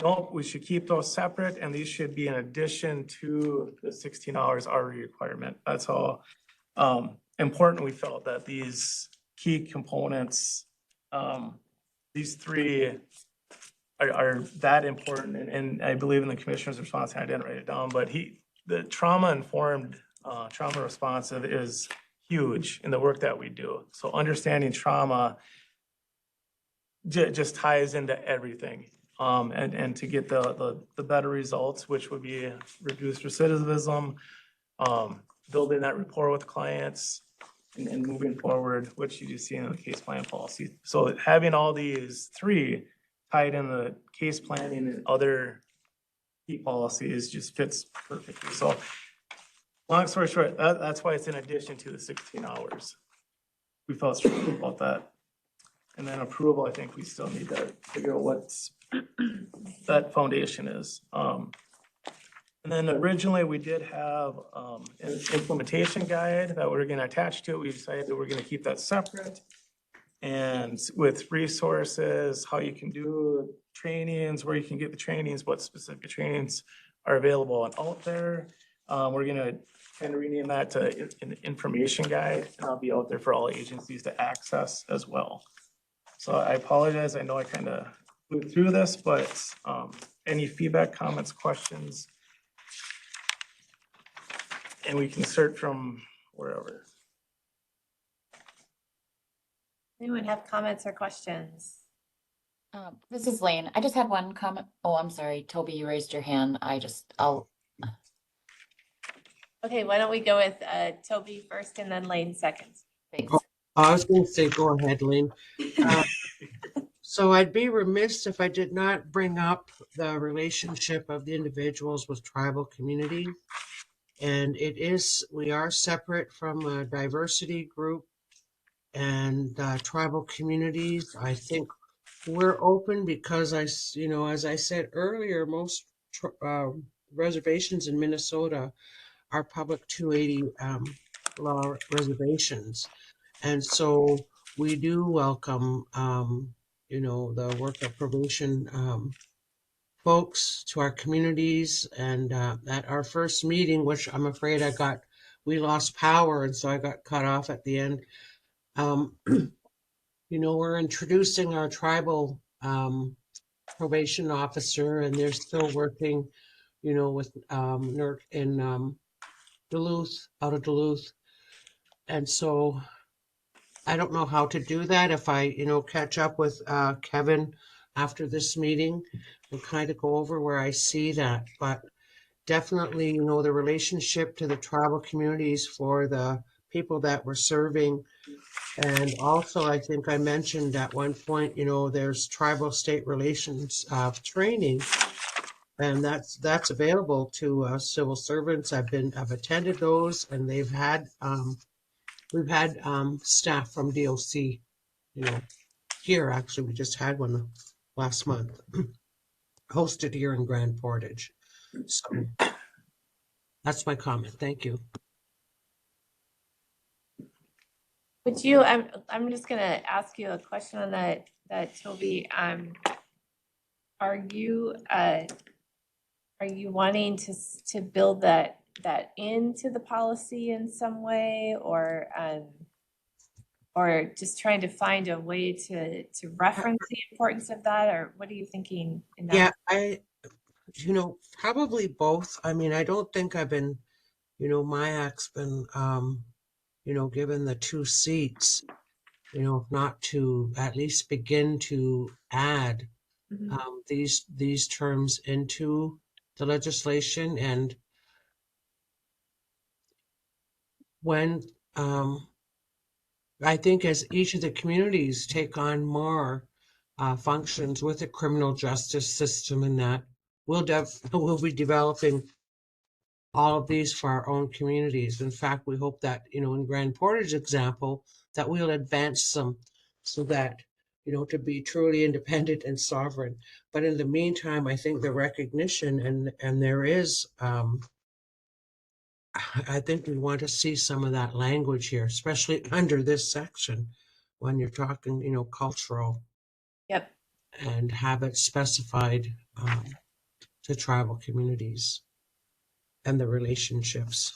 no, we should keep those separate, and these should be in addition to the 16 hours already requirement. That's how important we felt that these key components, these three are that important, and I believe in the commissioner's response, I didn't write it down, but the trauma-informed, trauma responsive is huge in the work that we do. So understanding trauma just ties into everything. And to get the better results, which would be reduced recidivism, building that rapport with clients, and moving forward, which you just see in the case plan policy. So having all these three tied in the case planning and other key policies just fits perfectly. So long story short, that's why it's in addition to the 16 hours. We felt strongly about that. And then approval, I think we still need to figure out what that foundation is. And then originally we did have an implementation guide that we're going to attach to it. We decided that we're going to keep that separate. And with resources, how you can do trainings, where you can get the trainings, what specific trainings are available and out there. We're going to kind of rename that to an information guide, and I'll be out there for all agencies to access as well. So I apologize. I know I kind of flew through this, but any feedback, comments, questions? And we can start from wherever. Anyone have comments or questions? This is Lane. I just had one comment. Oh, I'm sorry. Toby, you raised your hand. I'll, Okay, why don't we go with Toby first and then Lane second? thanks. Oh, I was going to say, go ahead, Lynn. So I'd be remiss if I did not bring up the relationship of the individuals with tribal communities. And we are separate from a diversity group and tribal communities. I think we're open because as I said earlier, most reservations in Minnesota are public 280 law reservations. And so we do welcome, the work of probation folks to our communities. And at our first meeting, which I'm afraid we lost power, and so I got cut off at the end. We're introducing our tribal probation officer, and they're still working, with in Duluth, out of Duluth. And so I don't know how to do that. If I, catch up with Kevin after this meeting and kind of go over where I see that. But definitely, the relationship to the tribal communities for the people that we're serving. And also, I think I mentioned at one point, there's tribal state relations training, and that's available to civil servants. I've attended those, and we've had staff from DOC, here. Actually, we just had one last month, hosted here in Grand Portage. So that's my comment. Thank you. Would you, I'm just gonna ask you a question on that, Toby. Are you wanting to build that into the policy in some way, or just trying to find a way to reference the importance of that, or what are you thinking in that? Yeah, probably both. I mean, I don't think I've been, MIAC's been, given the 2 seats, not to at least begin to add these terms into the legislation. And when I think as each of the communities take on more functions with the criminal justice system, and that we'll be developing all of these for our own communities. In fact, we hope that, in Grand Portage example, that we'll advance them so that, to be truly independent and sovereign. But in the meantime, I think the recognition and there is, I think we want to see some of that language here, especially under this section when you're talking, cultural. Yep. And have it specified to tribal communities and the relationships.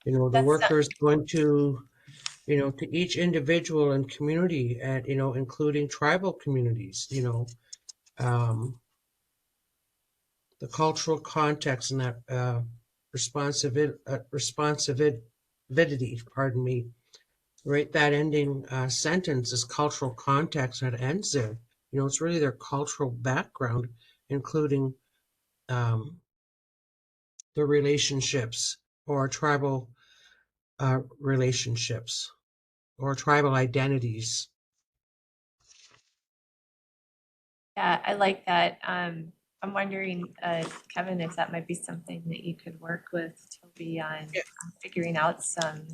The workers going to, to each individual and community, and including tribal communities, the cultural context and that responsivity, pardon me, right? That ending sentence is cultural context that ends there. It's really their cultural background, including the relationships or tribal relationships or tribal identities. Yeah, I like that. I'm wondering, Kevin, if that might be something that you could work with Toby on figuring out some.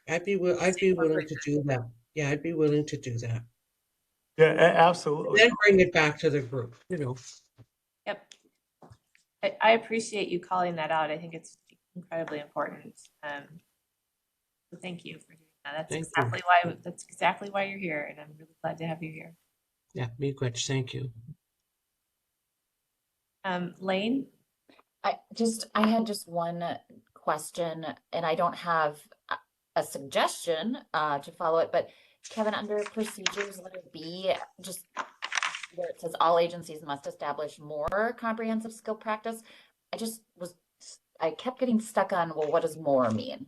I'd be willing to do that. Yeah, I'd be willing to do that. Yeah, absolutely. And then bring it back to the group, Yep. I appreciate you calling that out. I think it's incredibly important. So thank you for doing that. That's exactly why you're here, and I'm really glad to have you here. Yeah, me good. Thank you. Lane? I had just one question, and I don't have a suggestion to follow it, but Kevin, under procedures, letter B, just where it says all agencies must establish more comprehensive skill practice, I kept getting stuck on, well, what does more mean?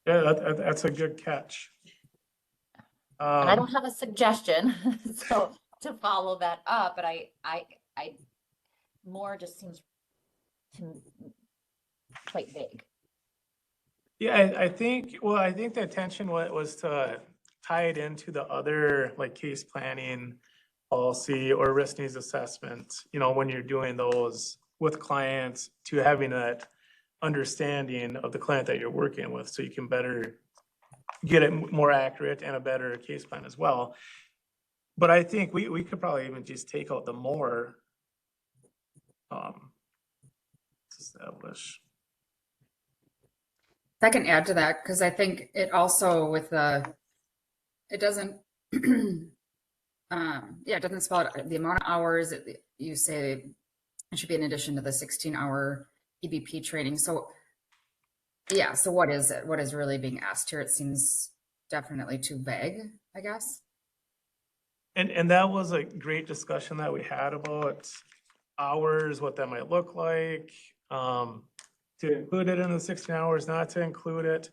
Yeah, that's a good catch. And I don't have a suggestion, so to follow that up, but I more just seems to quite vague. Yeah, I think, well, I think the intention was to tie it into the other, like, case planning policy or risk needs assessment, you know, when you're doing those with clients, to having that understanding of the client that you're working with, so you can better get it more accurate and a better case plan as well. But I think we could probably even just take out the more, establish. If I can add to that, because I think it also with the, it doesn't, yeah, it doesn't spell out the amount of hours you say it should be in addition to the 16-hour EBP training. So yeah, so what is it? What is really being asked here? It seems definitely too vague, I guess. And that was a great discussion that we had about hours, what that might look like, to include it in the 16 hours, not to include it.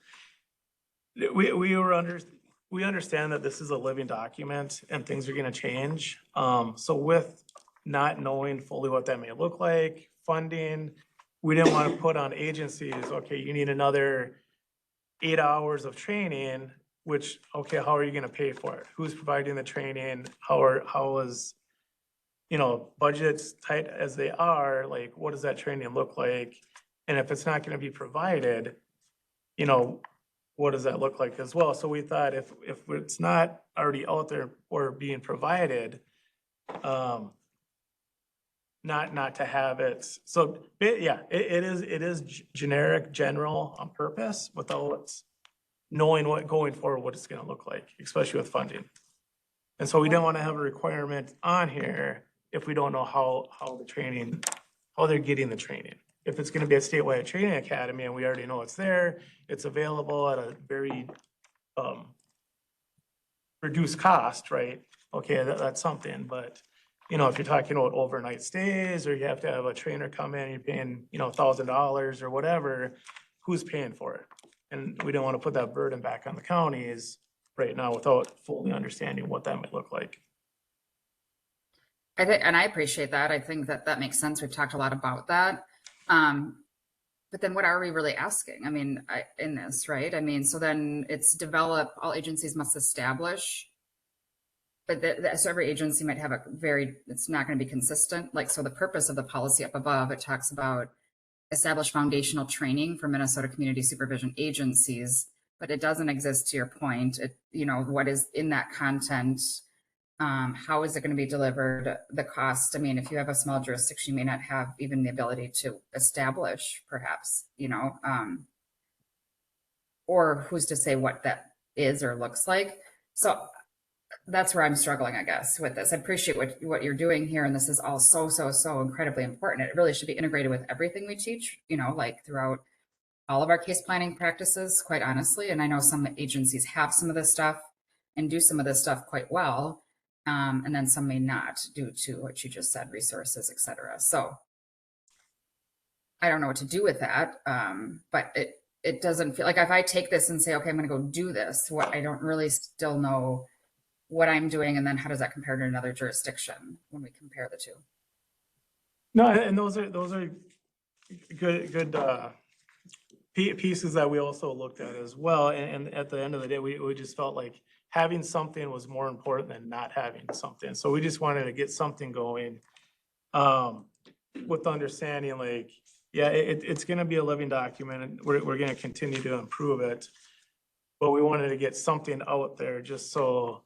We understand that this is a living document and things are gonna change. So with not knowing fully what that may look like, funding, we didn't want to put on agencies, okay, you need another 8 hours of training, which, okay, how are you gonna pay for it? Who's providing the training? How is, you know, budgets tight as they are, like, what does that training look like? And if it's not gonna be provided, you know, what does that look like as well? So we thought if it's not already out there or being provided, not to have it. So, yeah, it is generic, general on purpose without knowing what going forward, what it's gonna look like, especially with funding. And so we don't want to have a requirement on here if we don't know how the training, how they're getting the training. If it's gonna be a statewide training academy and we already know it's there, it's available at a very reduced cost, right? Okay, that's something, but you know, if you're talking about overnight stays, or you have to have a trainer come in, you're paying, you know, $1,000 or whatever, who's paying for it? And we don't want to put that burden back on the counties right now without fully understanding what that might look like. I think, and I appreciate that. I think that makes sense. We've talked a lot about that. But then what are we really asking? I mean, in this, right? I mean, so then it's develop, all agencies must establish, but so every agency might have a very, it's not going to be consistent. Like, so the purpose of the policy up above, it talks about establish foundational training for Minnesota community supervision agencies, but it doesn't exist, to your point. It, you know, what is in that content? How is it going to be delivered? The cost. I mean, if you have a small jurisdiction, you may not have even the ability to establish, perhaps, you know, or who's to say what that is or looks like. So that's where I'm struggling, I guess, with this. I appreciate what you're doing here, and this is all so incredibly important. It really should be integrated with everything we teach, you know, like throughout all of our case planning practices, quite honestly. And I know some agencies have some of this stuff and do some of this stuff quite well. And then some may not, due to what you just said, resources, et cetera. So I don't know what to do with that. But it doesn't feel like if I take this and say, okay, I'm going to go do this, what I don't really still know what I'm doing. And then how does that compare to another jurisdiction when we compare the two? No, and those are good pieces that we also looked at as well. And at the end of the day, we just felt like having something was more important than not having something. So we just wanted to get something going, with the understanding, like, yeah, it's gonna be a living document, and we're gonna continue to improve it. But we wanted to get something out there just so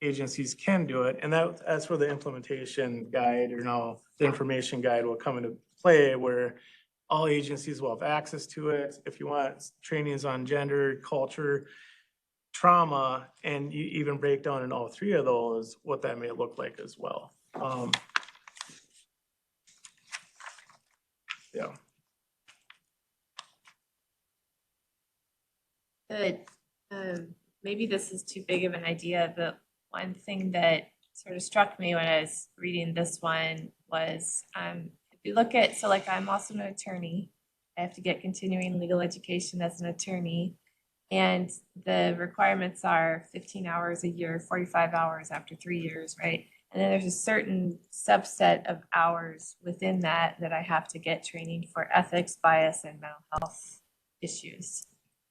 agencies can do it. And as for the implementation guide, or now the information guide will come into play, where all agencies will have access to it. If you want trainings on gender, culture, trauma, and you even break down in all three of those, what that may look like as well. Yeah. Good. Maybe this is too big of an idea, but one thing that sort of struck me when I was reading this one was, if you look at, so like I'm also an attorney. I have to get continuing legal education as an attorney. And the requirements are 15 hours a year, 45 hours after 3 years, right? And then there's a certain subset of hours within that that I have to get training for ethics, bias, and mental health issues.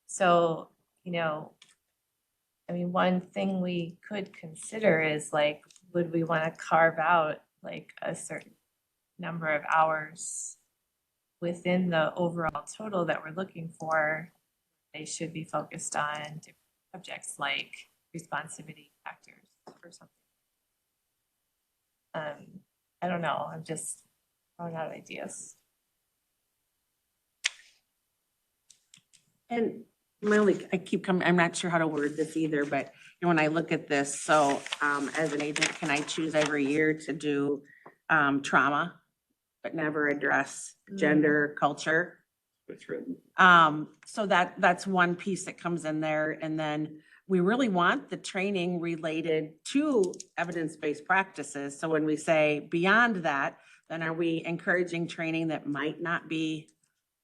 So, you know, I mean, one thing we could consider is like, would we want to carve out like a certain number of hours within the overall total that we're looking for? They should be focused on different subjects like responsivity factors or something. I don't know, I'm just throwing out ideas. And my only, I keep coming, I'm not sure how to word this either, but you know, when I look at this, so as an agent, can I choose every year to do trauma, but never address gender, culture? It's written. So that's one piece that comes in there. And then we really want the training related to evidence-based practices. So when we say beyond that, then are we encouraging training that might not be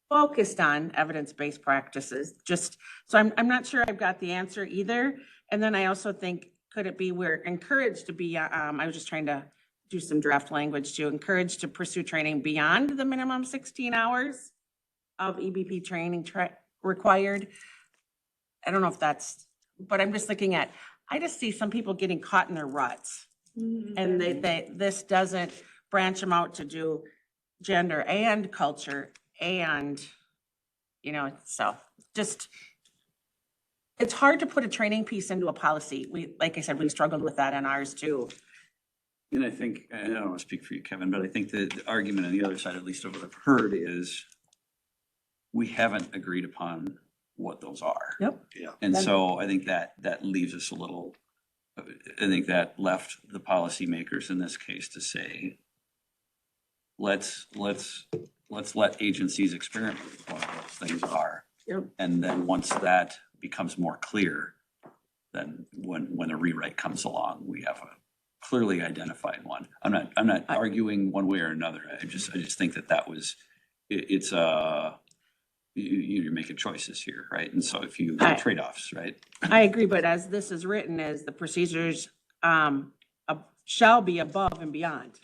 focused on evidence-based practices? Just, so I'm not sure I've got the answer either. And then I also think, could it be we're encouraged to be, I was just trying to do some draft language to encourage to pursue training beyond the minimum 16 hours of EBP training required. I don't know if that's, but I'm just looking at, I just see some people getting caught in their ruts. And this doesn't branch them out to do gender and culture and, you know, so just, it's hard to put a training piece into a policy. We, like I said, we struggled with that in ours too. And I think, I don't want to speak for you, Kevin, but I think the argument on the other side, at least of what I've heard, is we haven't agreed upon what those are. Yep. Yeah. And so I think that leaves us a little, I think that left the policymakers in this case to say, let's let agencies experiment with what those things are. Yep. And then once that becomes more clear, then when a rewrite comes along, we have a clearly identified one. I'm not arguing one way or another. I just think that was, it's you're making choices here, right? And so if you trade-offs, right? I agree, but as this is written, as the procedures shall be above and beyond.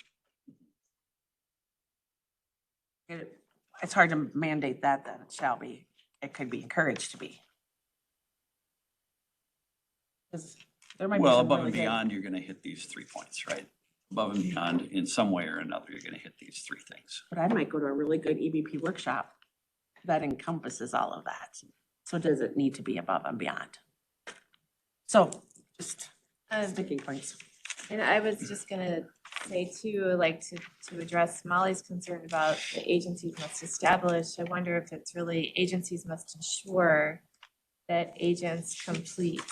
It's hard to mandate that it shall be. It could be encouraged to be. There might be Well, some above really and good- beyond, you're gonna hit these 3 points, right? Above and beyond, in some way or another, you're gonna hit these 3 things. But I might go to a really good EBP workshop that encompasses all of that. So does it need to be above and beyond? So just sticking points. And I was just gonna say too, like to address Molly's concern about the agencies must establish, I wonder if it's really agencies must ensure that agents complete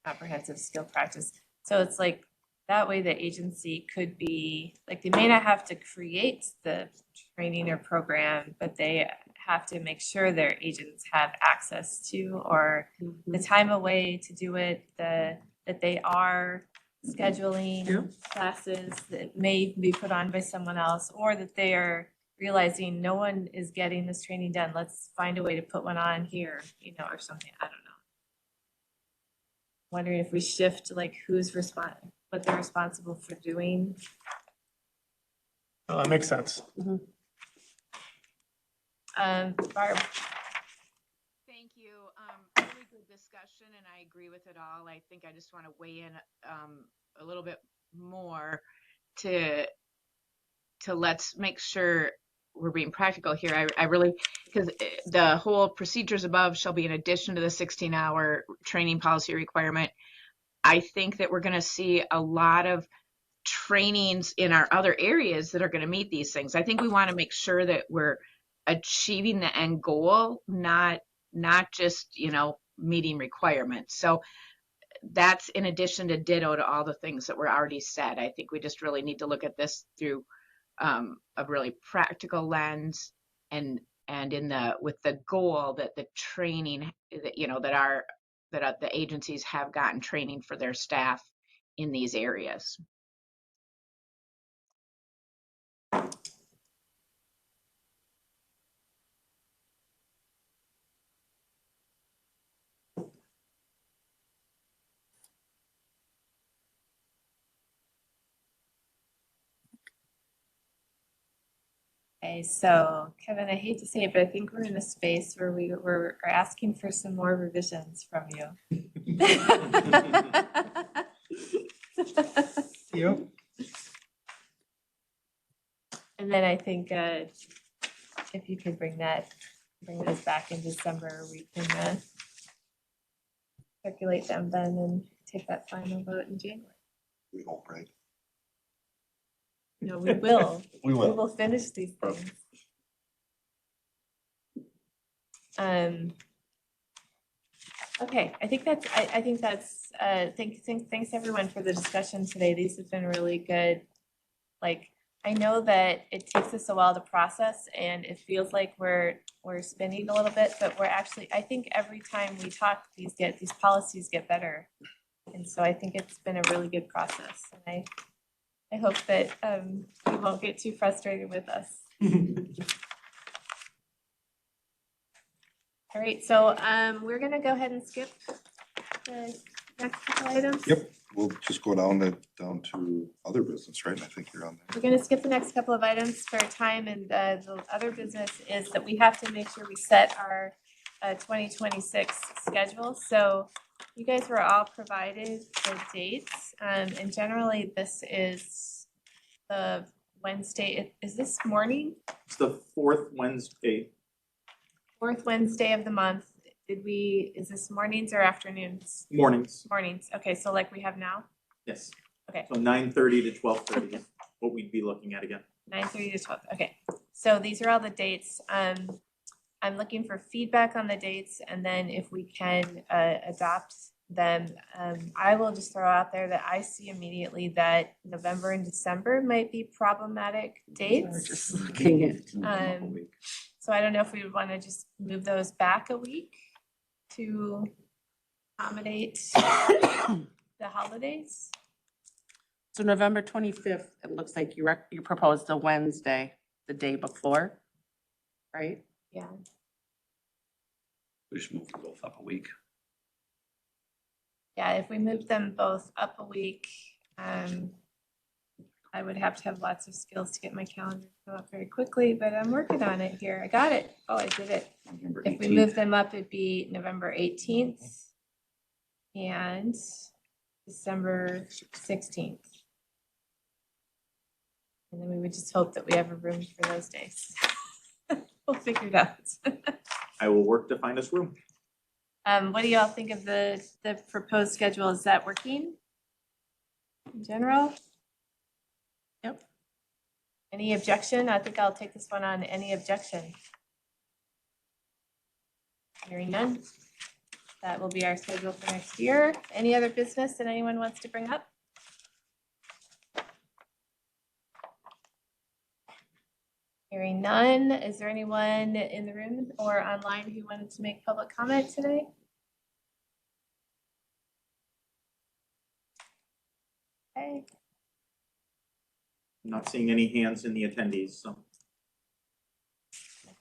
comprehensive skill practice. So it's like, that way the agency could be, like, they may not have to create the training or program, but they have to make sure their agents have access to, or the time away to do it, that they are scheduling classes that may be put on by someone else, or that they are realizing no one is getting this training done. Let's find a way to put one on here, you know, or something. I don't know. Wondering if we shift like who's what they're responsible for doing. Oh, that makes sense. Barb. Thank you. Really good discussion, and I agree with it all. I think I just want to weigh in a little bit more to let's make sure we're being practical here. I really, because the whole procedures above shall be in addition to the 16-hour training policy requirement. I think that we're going to see a lot of trainings in our other areas that are going to meet these things. I think we want to make sure that we're achieving the end goal, not just, you know, meeting requirements. So that's in addition to ditto to all the things that were already said. I think we just really need to look at this through a really practical lens, and with the goal that the training that, you know, that the agencies have gotten training for their staff in these areas. Okay, so Kevin, I hate to say it, but I think we're in a space where we're asking for some more revisions from you. Yep. And then I think if you could bring those back in December, we can circulate them then and take that final vote in January. We hope, right? No, we will. We We will. will finish these things. Okay, I think that's, thanks everyone for the discussion today. These have been really good. Like, I know that it takes us a while to process and it feels like we're spinning a little bit, but we're actually, I think every time we talk, these policies get better. And so I think it's been a really good process. And I hope that you won't get too frustrated with us. All right, so we're gonna go ahead and skip the next couple items. Yep, we'll just go down to other business, right? I think you're on there. We're gonna skip the next couple of items for time, and the other business is that we have to make sure we set our 2026 schedule. So you guys were all provided the dates, and generally this is the Wednesday. Is this morning? It's the fourth Wednesday. Fourth Wednesday of the month. Is this mornings or afternoons? Mornings. Mornings. Okay, so like we have now? Yes. Okay. So 9:30 to 12:30 is what we'd be looking at again. 9:30 to 12. Okay. So these are all the dates. I'm looking for feedback on the dates, and then if we can adopt them, I will just throw out there that I see immediately that November and December might be problematic dates. Just looking at. So I don't know if we would want to just move those back a week to accommodate the holidays. So November 25th, it looks like you proposed a Wednesday, the day before, right? Yeah. We just move them both up a week. Yeah, if we move them both up a week, I would have to have lots of skills to get my calendar to go up very quickly, but I'm working on it here. I got it. Oh, I did it. November If we 18th. move them up, it'd be November 18th and December 16th. And then we would just hope that we have a room for those days. We'll figure it out. I will work to find us room. What do y'all think of the proposed schedule? Is that working in general? Yep. Any objection? I think I'll take this one on. Any objection? Hearing none. That will be our schedule for next year. Any other business that anyone wants to bring up? Hearing none. Is there anyone in the room or online who wanted to make public comment today? Okay. I'm not seeing any hands in the attendees, so.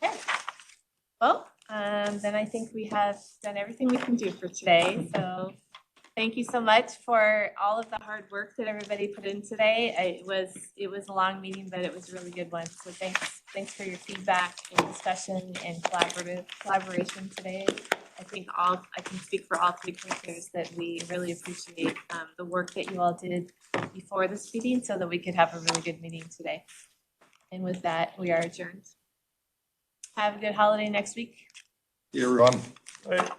Okay. Well, then I think we have done everything we can do for today. So thank you so much for all of the hard work that everybody put in today. It was a long meeting, but it was a really good one. So thanks for your feedback and discussion and collaboration today. I think I can speak for all three commissioners that we really appreciate the work that you all did before this meeting so that we could have a really good meeting today. And with that, we are adjourned. Have a good holiday next week. See you, everyone. Right.